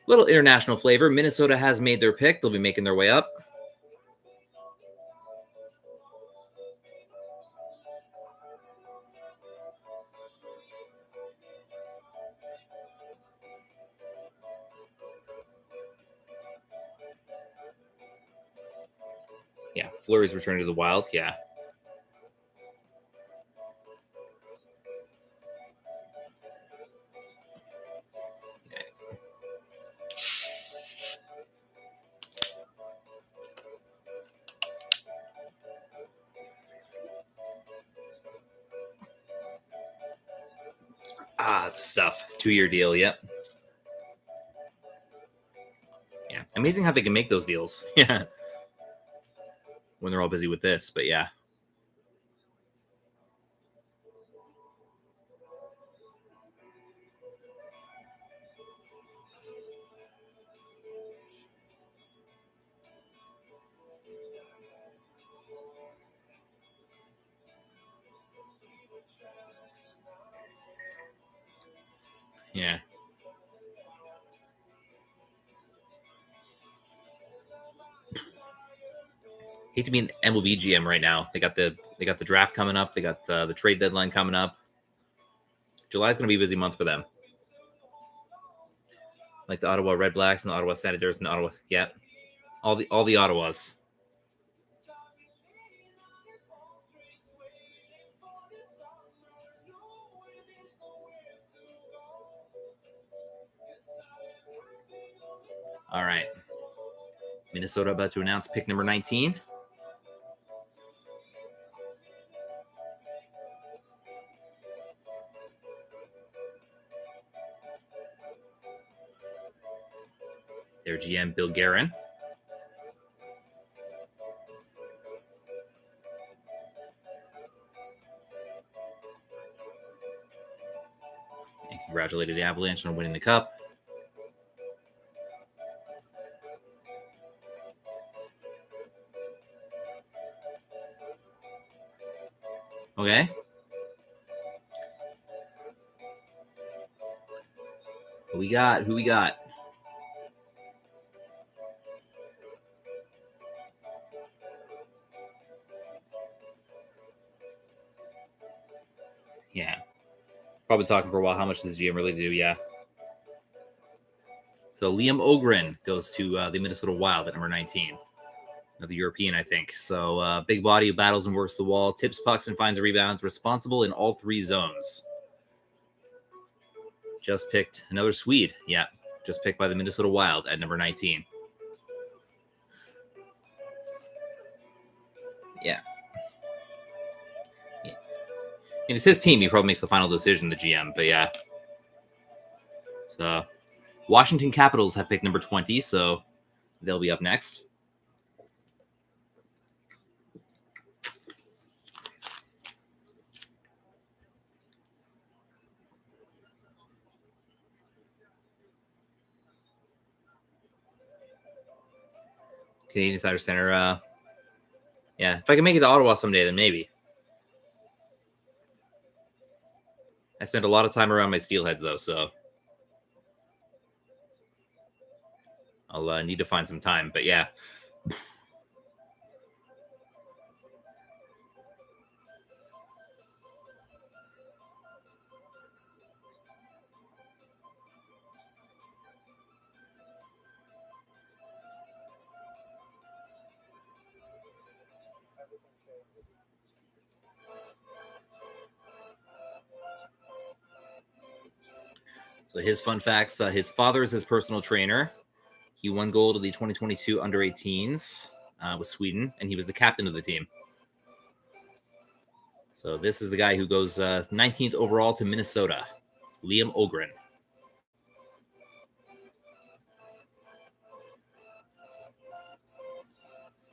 A: little international flavor. Minnesota has made their pick. They'll be making their way up. Yeah, Fleury's returning to the Wild. Yeah. It's stuff. 2-year deal. Yep. Yeah. Amazing how they can make those deals. Yeah. When they're all busy with this, but yeah. Yeah. Hate to be an MLB GM right now. They got the draft coming up. They got the trade deadline coming up. July's going to be a busy month for them. Like the Ottawa Red Blacks and the Ottawa Senators and the Ottawa. Yeah. All the Ottawas. All right. Minnesota about to announce pick number 19. GM, Bill Guerin. And congratulated the Avalanche on winning the Cup. Okay. Who we got? Yeah. Probably talking for a while. How much does the GM really do? Yeah. So Liam Ogren goes to the Minnesota Wild at number 19. Another European, I think. So big body who battles and works the wall, tips pucks and finds rebounds, responsible in all three zones. Just picked another Swede. Yeah. Just picked by the Minnesota Wild at number 19. Yeah. And it's his team. He probably makes the final decision, the GM. But yeah. So Washington Capitals have picked number 20, so they'll be up next. Canadian Cider Center. Yeah, if I can make it to Ottawa someday, then maybe. I spent a lot of time around my Steelheads, though, so I'll need to find some time. But yeah. So his fun facts, his father is his personal trainer. He won gold at the 2022 Under-18s with Sweden, and he was the captain of the team. So this is the guy who goes 19th overall to Minnesota, Liam Ogren.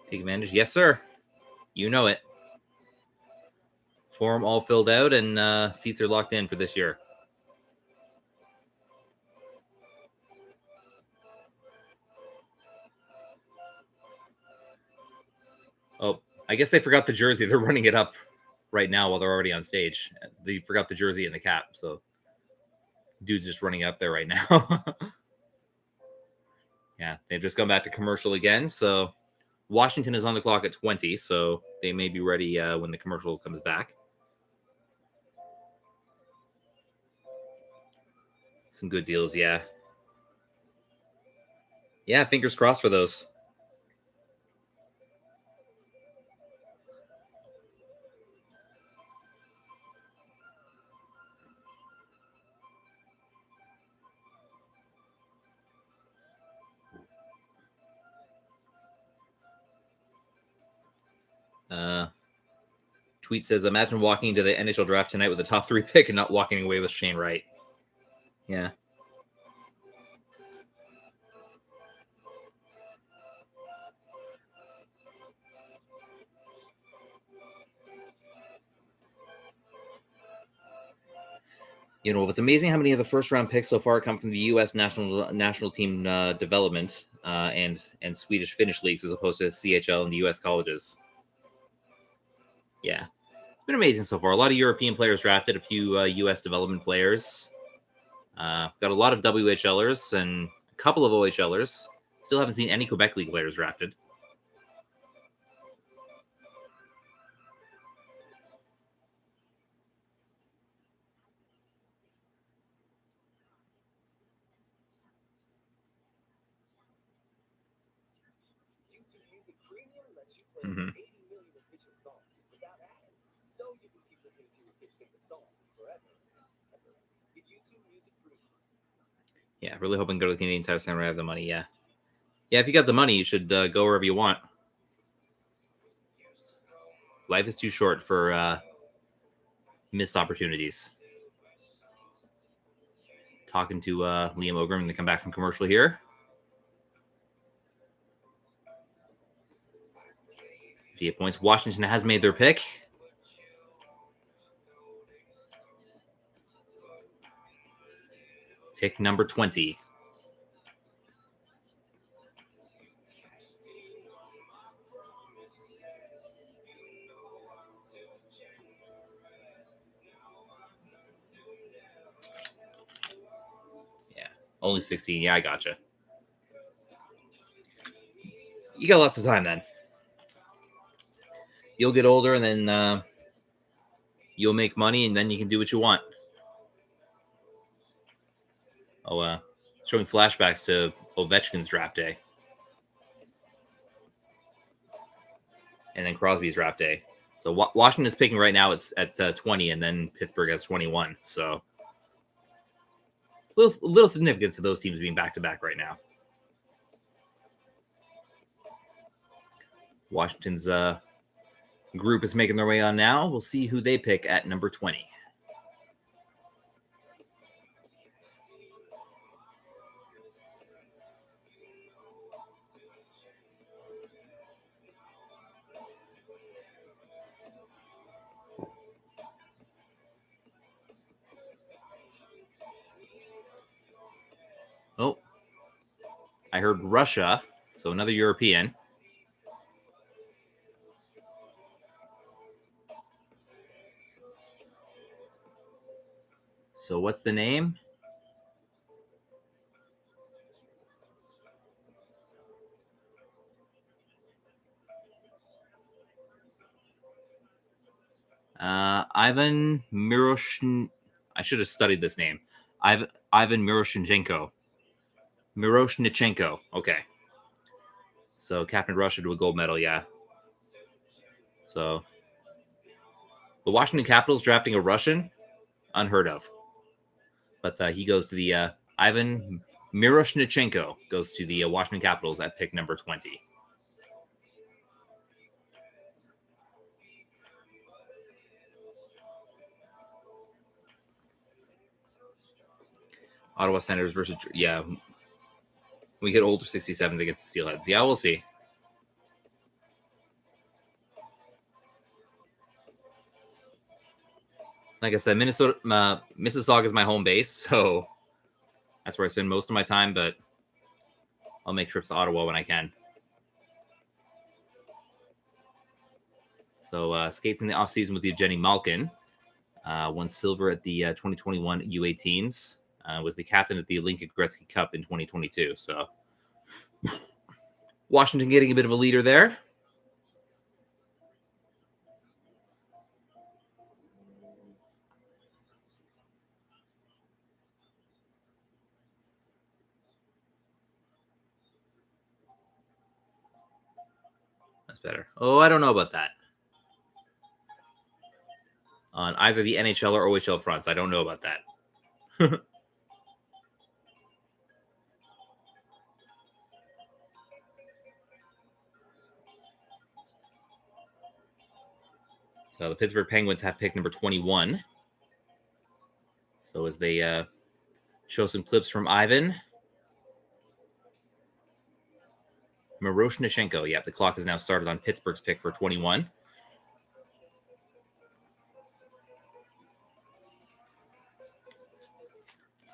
A: Take advantage. Yes, sir. You know it. Form all filled out, and seats are locked in for this year. Oh, I guess they forgot the jersey. They're running it up right now while they're already on stage. They forgot the jersey and the cap, so dude's just running up there right now. Yeah, they've just gone back to commercial again, so Washington is on the clock at 20, so they may be ready when the commercial comes back. Some good deals, yeah. Yeah, fingers crossed for those. Tweet says, imagine walking into the NHL draft tonight with a top 3 pick and not walking away with Shane Wright. Yeah. You know, it's amazing how many of the first round picks so far come from the U.S. national team development and Swedish Finnish leagues as opposed to CHL and the U.S. colleges. Yeah, it's been amazing so far. A lot of European players drafted, a few U.S. development players. Got a lot of WHLers and a couple of OHLers. Still haven't seen any Quebec League players drafted. Mm-hmm. Yeah, really hoping to go to the Canadian Tire Center and have the money. Yeah, if you got the money, you should go wherever you want. Life is too short for missed opportunities. Talking to Liam Ogren when they come back from commercial here. 58 points. Washington has made their pick. Pick number 20. Yeah, only 16. Yeah, I gotcha. You got lots of time then. You'll get older and then you'll make money and then you can do what you want. Oh, showing flashbacks to Ovechkin's draft day. And then Crosby's draft day. So Washington is picking right now. It's at 20, and then Pittsburgh has 21. So little significance to those teams being back-to-back right now. Washington's group is making their way on now. We'll see who they pick at number 20. Oh, I heard Russia, so another European. So what's the name? Ivan Miroshn. I should have studied this name. Ivan Miroshnichenko. Miroshnichenko. Okay. So Captain Russia to a gold medal, yeah. So the Washington Capitals drafting a Russian, unheard of. But he goes to the Ivan Miroshnichenko goes to the Washington Capitals at pick number 20. Ottawa Senators versus, yeah. We get older 67s against the Steelheads. Yeah, we'll see. Like I said, Mississauga is my home base, so that's where I spend most of my time, but I'll make trips to Ottawa when I can. So skated in the offseason with Evgeny Malkin. Won silver at the 2021 U18s. Was the captain at the Lincoln Gretzky Cup in 2022. So Washington getting a bit of a leader there. That's better. Oh, I don't know about that. On either the NHL or OHL fronts, I don't know about that. So the Pittsburgh Penguins have pick number 21. So as they show some clips from Ivan Miroshnichenko. Yeah, the clock has now started on Pittsburgh's pick for 21.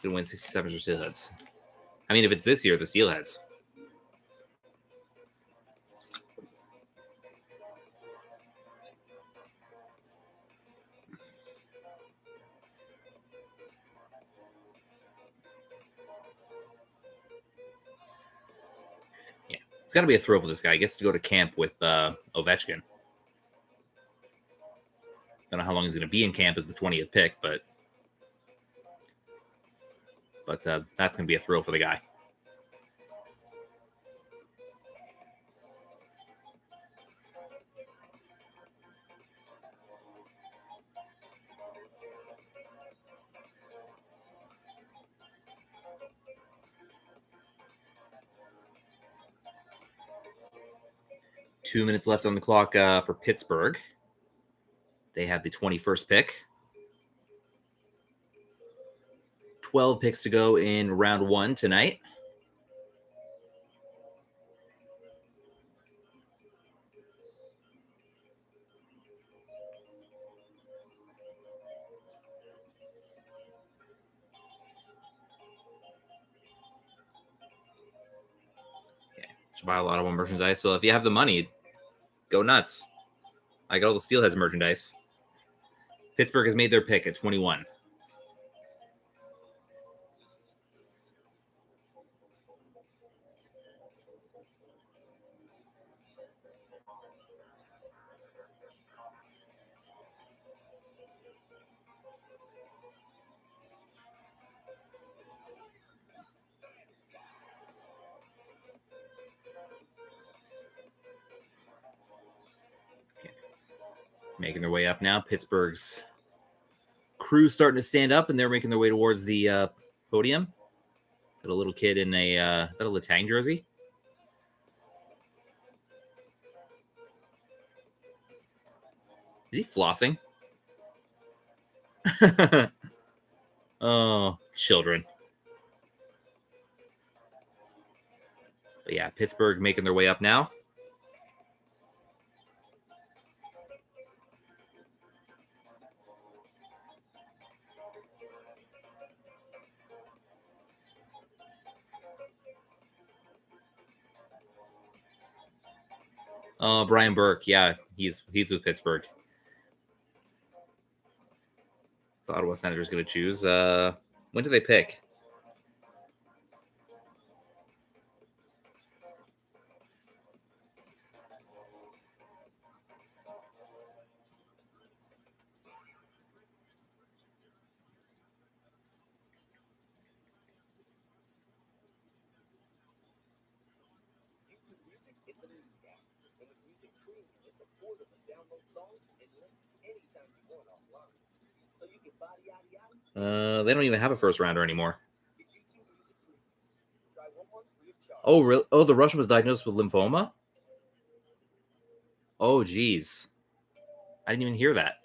A: Going to win 67 or Steelheads. I mean, if it's this year, the Steelheads. Yeah, it's got to be a thrill for this guy. He gets to go to camp with Ovechkin. Don't know how long he's going to be in camp as the 20th pick, but that's going to be a thrill for the guy. Two minutes left on the clock for Pittsburgh. They have the 21st pick. 12 picks to go in round one tonight. Buy a lot of merchandise. So if you have the money, go nuts. I got all the Steelheads merchandise. Pittsburgh has made their pick at 21. Making their way up now. Pittsburgh's crew starting to stand up, and they're making their way towards the podium. Got a little kid in a is that a Letang jersey? Is he flossing? Oh, children. But yeah, Pittsburgh making their way up now. Brian Burke, yeah, he's with Pittsburgh. The Ottawa Senators going to choose. When do they pick? They don't even have a first rounder anymore. Oh, really? Oh, the Russian was diagnosed with lymphoma? Oh, geez. I didn't even hear that.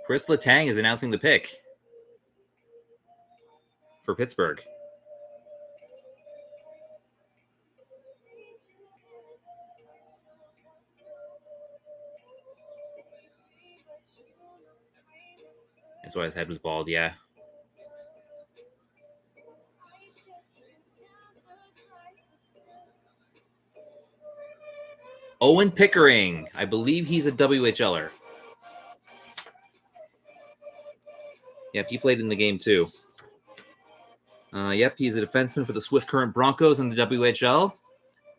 A: Chris Letang is announcing the pick for Pittsburgh. That's why his head was bald, yeah. Owen Pickering. I believe he's a WHLer. Yep, he played in the game too. Yep, he's a defenseman for the Swift Current Broncos in the WHL.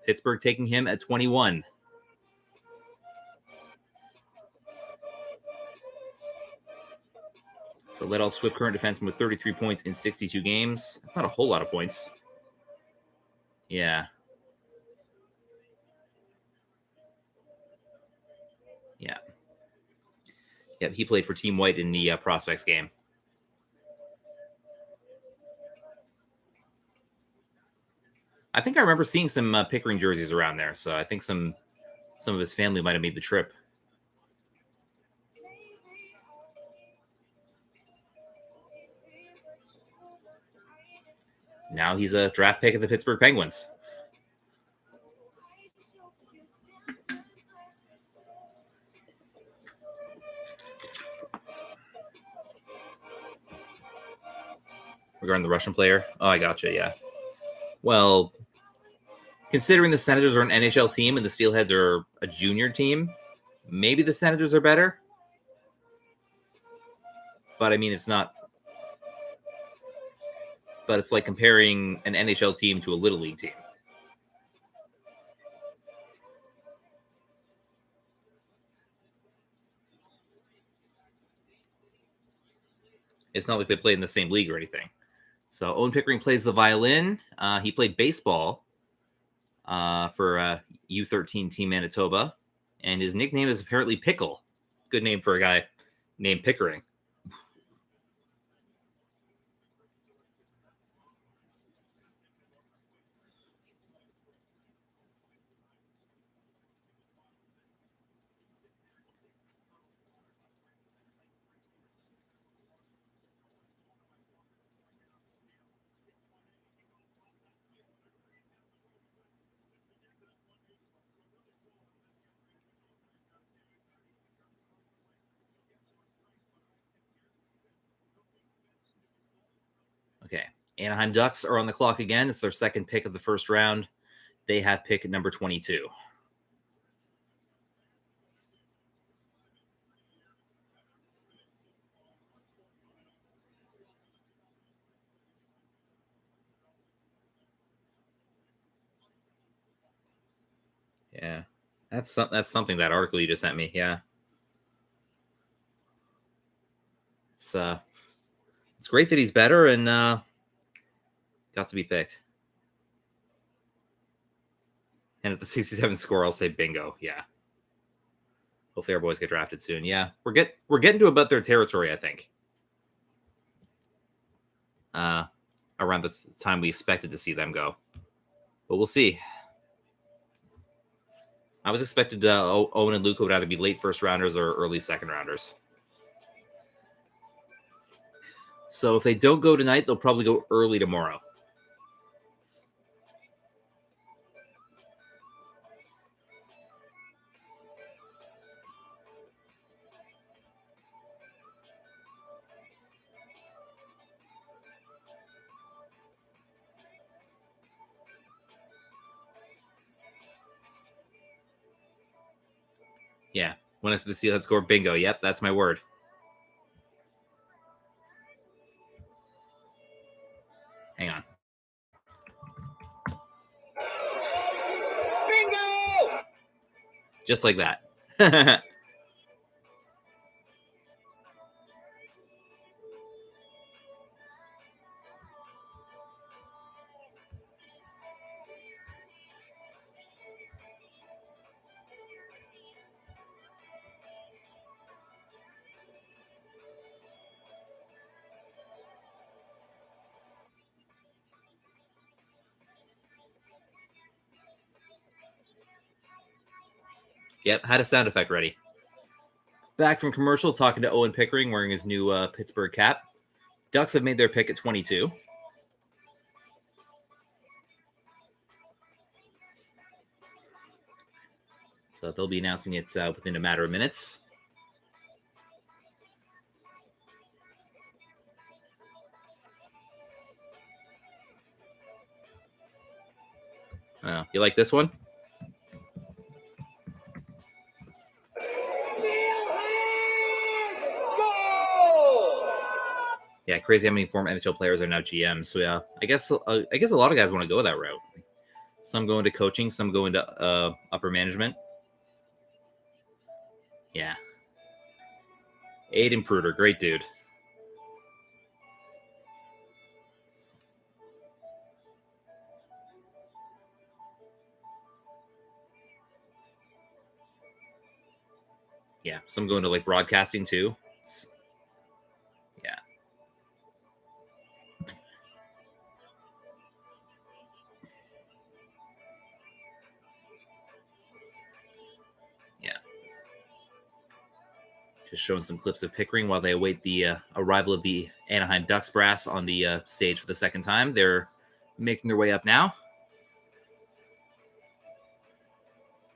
A: Pittsburgh taking him at 21. So led all Swift Current defensemen with 33 points in 62 games. That's not a whole lot of points. Yeah. Yeah. Yep, he played for Team White in the Prospects game. I think I remember seeing some Pickering jerseys around there, so I think some of his family might have made the trip. Now he's a draft pick of the Pittsburgh Penguins. Regarding the Russian player? Oh, I gotcha, yeah. Well, considering the Senators are an NHL team and the Steelheads are a junior team, maybe the Senators are better. But, I mean, it's not... But it's like comparing an NHL team to a Little League team. It's not like they play in the same league or anything. So Owen Pickering plays the violin. He played baseball for U13 Team Manitoba. And his nickname is apparently Pickle. Good name for a guy named Pickering. Okay. Anaheim Ducks are on the clock again. It's their second pick of the first round. They have pick number 22. Yeah. That's something, that article you just sent me. Yeah. It's great that he's better and got to be picked. And at the 67 score, I'll say bingo. Yeah. Hopefully our boys get drafted soon. Yeah. We're getting to about their territory, I think. Around the time we expected to see them go. But we'll see. I was expected Owen and Luca would either be late first rounders or early second rounders. So if they don't go tonight, they'll probably go early tomorrow. Yeah. When I said the Steelheads score, bingo. Yep, that's my word. Hang on. Bingo! Just like that. Yep, had a sound effect ready. Back from commercial, talking to Owen Pickering wearing his new Pittsburgh cap. Ducks have made their pick at 22. So they'll be announcing it within a matter of minutes. You like this one? Yeah, crazy how many former NHL players are now GMs. So yeah, I guess a lot of guys want to go that route. Some go into coaching, some go into upper management. Yeah. Aiden Pruder, great dude. Yeah, some go into like broadcasting too. Yeah. Yeah. Just showing some clips of Pickering while they await the arrival of the Anaheim Ducks brass on the stage for the second time. They're making their way up now.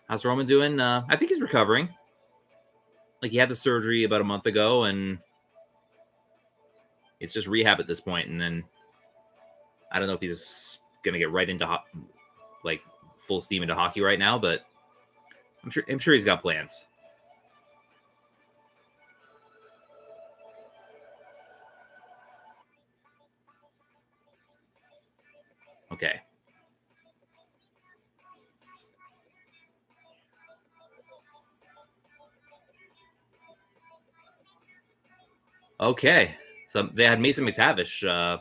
A: How's Roman doing? I think he's recovering. Like, he had the surgery about a month ago, and it's just rehab at this point. And then I don't know if he's going to get right into like full steam into hockey right now, but I'm sure he's got plans. Okay. Okay. So they had Mason McTavish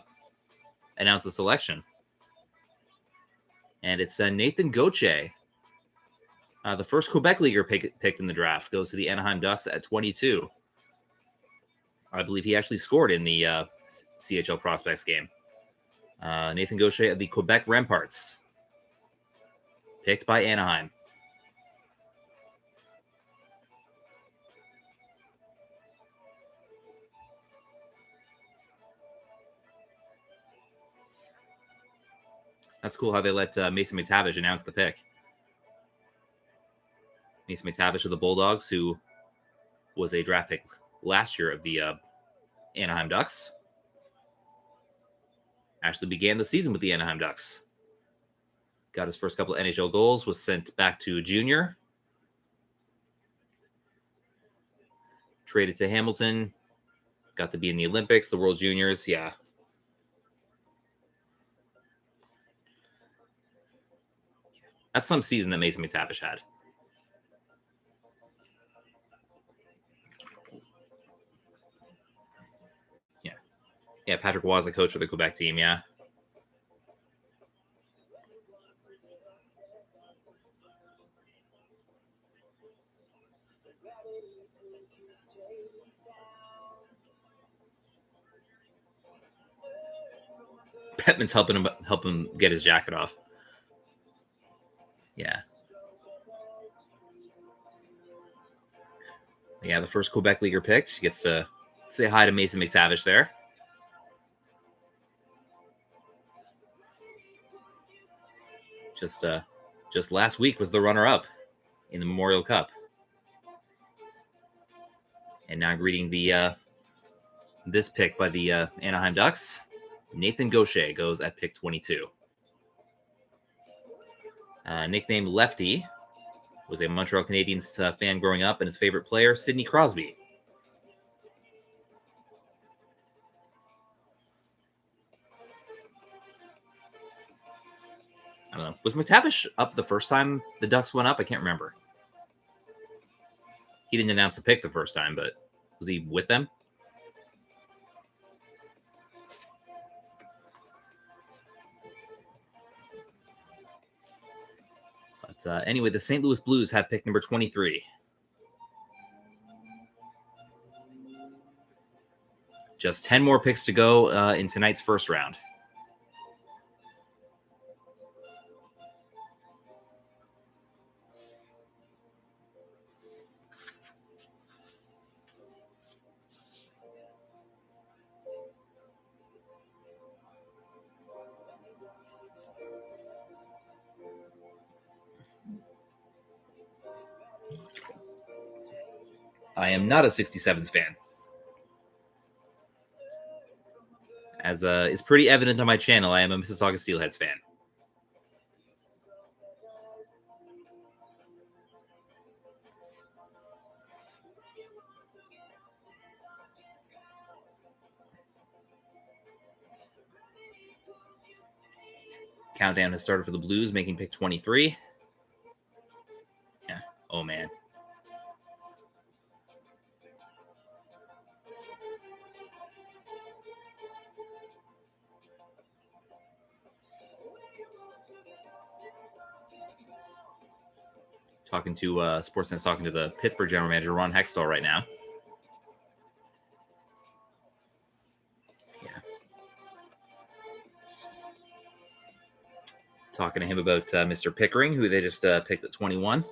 A: announce the selection. And it's Nathan Gauthier, the first Quebec leaguer picked in the draft, goes to the Anaheim Ducks at 22. I believe he actually scored in the CHL Prospects game. Nathan Gauthier of the Quebec Remparts, picked by Anaheim. That's cool how they let Mason McTavish announce the pick. Mason McTavish of the Bulldogs, who was a draft pick last year of the Anaheim Ducks. Actually began the season with the Anaheim Ducks. Got his first couple of NHL goals, was sent back to junior. Traded to Hamilton. Got to be in the Olympics, the World Juniors. Yeah. That's some season that Mason McTavish had. Yeah. Yeah, Patrick Waugh is the coach for the Quebec team, yeah. Bettman's help him get his jacket off. Yeah. Yeah, the first Quebec leaguer picked. He gets to say hi to Mason McTavish there. Just last week was the runner-up in the Memorial Cup. And now greeting the this pick by the Anaheim Ducks, Nathan Gaucher goes at pick 22. Nicknamed Lefty, was a Montreal Canadiens fan growing up, and his favorite player, Sidney Crosby. I don't know. Was McTavish up the first time the Ducks went up? I can't remember. He didn't announce the pick the first time, but was he with them? But anyway, the St. Louis Blues have pick number 23. Just 10 more picks to go in tonight's first round. I am not a 67s fan. As is pretty evident on my channel, I am a Mississauga Steelheads fan. Countdown has started for the Blues, making pick 23. Yeah. Oh, man. Talking to Sportsnet's talking to the Pittsburgh general manager, Ron Hextall, right now. Yeah. Talking to him about Mr. Pickering, who they just picked at 21.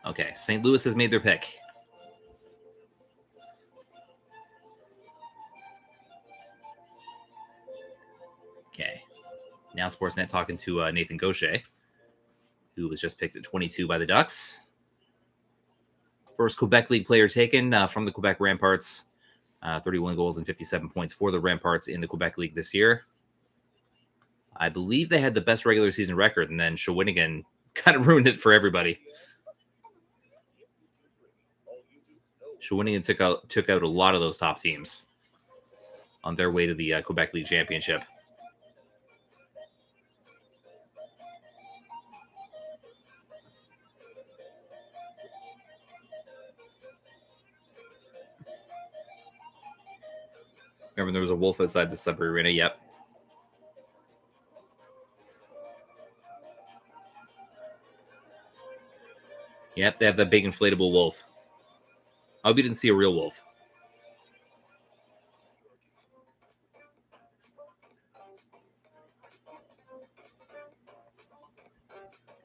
A: Okay, St. Louis has made their pick. Okay. Now Sportsnet talking to Nathan Gaucher, who was just picked at 22 by the Ducks. First Quebec League player taken from the Quebec Ramparts. 31 goals and 57 points for the Ramparts in the Quebec League this year. I believe they had the best regular season record, and then Shawinigan kind of ruined it for everybody. Shawinigan took out a lot of those top teams on their way to the Quebec League Championship. Remember, there was a wolf outside the Sudbury Arena. Yep. Yep, they have that big inflatable wolf. I hope you didn't see a real wolf.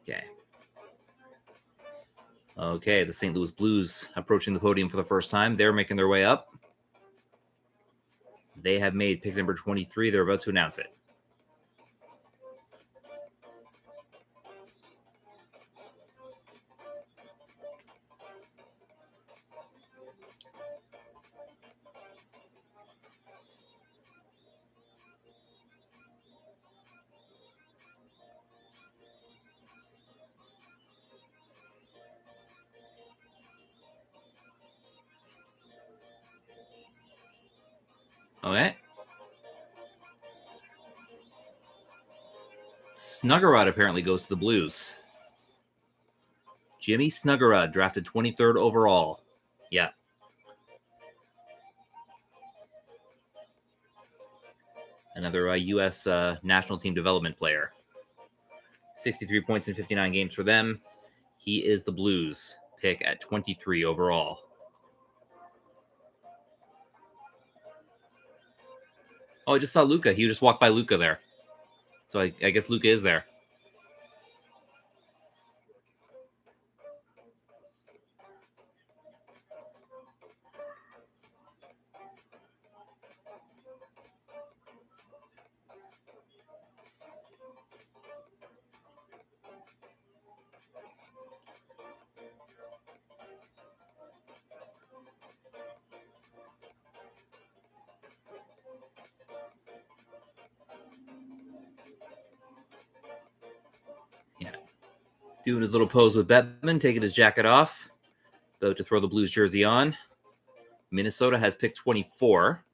A: Okay. Okay, the St. Louis Blues approaching the podium for the first time. They're making their way up. They have made pick number 23. They're about to announce it. Okay. Snuggerud apparently goes to the Blues. Jimmy Snuggerud, drafted 23rd overall. Yeah. Another U.S. National team development player. 63 points in 59 games for them. He is the Blues pick at 23 overall. Oh, I just saw Luca. He just walked by Luca there. So I guess Luca is there. Yeah. Doing his little pose with Bettman, taking his jacket off. About to throw the Blues jersey on. Minnesota has picked 24.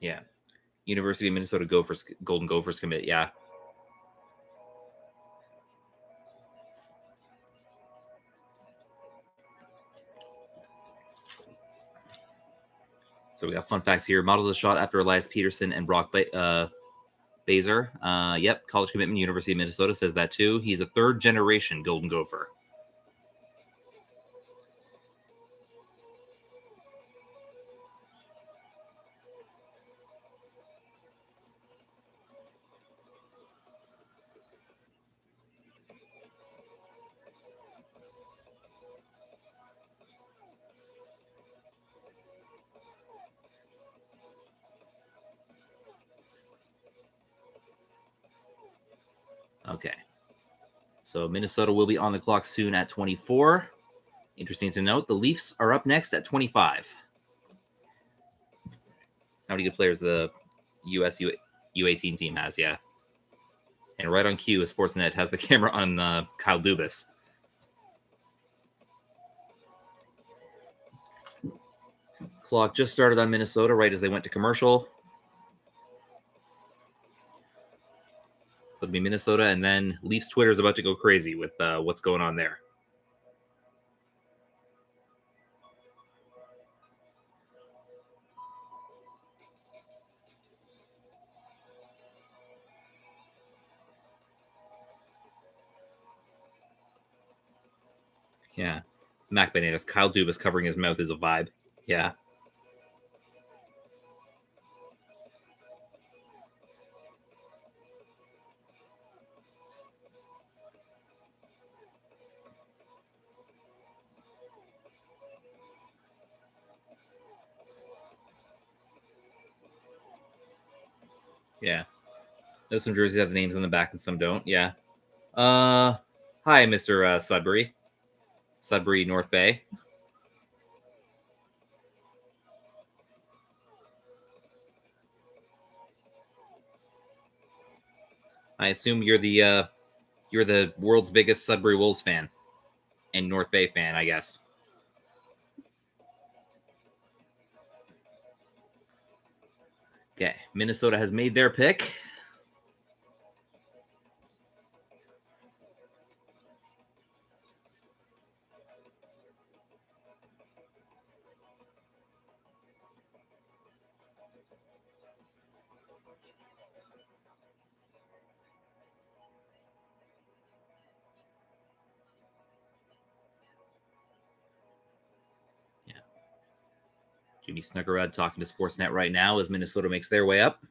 A: Yeah. University of Minnesota Gophers, Golden Gophers commit. Yeah. So we got fun facts here. Models a shot after Elias Peterson and Brock Baser. Yep, college commitment, University of Minnesota says that too. He's a third generation Golden Gopher. Okay. So Minnesota will be on the clock soon at 24. Interesting to note, the Leafs are up next at 25. How many good players the US U18 team has, yeah. And right on cue, Sportsnet has the camera on Kyle Dubas. Clock just started on Minnesota right as they went to commercial. So it'll be Minnesota, and then Leafs Twitter is about to go crazy with what's going on there. Yeah. Mac Bananas, Kyle Dubas covering his mouth is a vibe. Yeah. Yeah. There's some jerseys have the names on the back and some don't. Yeah. Hi, Mr. Sudbury. Sudbury, North Bay. I assume you're the world's biggest Sudbury Wolves fan and North Bay fan, I guess. Okay, Minnesota has made their pick. Yeah. Jimmy Snuggerud talking to Sportsnet right now as Minnesota makes their way up.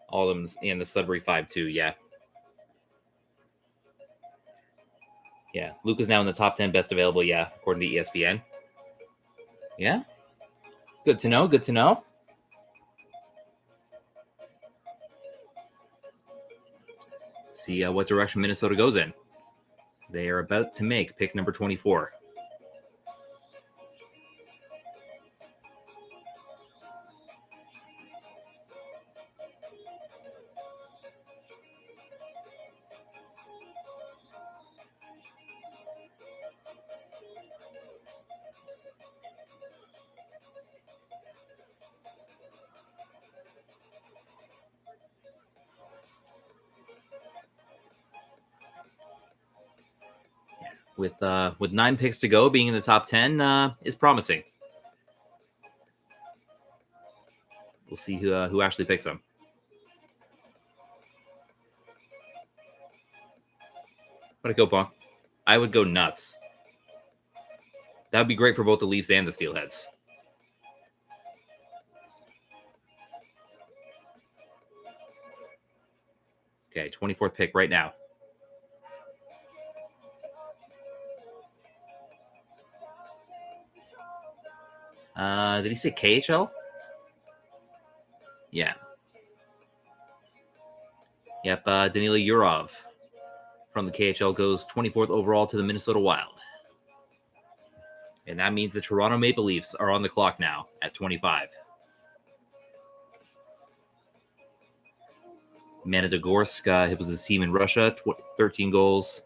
A: All of them in the Sudbury 5-2, yeah. Yeah, Luke is now in the top 10 best available, yeah, according to ESPN. Yeah, good to know, good to know. See what direction Minnesota goes in. They are about to make pick number 24. With 9 picks to go, being in the top 10 is promising. We'll see who actually picks them. What'd I go, Bonk? I would go nuts. That would be great for both the Leafs and the Steelheads. Okay, 24th pick right now. Did he say KHL? Yeah. Yep, Danila Yurov from the KHL goes 24th overall to the Minnesota Wild. And that means the Toronto Maple Leafs are on the clock now at 25. Magnitogorsk, it was his team in Russia, 13 goals.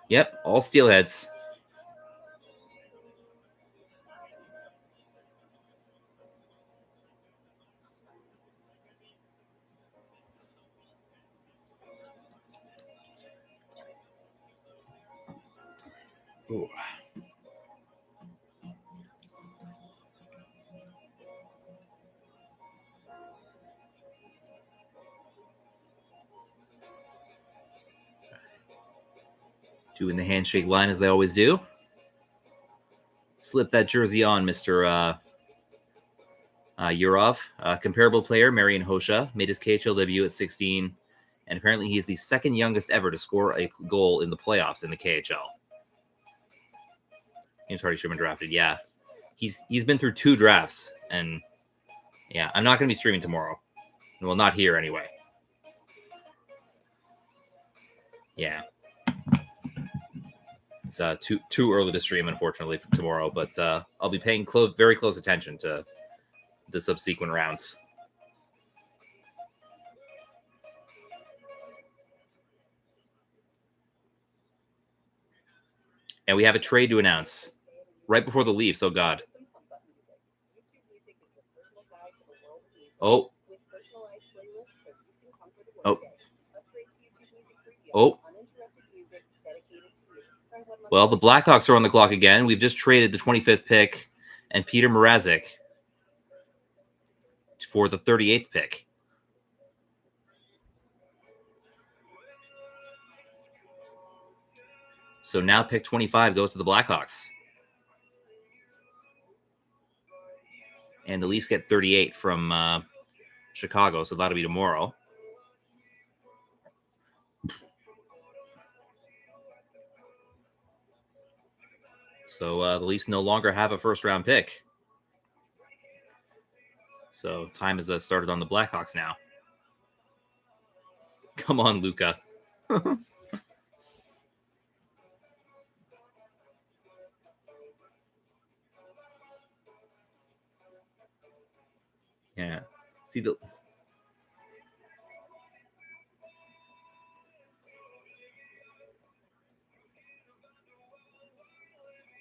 A: Yep, all Steelheads. Ooh. Doing the handshake line as they always do. Slip that jersey on, Mr. Yurov. Comparable player, Marian Hossa, made his KHL debut at 16, and apparently he's the second youngest ever to score a goal in the playoffs in the KHL. James Hardy should have been drafted, yeah. He's been through 2 drafts, and yeah, I'm not going to be streaming tomorrow. Well, not here anyway. Yeah. It's too early to stream, unfortunately, for tomorrow, but I'll be paying very close attention to the subsequent rounds. And we have a trade to announce right before the Leafs. Oh, God. Oh. Oh. Oh. Well, the Blackhawks are on the clock again. We've just traded the 25th pick and Peter Mrazek for the 38th pick. So now pick 25 goes to the Blackhawks. And the Leafs get 38 from Chicago, so that'll be tomorrow. So the Leafs no longer have a first-round pick. So time has started on the Blackhawks now. Come on, Luka. Yeah. See the...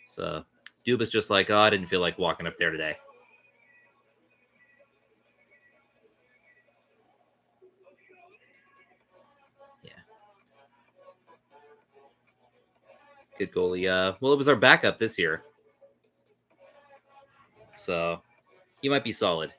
A: So Dubas just like, oh, I didn't feel like walking up there today. Yeah. Good goalie. Well, it was our backup this year. So he might be solid.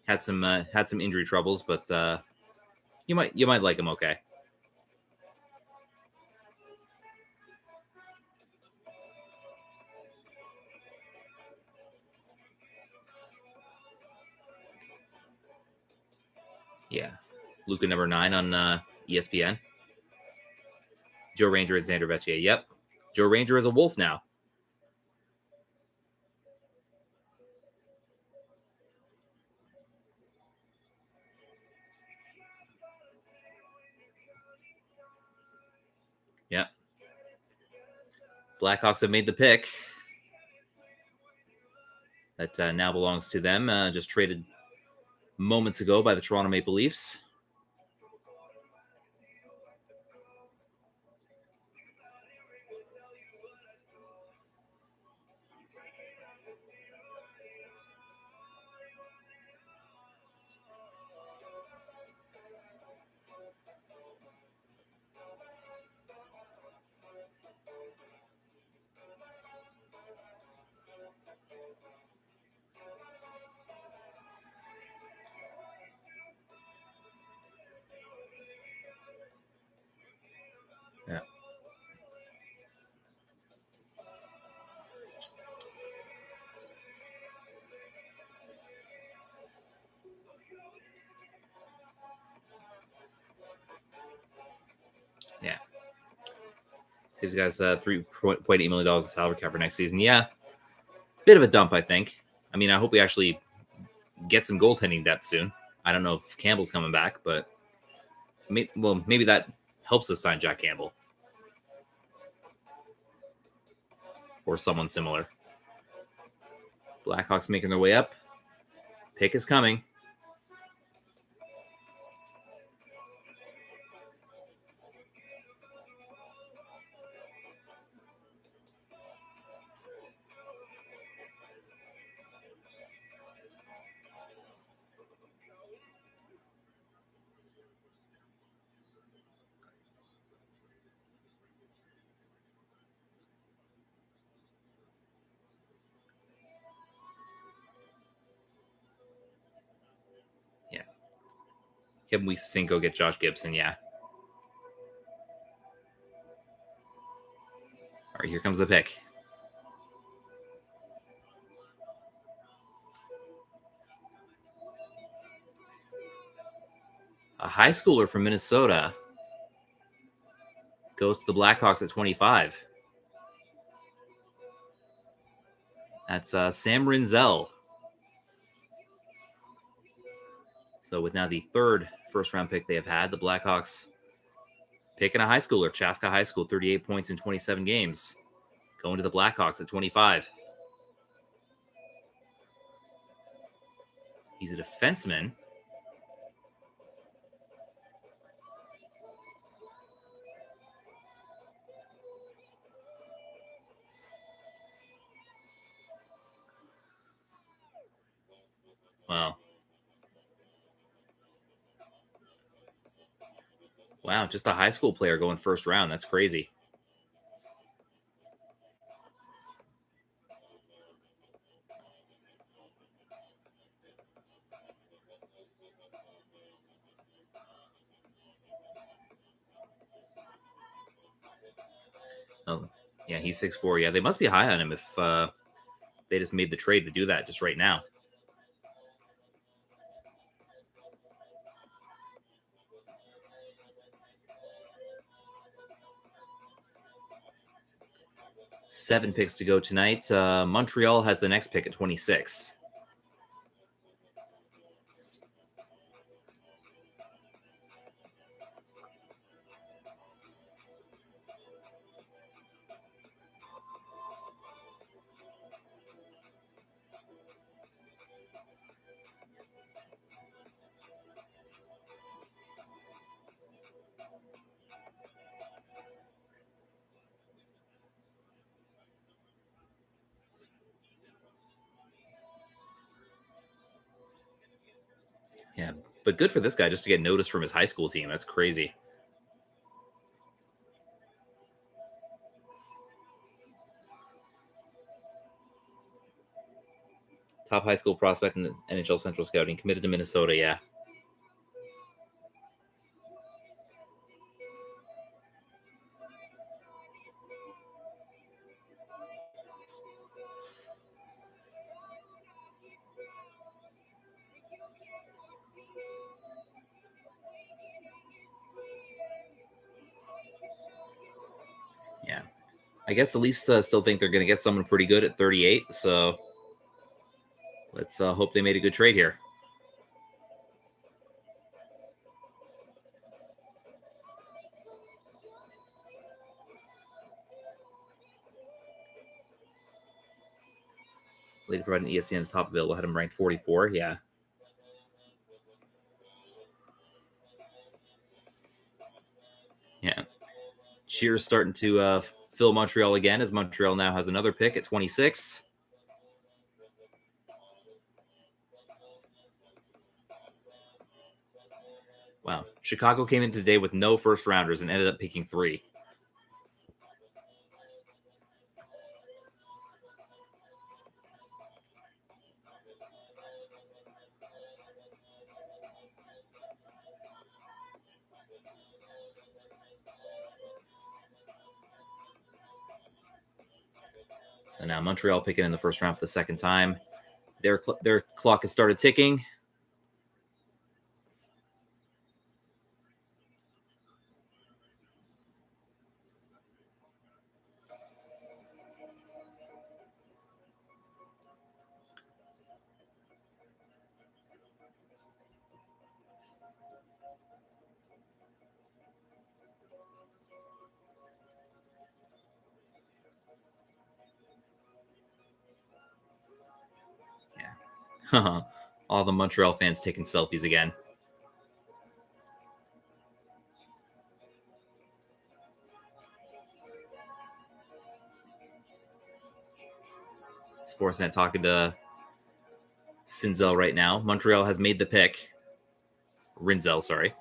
A: Had some injury troubles, but you might like him okay. Yeah, Luca number 9 on ESPN. Joe Ranger and Xander Bettier. Yep, Joe Ranger is a Wolf now. Yep. Blackhawks have made the pick. That now belongs to them. Just traded moments ago by the Toronto Maple Leafs. Yeah. Yeah. Saves guys $3.8 million in salary cap for next season. Yeah. Bit of a dump, I think. I mean, I hope we actually get some goaltending depth soon. I don't know if Campbell's coming back, but maybe that helps us sign Jack Campbell or someone similar. Blackhawks making their way up. Pick is coming. Yeah. Can we think go get Josh Gibson? Yeah. All right, here comes the pick. A high schooler from Minnesota goes to the Blackhawks at 25. That's Sam Rinzel. So with now the third first-round pick they have had, the Blackhawks picking a high schooler, Chaska High School, 38 points in 27 games. Going to the Blackhawks at 25. He's a defenseman. Wow. Wow, just a high school player going first round. That's crazy. Oh, yeah, he's 6'4". Yeah, they must be high on him if they just made the trade to do that just right now. Seven picks to go tonight. Montreal has the next pick at 26. Yeah, but good for this guy just to get noticed from his high school team. That's crazy. Top high school prospect in the NHL Central Scouting. Committed to Minnesota, yeah. Yeah. I guess the Leafs still think they're going to get someone pretty good at 38, so let's hope they made a good trade here. Later providing ESPN's top available had him ranked 44. Yeah. Yeah. Cheers starting to fill Montreal again, as Montreal now has another pick at 26. Wow. Chicago came in today with no first rounders and ended up picking 3. So now Montreal picking in the first round for the second time. Their clock has started ticking. Yeah. All the Montreal fans taking selfies again. Sportsnet talking to Sinzel right now. Montreal has made the pick. Rinzel, sorry.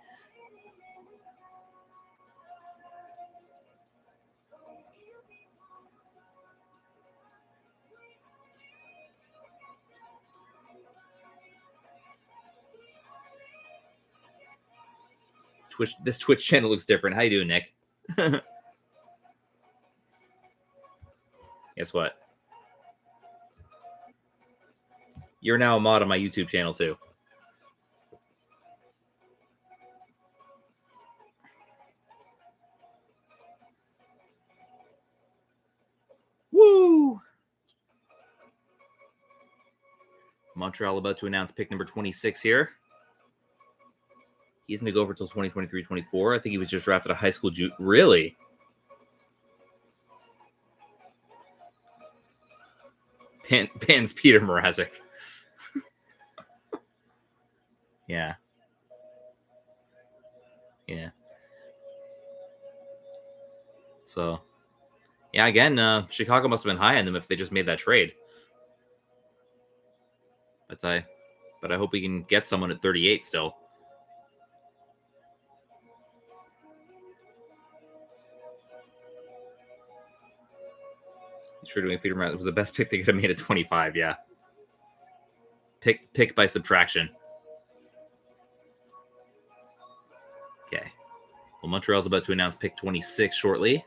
A: This Twitch channel looks different. How you doing, Nick? Guess what? You're now a mod on my YouTube channel too. Woo! Montreal about to announce pick number 26 here. He's going to go over until 2023-24. I think he was just drafted a high school Really? Pans Peter Mrazek. Yeah. Yeah. So, yeah, again, Chicago must have been high on them if they just made that trade. But I hope we can get someone at 38 still. Sure doing Peter Mrazek was the best pick they could have made at 25. Yeah. Pick by subtraction. Okay. Well, Montreal's about to announce pick 26 shortly.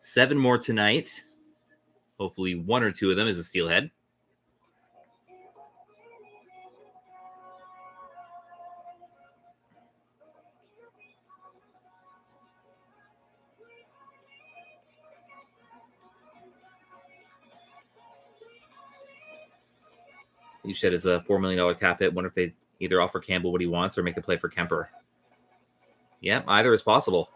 A: 7 more tonight. Hopefully 1 or 2 of them is a Steelhead. You said is a $4 million cap hit. Wonder if they either offer Campbell what he wants or make a play for Kemper. Yeah, either is possible.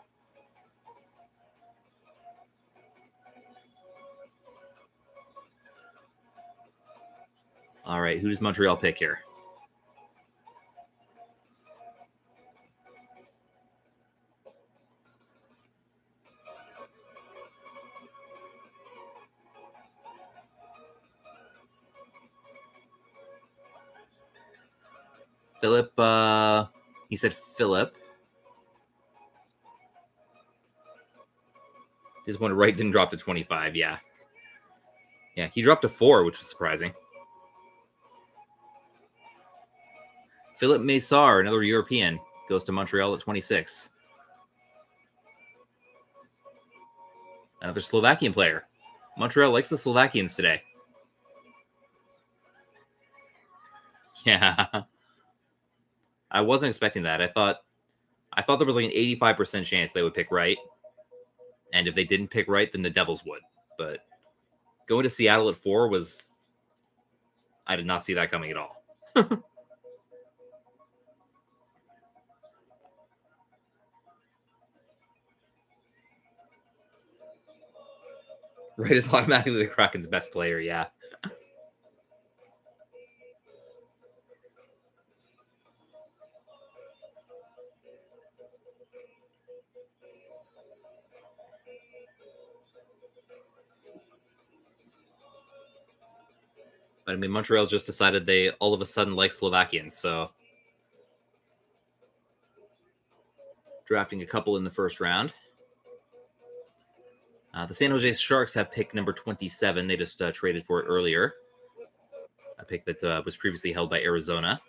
A: All right, who does Montreal pick here? Philip, he said Philip. Just went right, didn't drop to 25. Yeah. Yeah, he dropped to 4, which was surprising. Philip Mesar, another European, goes to Montreal at 26. Another Slovakian player. Montreal likes the Slovakians today. Yeah. I wasn't expecting that. I thought there was like an 85% chance they would pick Wright. And if they didn't pick Wright, then the Devils would. But going to Seattle at 4 was... I did not see that coming at all. Wright is automatically the Kraken's best player, yeah. But I mean, Montreal's just decided they all of a sudden like Slovakians, so drafting a couple in the first round. The San Jose Sharks have pick number 27. They just traded for it earlier. A pick that was previously held by Arizona.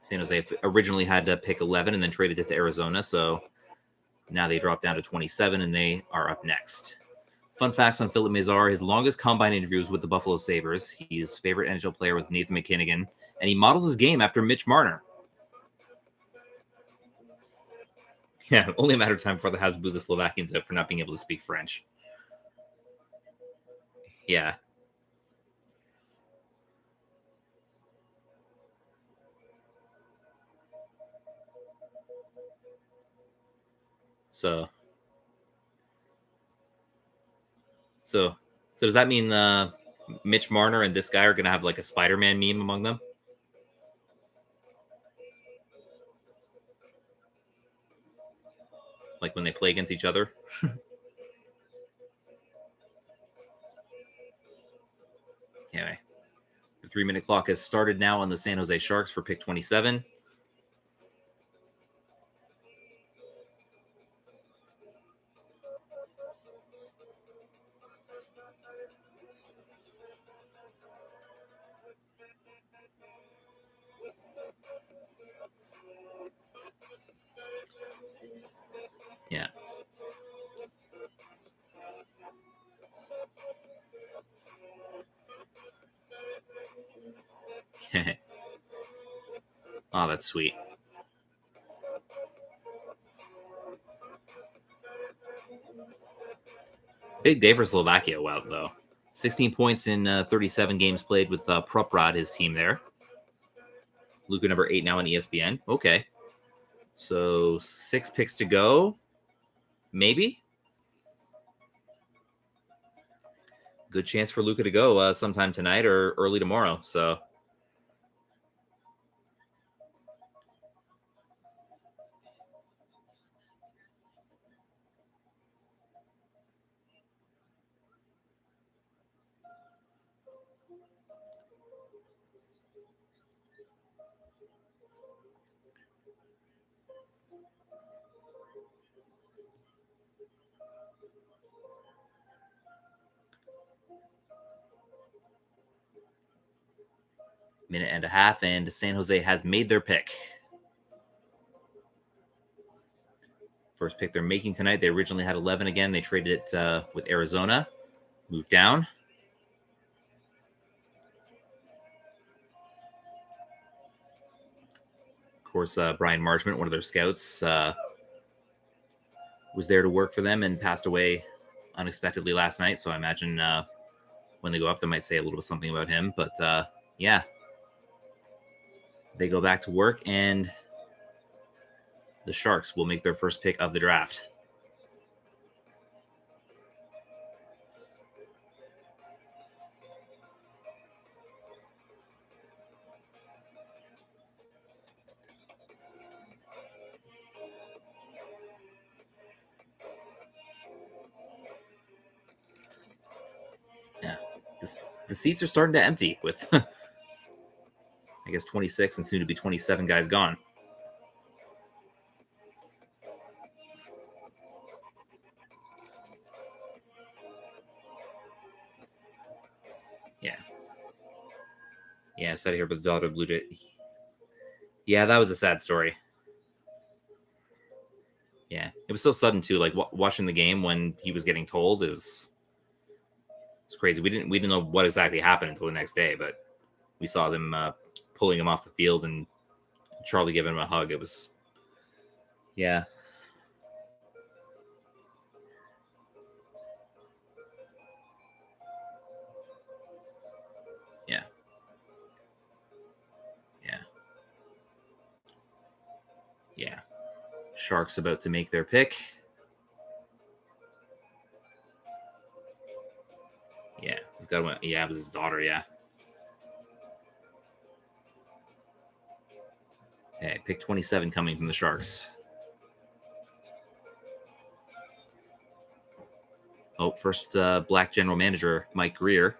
A: San Jose originally had to pick 11 and then traded it to Arizona, so now they drop down to 27 and they are up next. Fun facts on Philip Mesar: his longest combine interview was with the Buffalo Sabres. His favorite NHL player was Nathan McKinnon, and he models his game after Mitch Marner. Yeah, only a matter of time before the Habs blew the Slovakians out for not being able to speak French. Yeah. So does that mean Mitch Marner and this guy are going to have like a Spider-Man meme among them? Like when they play against each other? Anyway, the 3-minute clock has started now on the San Jose Sharks for pick 27. Yeah. Oh, that's sweet. Big day for Slovakia, well, though. 16 points in 37 games played with Proprad, his team there. Luka number 8 now on ESPN. Okay. So 6 picks to go. Maybe. Good chance for Luka to go sometime tonight or early tomorrow. So minute and a half, and San Jose has made their pick. First pick they're making tonight. They originally had 11 again. They traded it with Arizona. Moved down. Of course, Brian Marchment, one of their scouts, was there to work for them and passed away unexpectedly last night. So I imagine when they go up, they might say a little bit something about him. But yeah, they go back to work, and the Sharks will make their first pick of the draft. Yeah, the seats are starting to empty with, I guess, 26 and soon to be 27 guys gone. Yeah, sad to hear about the daughter of Blue Jay. Yeah, that was a sad story. Yeah, it was so sudden too. Like watching the game when he was getting told, it's crazy. We didn't know what exactly happened until the next day, but we saw them pulling him off the field and Charlie giving him a hug. It was, yeah, yeah, yeah, yeah. Sharks about to make their pick. Yeah, he's got one. Yeah, it was his daughter. Yeah. Okay, pick 27 coming from the Sharks. Oh, first black general manager, Mike Greer.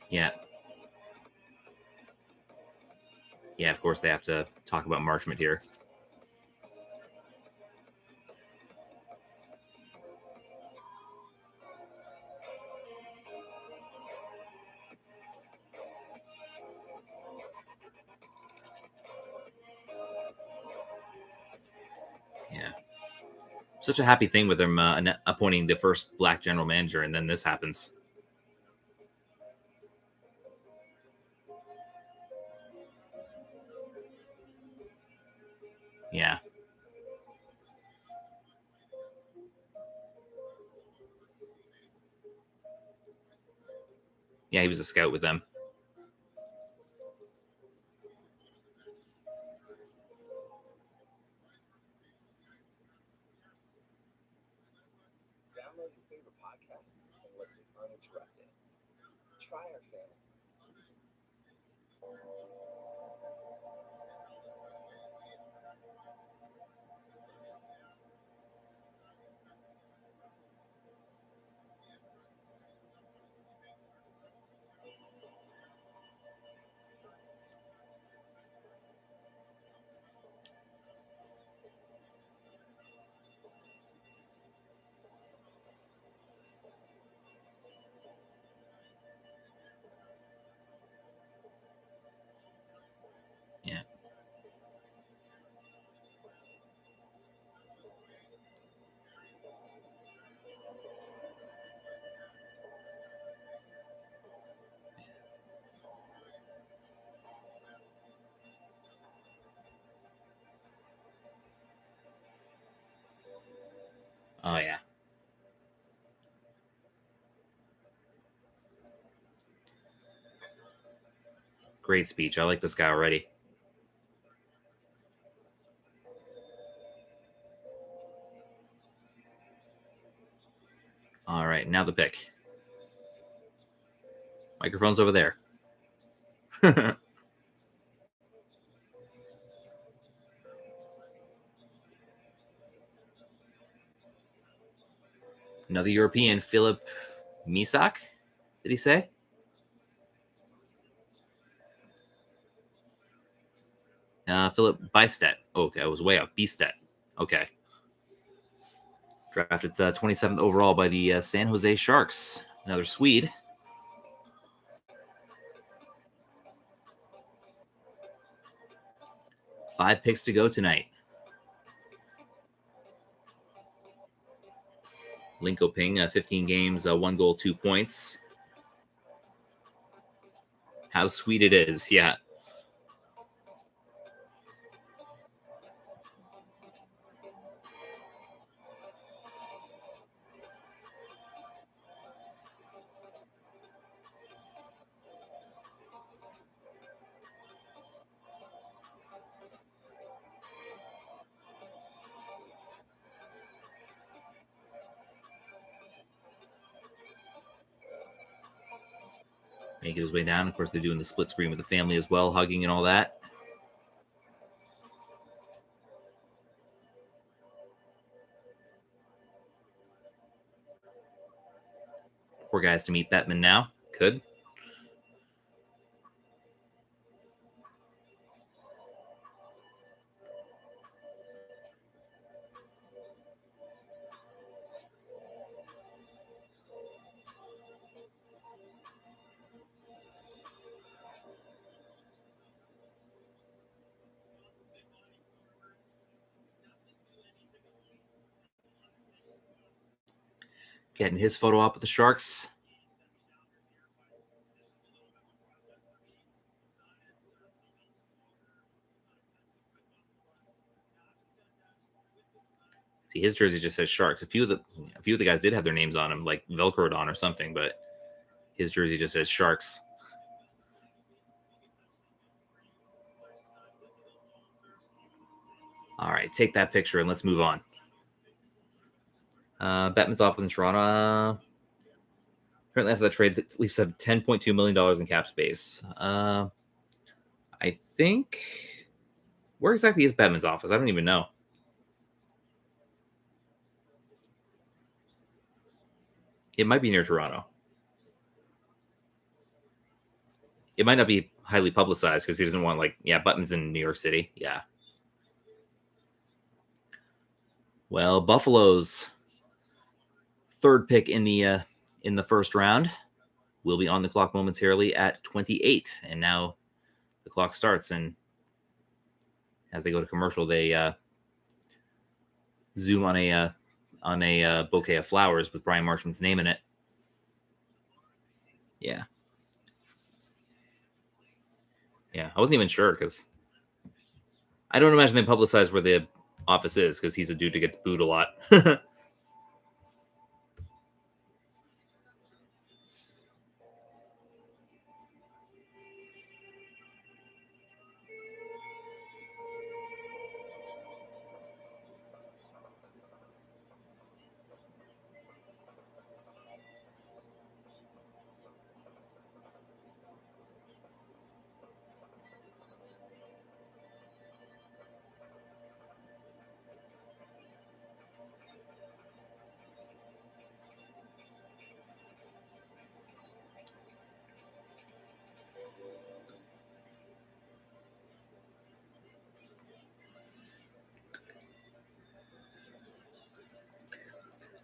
A: Yeah. Yeah, of course they have to talk about Marchment here. Yeah. Such a happy thing with them appointing the first black general manager, and then this happens. Yeah. Yeah, he was a scout with them.
B: Download your favorite podcasts and listen uninterrupted. Try our family.
A: Yeah. Oh yeah. Great speech. I like this guy already. All right, now the pick. Microphone's over there. Another European, Philip Misak. Did he say? Philip Bystedt. Okay, I was way up. Bystedt. Okay. Drafted 27th overall by the San Jose Sharks. Another Swede. Five picks to go tonight. Linko Ping, 15 games, 1 goal, 2 points. How sweet it is. Yeah. Making his way down. Of course, they're doing the split screen with the family as well, hugging and all that. Poor guys to meet Bettman now. Could. Getting his photo up with the Sharks. See, his jersey just says Sharks. A few of the guys did have their names on them, like Velcroed on or something, but his jersey just says Sharks. All right, take that picture and let's move on. Batman's office in Toronto. Currently, after that trade, the Leafs have $10.2 million in cap space. I think. Where exactly is Batman's office? I don't even know. It might be near Toronto. It might not be highly publicized because he doesn't want, Batman's in New York City. Yeah. Well, Buffalo's third pick in the first round will be on the clock momentarily at 28, and now the clock starts. And as they go to commercial, they zoom on a bouquet of flowers with Brian Marchman's name in it. Yeah. Yeah, I wasn't even sure because I don't imagine they publicize where the office is because he's a dude who gets booed a lot.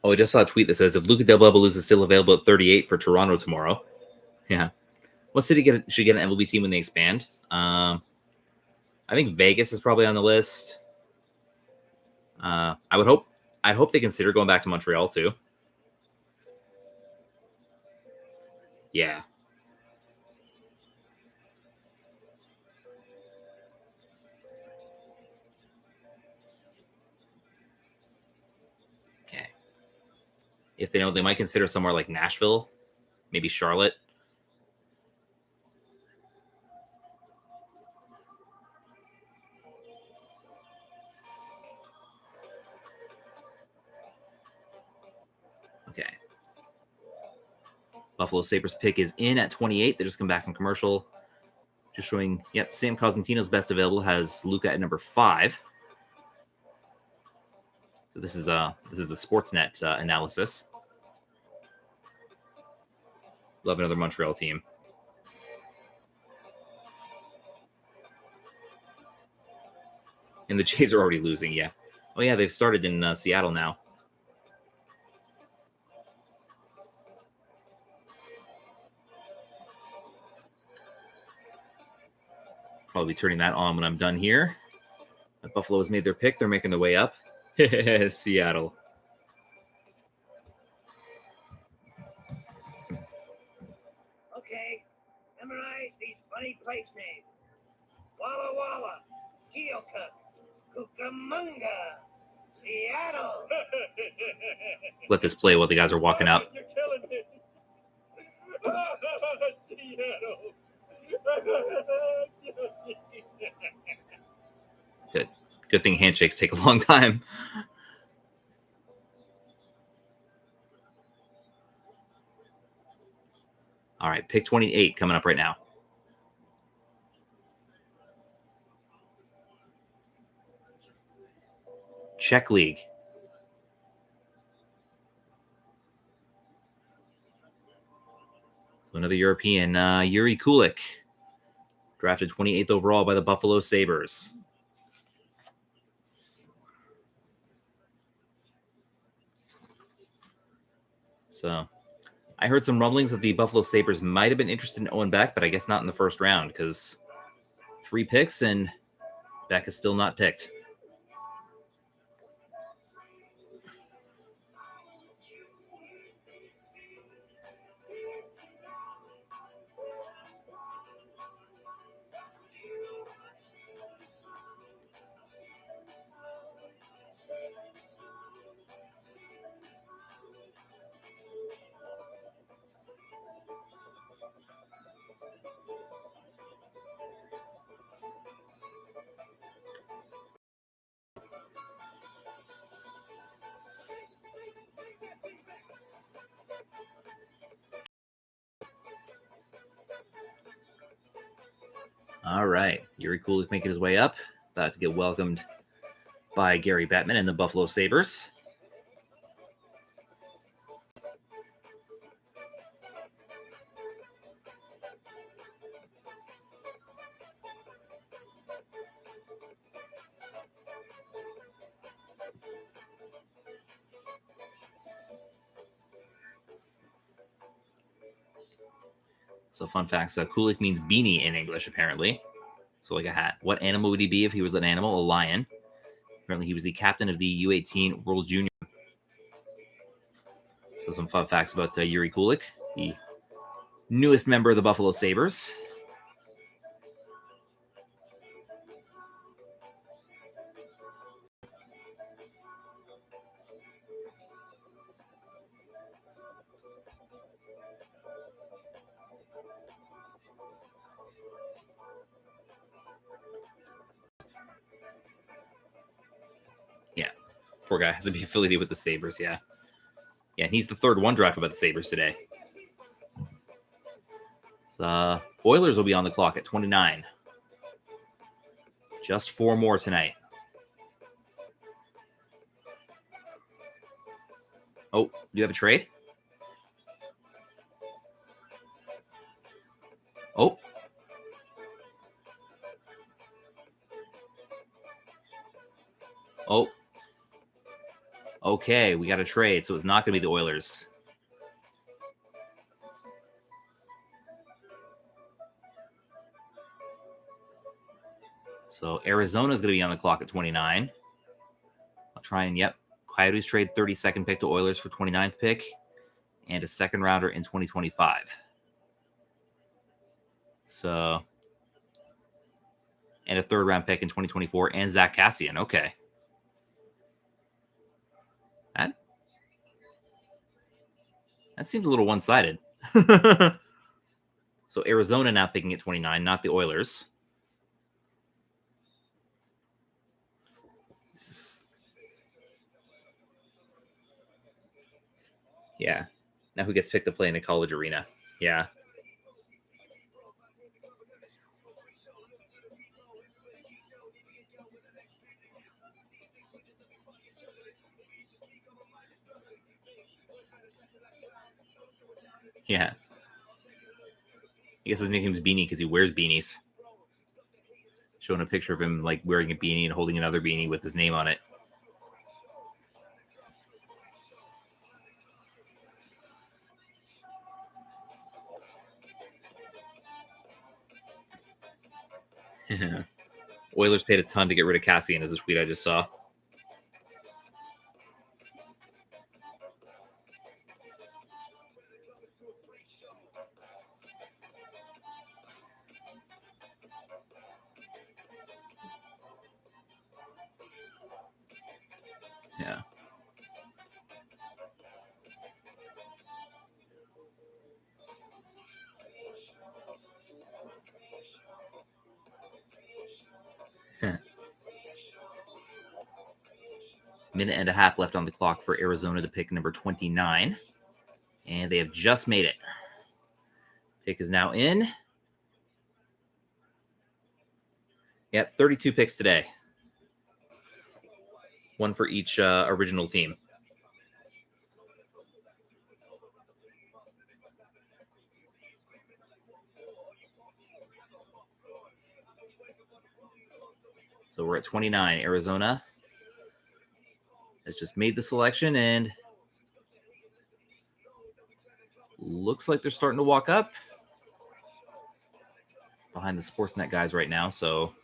A: Oh, I just saw a tweet that says if Luca Del Bubbaluz is still available at 38 for Toronto tomorrow. Yeah. What city should get an MLB team when they expand? I think Vegas is probably on the list. I'd hope they consider going back to Montreal too. Yeah. Okay. If they know, they might consider somewhere like Nashville, maybe Charlotte. Okay. Buffalo Sabres pick is in at 28. They just come back from commercial. Just showing, Sam Cosentino's best available has Luca at number 5. So this is the Sportsnet analysis. Love another Montreal team. And the Jays are already losing, yeah. Oh, yeah, they've started in Seattle now. Probably turning that on when I'm done here. Buffalo has made their pick. They're making their way up. Seattle.
C: Okay, memorize these funny place names. Walla Walla, Keokuk, Cucamonga, Seattle.
A: Let this play while the guys are walking out.
C: You're killing me. Seattle.
A: Good thing handshakes take a long time. All right, pick 28 coming up right now. Czech League. So another European, Yuri Kulik, drafted 28th overall by the Buffalo Sabres. So I heard some rumblings that the Buffalo Sabres might have been interested in Owen Beck, but I guess not in the first round because 3 picks and Beck is still not picked. All right. Yuri Kulik making his way up. About to get welcomed by Gary Bettman and the Buffalo Sabres. So fun facts, Kulik means beanie in English, apparently. So like a hat. What animal would he be if he was an animal? A lion. Apparently he was the captain of the U18 World Junior. So some fun facts about Yuri Kulik, the newest member of the Buffalo Sabres. Yeah, poor guy has to be affiliated with the Sabres, yeah. Yeah, and he's the third one drafted by the Sabres today. So, Oilers will be on the clock at 29. Just 4 more tonight. Oh, do you have a trade? Oh. Oh. Okay, we got a trade, so it's not going to be the Oilers. So Arizona's going to be on the clock at 29. I'll try and, yep, Coyotes trade 32nd pick to Oilers for 29th pick and a second rounder in 2025. So, and a third round pick in 2024 and Zach Kassian. Okay. That seems a little one-sided. So Arizona now picking at 29, not the Oilers. Yeah. Now who gets picked to play in a college arena? Yeah. Yeah. I guess his nickname's Beanie because he wears beanies. Showing a picture of him like wearing a beanie and holding another beanie with his name on it. Oilers paid a ton to get rid of Kassian, is a tweet I just saw. Yeah. Minute and a half left on the clock for Arizona to pick number 29. And they have just made it. Pick is now in. Yep, 32 picks today. One for each original team. So we're at 29. Arizona has just made the selection and looks like they're starting to walk up behind the Sportsnet guys right now. So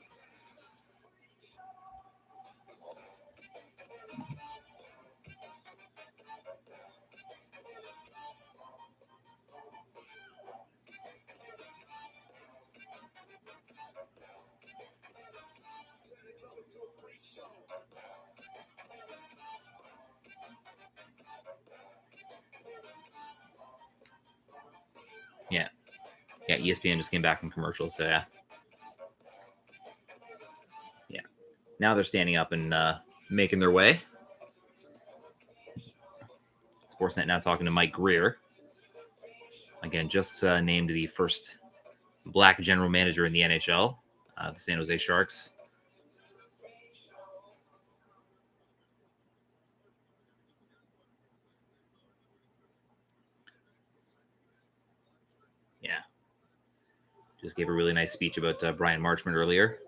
A: yeah, ESPN just came back from commercial. So yeah. Now they're standing up and making their way. Sportsnet now talking to Mike Greer. Again, just named the first black general manager in the NHL. the San Jose Sharks. Yeah. Just gave a really nice speech about Brian Marchment earlier.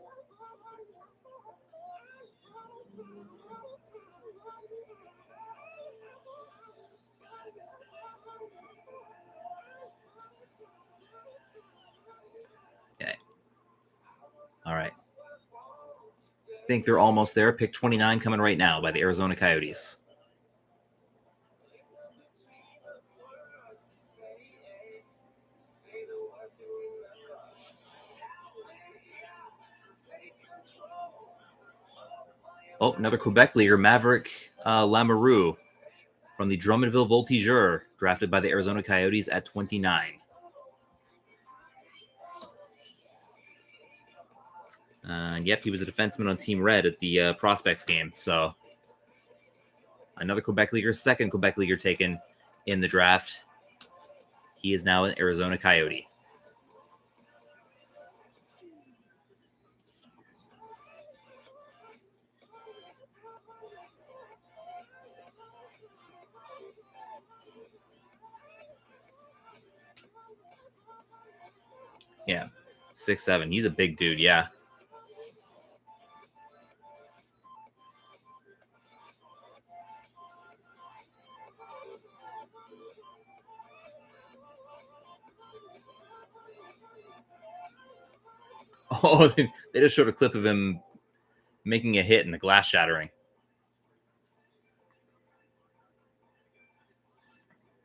A: Okay. All right. I think they're almost there. Pick 29 coming right now by the Arizona Coyotes. Oh, another Quebec leaguer, Maverick Lamoureux from the Drummondville Voltigeurs, drafted by the Arizona Coyotes at 29. Yep, he was a defenseman on Team Red at the Prospects game. So another Quebec leaguer, second Quebec leaguer taken in the draft. He is now an Arizona Coyote. Yeah, 6'7". He's a big dude. Yeah. Oh, they just showed a clip of him making a hit and the glass shattering.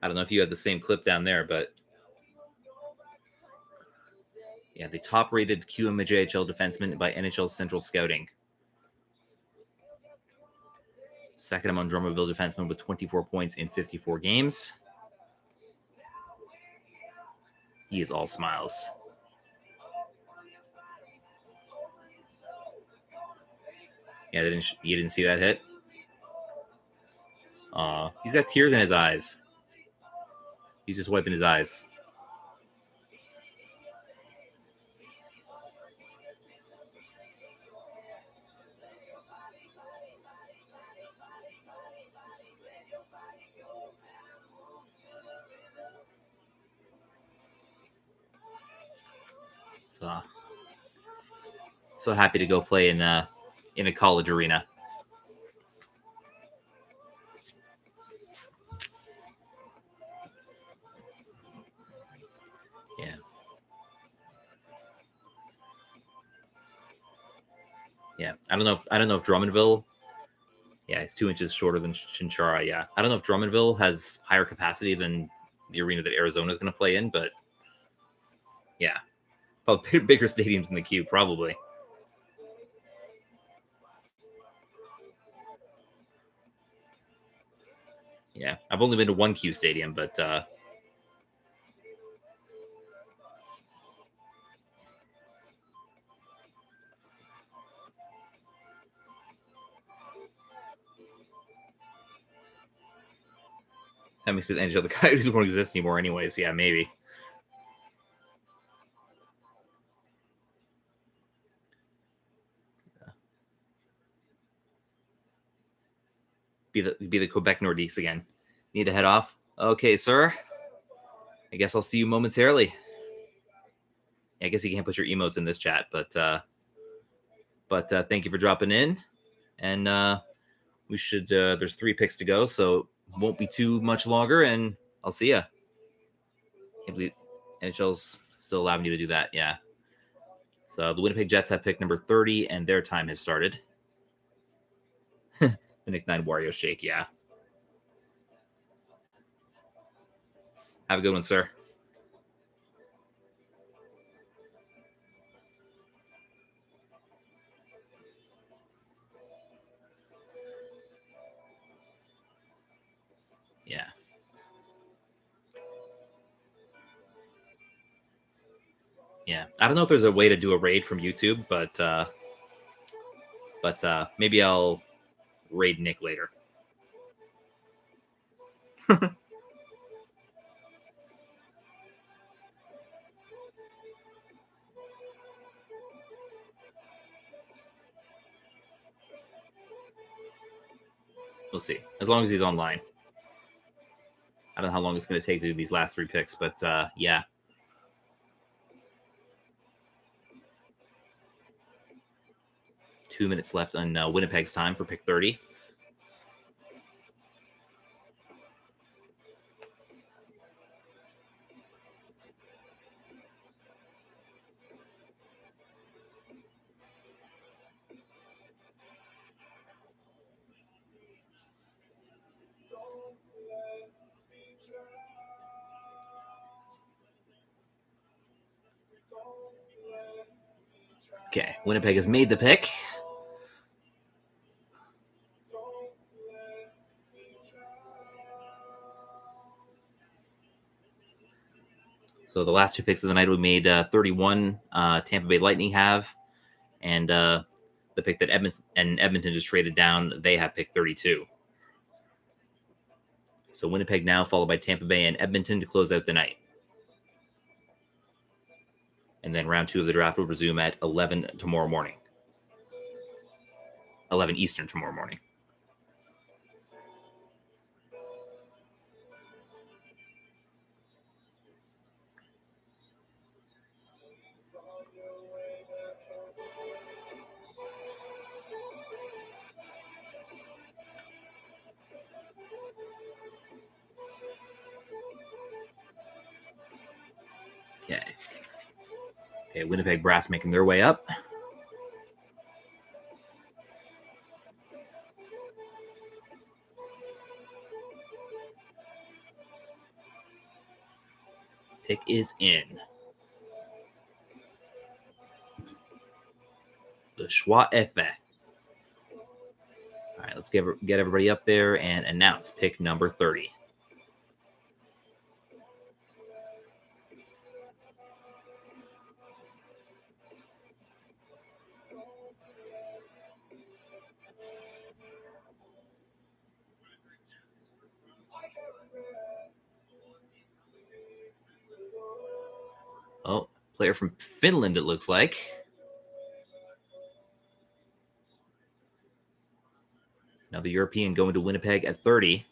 A: I don't know if you had the same clip down there, but yeah, the top-rated QMJHL defenseman by NHL Central Scouting. Second among Drummondville defensemen with 24 points in 54 games. He is all smiles. Yeah, you didn't see that hit? He's got tears in his eyes. He's just wiping his eyes. So happy to go play in a college arena. Yeah. Yeah. I don't know if Drummondville. Yeah, it's 2 inches shorter than Chinchara. Yeah. I don't know if Drummondville has higher capacity than the arena that Arizona is going to play in, but yeah. Probably bigger stadiums in the queue, probably. Yeah. I've only been to one Q stadium, but that makes it NHL. The Coyotes won't exist anymore anyways. Yeah, maybe. Be the Quebec Nordiques again. Need to head off. Okay, sir. I guess I'll see you momentarily. I guess you can't put your emotes in this chat, but thank you for dropping in. And we should. There's 3 picks to go, so won't be too much longer. And I'll see ya. Can't believe NHL's still allowing you to do that. Yeah. So the Winnipeg Jets have pick number 30, and their time has started. The Nick 9 Wario shake. Yeah. Have a good one, sir. Yeah. Yeah. I don't know if there's a way to do a raid from YouTube, but maybe I'll raid Nick later. We'll see. As long as he's online. I don't know how long it's going to take to do these last 3 picks, but yeah. Two minutes left on Winnipeg's time for pick 30. Okay, Winnipeg has made the pick. So the last 2 picks of the night we made 31 Tampa Bay Lightning have, and the pick that Edmonton just traded down, they have pick 32. So Winnipeg now followed by Tampa Bay and Edmonton to close out the night. And then round 2 of the draft will resume at 11 tomorrow morning. 11 Eastern tomorrow morning. Okay, Winnipeg Brass making their way up. Pick is in. Le choix est fait. All right, let's get everybody up there and announce pick number 30. Oh, player from Finland, it looks like. Now the European going to Winnipeg at 30.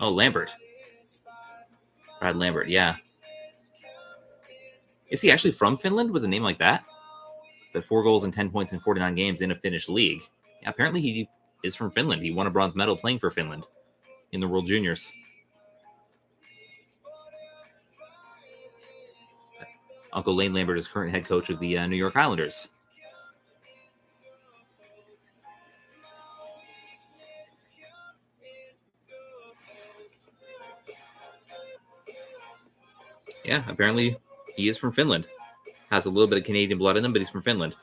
A: Oh, Lambert. Brad Lambert, yeah. Is he actually from Finland with a name like that? But 4 goals and 10 points in 49 games in a Finnish league. Yeah, apparently he is from Finland. He won a bronze medal playing for Finland in the World Juniors. Uncle Lane Lambert is current head coach of the New York Islanders. Yeah, apparently he is from Finland. Has a little bit of Canadian blood in him, but he's from Finland.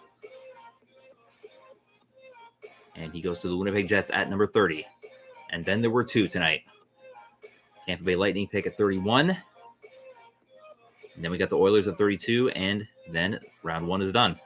A: And he goes to the Winnipeg Jets at number 30. And then there were 2 tonight. Tampa Bay Lightning pick at 31. And then we got the Oilers at 32, and then round 1 is done.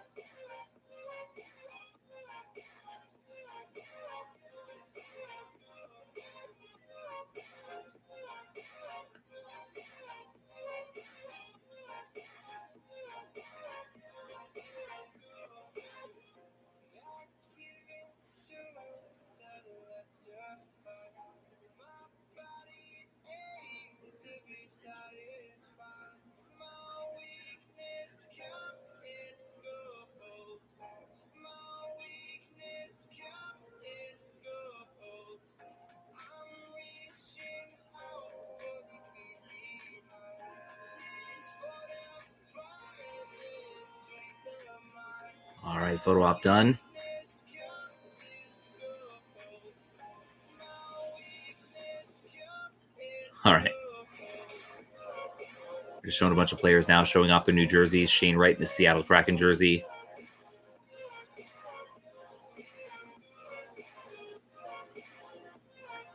A: All right, photo op done. All right. Just showing a bunch of players now showing off their new jerseys. Shane Wright in the Seattle Kraken jersey.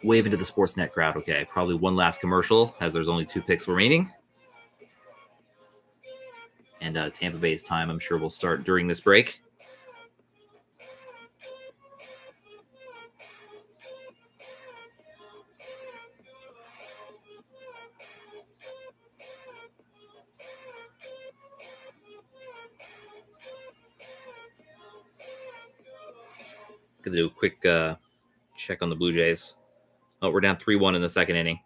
A: Wave into the Sportsnet crowd. Okay, probably one last commercial as there's only 2 picks remaining. And Tampa Bay's time, I'm sure, will start during this break. Gonna do a quick check on the Blue Jays. Oh, we're down 3-1 in the second inning.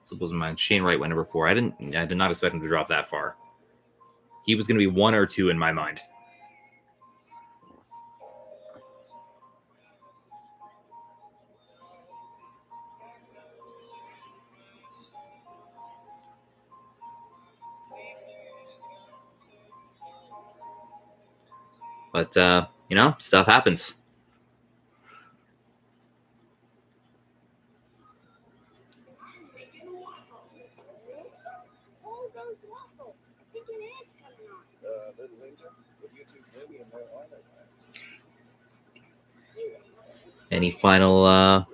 A: Suppose my Shane Wright went number 4. I did not expect him to drop that far. He was going to be 1 or 2 in my mind. But, stuff happens. Any final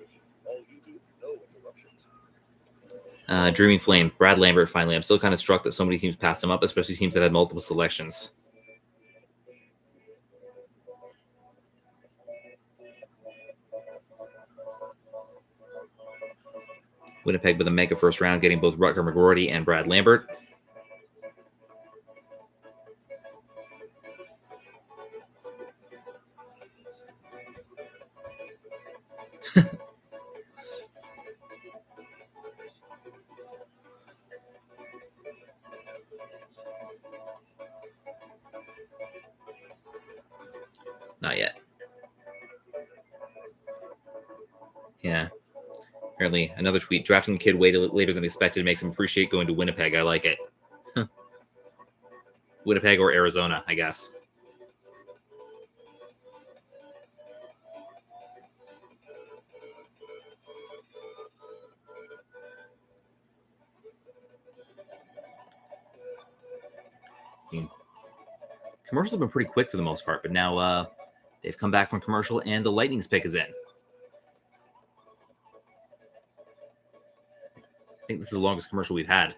A: Dreaming Flame, Brad Lambert finally. I'm still kind of struck that so many teams passed him up, especially teams that had multiple selections. Winnipeg with a mega first round, getting both Rutger McGroarty and Brad Lambert. Not yet. Yeah. Apparently, another tweet. Drafting a kid way later than expected makes him appreciate going to Winnipeg. I like it. Winnipeg or Arizona, I guess. Commercials have been pretty quick for the most part, but now they've come back from commercial and the Lightning's pick is in. I think this is the longest commercial we've had.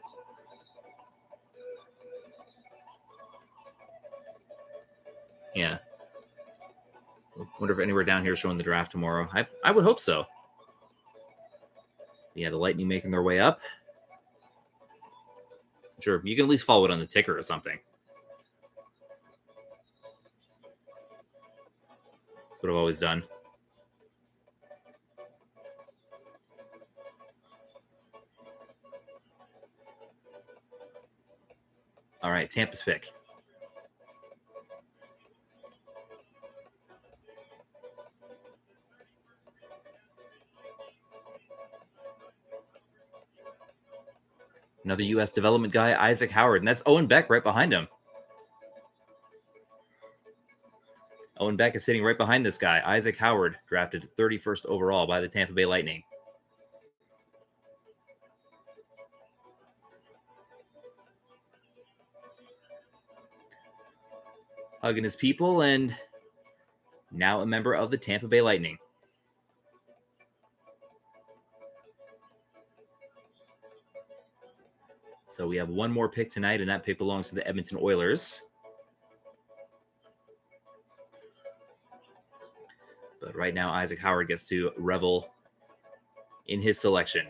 A: Yeah. Wonder if anywhere down here is showing the draft tomorrow. I would hope so. Yeah, the Lightning making their way up. Sure, you can at least follow it on the ticker or something. What I've always done. All right, Tampa's pick. Another U.S. development guy, Isaac Howard, and that's Owen Beck right behind him. Owen Beck is sitting right behind this guy, Isaac Howard, drafted 31st overall by the Tampa Bay Lightning. Hugging his people and now a member of the Tampa Bay Lightning. So we have one more pick tonight, and that pick belongs to the Edmonton Oilers. But right now, Isaac Howard gets to revel in his selection.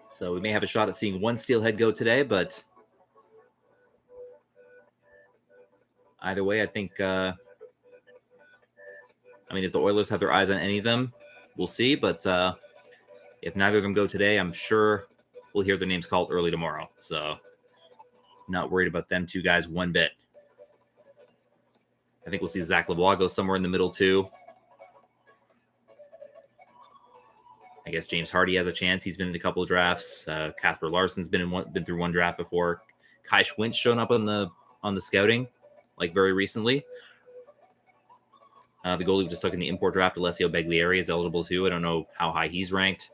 A: So we may have a shot at seeing one Steelhead go today, but either way, I think, if the Oilers have their eyes on any of them, we'll see. But if neither of them go today, I'm sure we'll hear their names called early tomorrow. So not worried about them two guys one bit. I think we'll see Zach Lavoie go somewhere in the middle too. I guess James Hardy has a chance. He's been in a couple of drafts. Kasper Larsson's been through one draft before. Kai Schwint's shown up on the scouting, like very recently. The goalie we just took in the import draft, Alessio Beglieri, is eligible too. I don't know how high he's ranked.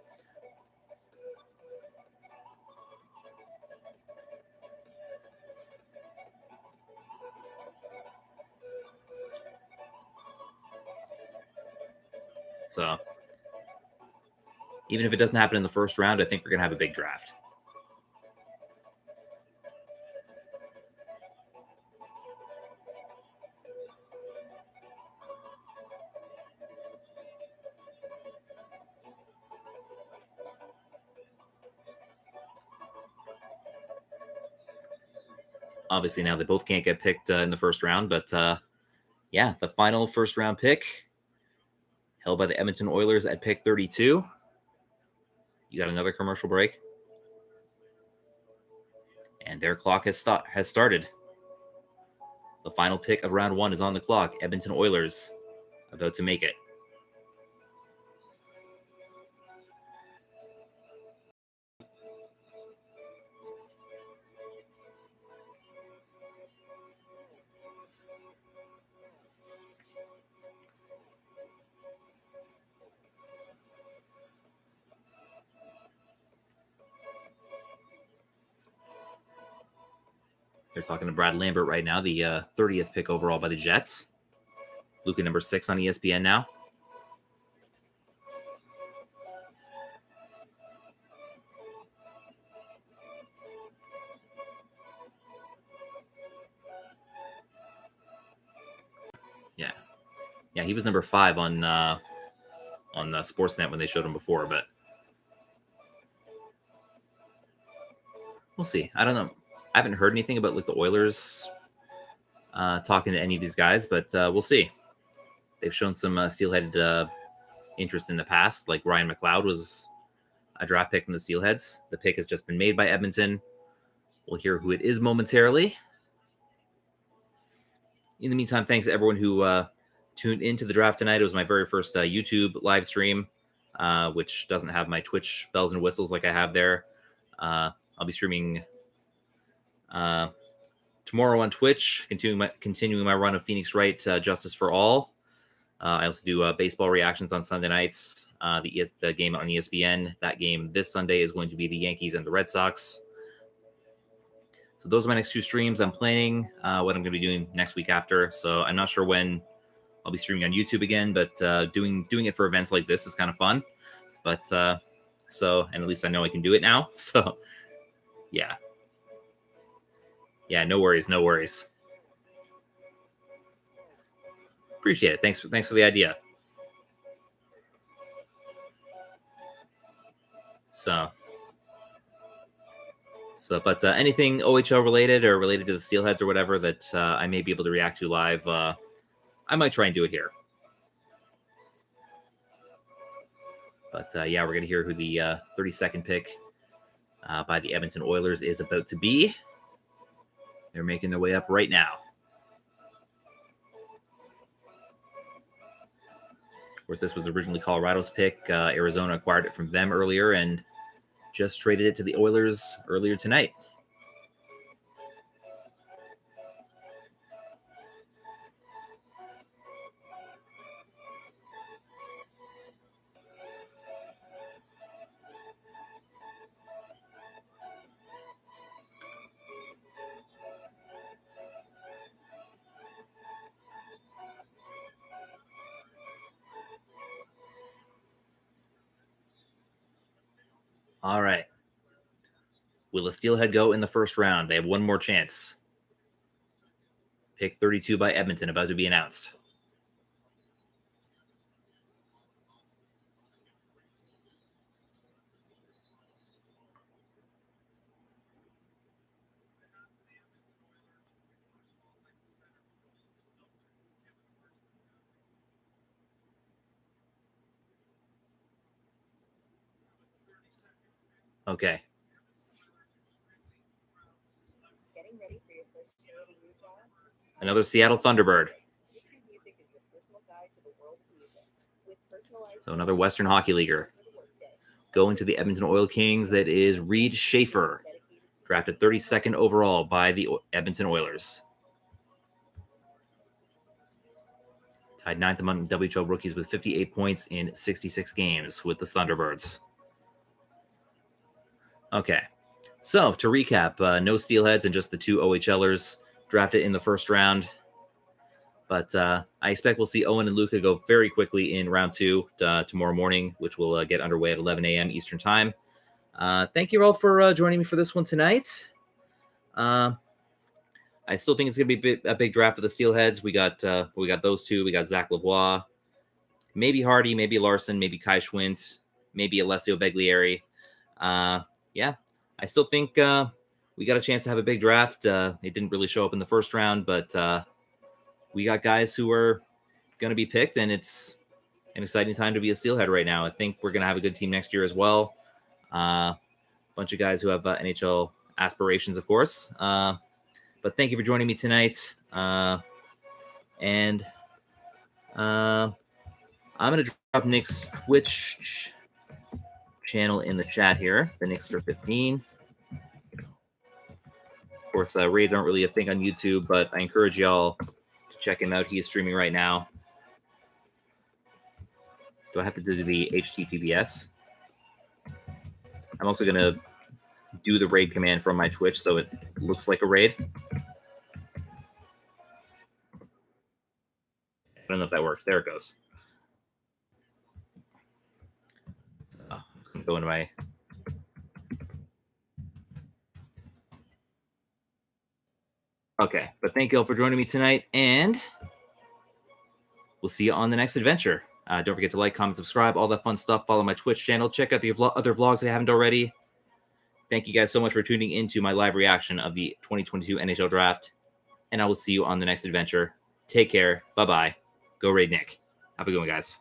A: So even if it doesn't happen in the first round, I think we're going to have a big draft. Obviously, now they both can't get picked in the first round, but yeah, the final first round pick held by the Edmonton Oilers at pick 32. You got another commercial break. And their clock has started. The final pick of round 1 is on the clock. Edmonton Oilers about to make it. They're talking to Brad Lambert right now, the 30th pick overall by the Jets. Luka number 6 on ESPN now. Yeah, he was number 5 on the Sportsnet when they showed him before, but we'll see. I don't know. I haven't heard anything about like the Oilers talking to any of these guys, but we'll see. They've shown some Steelhead interest in the past. Like Ryan McLeod was a draft pick from the Steelheads. The pick has just been made by Edmonton. We'll hear who it is momentarily. In the meantime, thanks to everyone who tuned into the draft tonight. It was my very first YouTube live stream, which doesn't have my Twitch bells and whistles like I have there. I'll be streaming tomorrow on Twitch, continuing my run of Phoenix Wright Justice for All. I also do baseball reactions on Sunday nights. The game on ESPN. That game this Sunday is going to be the Yankees and the Red Sox. So those are my next 2 streams. I'm planning what I'm going to be doing next week after. So I'm not sure when I'll be streaming on YouTube again, but doing it for events like this is kind of fun. But and at least I know I can do it now. So yeah, no worries. Appreciate it. Thanks for the idea. But anything OHL related or related to the Steelheads or whatever that I may be able to react to live, I might try and do it here. But yeah, we're going to hear who the 32nd pick by the Edmonton Oilers is about to be. They're making their way up right now. Of course, this was originally Colorado's pick. Arizona acquired it from them earlier and just traded it to the Oilers earlier tonight. All right. Will a Steelhead go in the first round? They have one more chance. Pick 32 by Edmonton about to be announced. Okay.
D: Getting ready for your first day at a new job?
A: Another Seattle Thunderbird.
D: YouTube Music is your personal guide to the world of music. With personalized
A: So another Western Hockey Leaguer. Going to the Edmonton Oil Kings, that is Reed Schaefer, drafted 32nd overall by the Edmonton Oilers. Tied 9th among WHL rookies with 58 points in 66 games with the Thunderbirds. Okay, so to recap, no Steelheads and just the 2 OHLers drafted in the first round. But I expect we'll see Owen and Luca go very quickly in round 2 tomorrow morning, which will get underway at 11 a.m. Eastern time. Thank you all for joining me for this one tonight. I still think it's going to be a big draft for the Steelheads. We got those two. We got Zach Lavoie, maybe Hardy, maybe Larson, maybe Kai Schwint, maybe Alessio Beglieri. Yeah, I still think we got a chance to have a big draft. It didn't really show up in the first round, but we got guys who are going to be picked, and it's an exciting time to be a Steelhead right now. I think we're going to have a good team next year as well. Bunch of guys who have NHL aspirations, of course. But thank you for joining me tonight. And I'm going to drop Nick's Twitch channel in the chat here, the Nickster 15. Of course, raids aren't really a thing on YouTube, but I encourage y'all to check him out. He is streaming right now. Do I have to do the HTTPS? I'm also going to do the raid command from my Twitch so it looks like a raid. I don't know if that works. There it goes. So it's going to go into my... Okay, but thank you all for joining me tonight, and we'll see you on the next adventure. Don't forget to like, comment, subscribe, all that fun stuff. Follow my Twitch channel. Check out the other vlogs if you haven't already. Thank you guys so much for tuning into my live reaction of the 2022 NHL Draft, and I will see you on the next adventure. Take care. Bye-bye. Go Raid Nick. Have a good one, guys.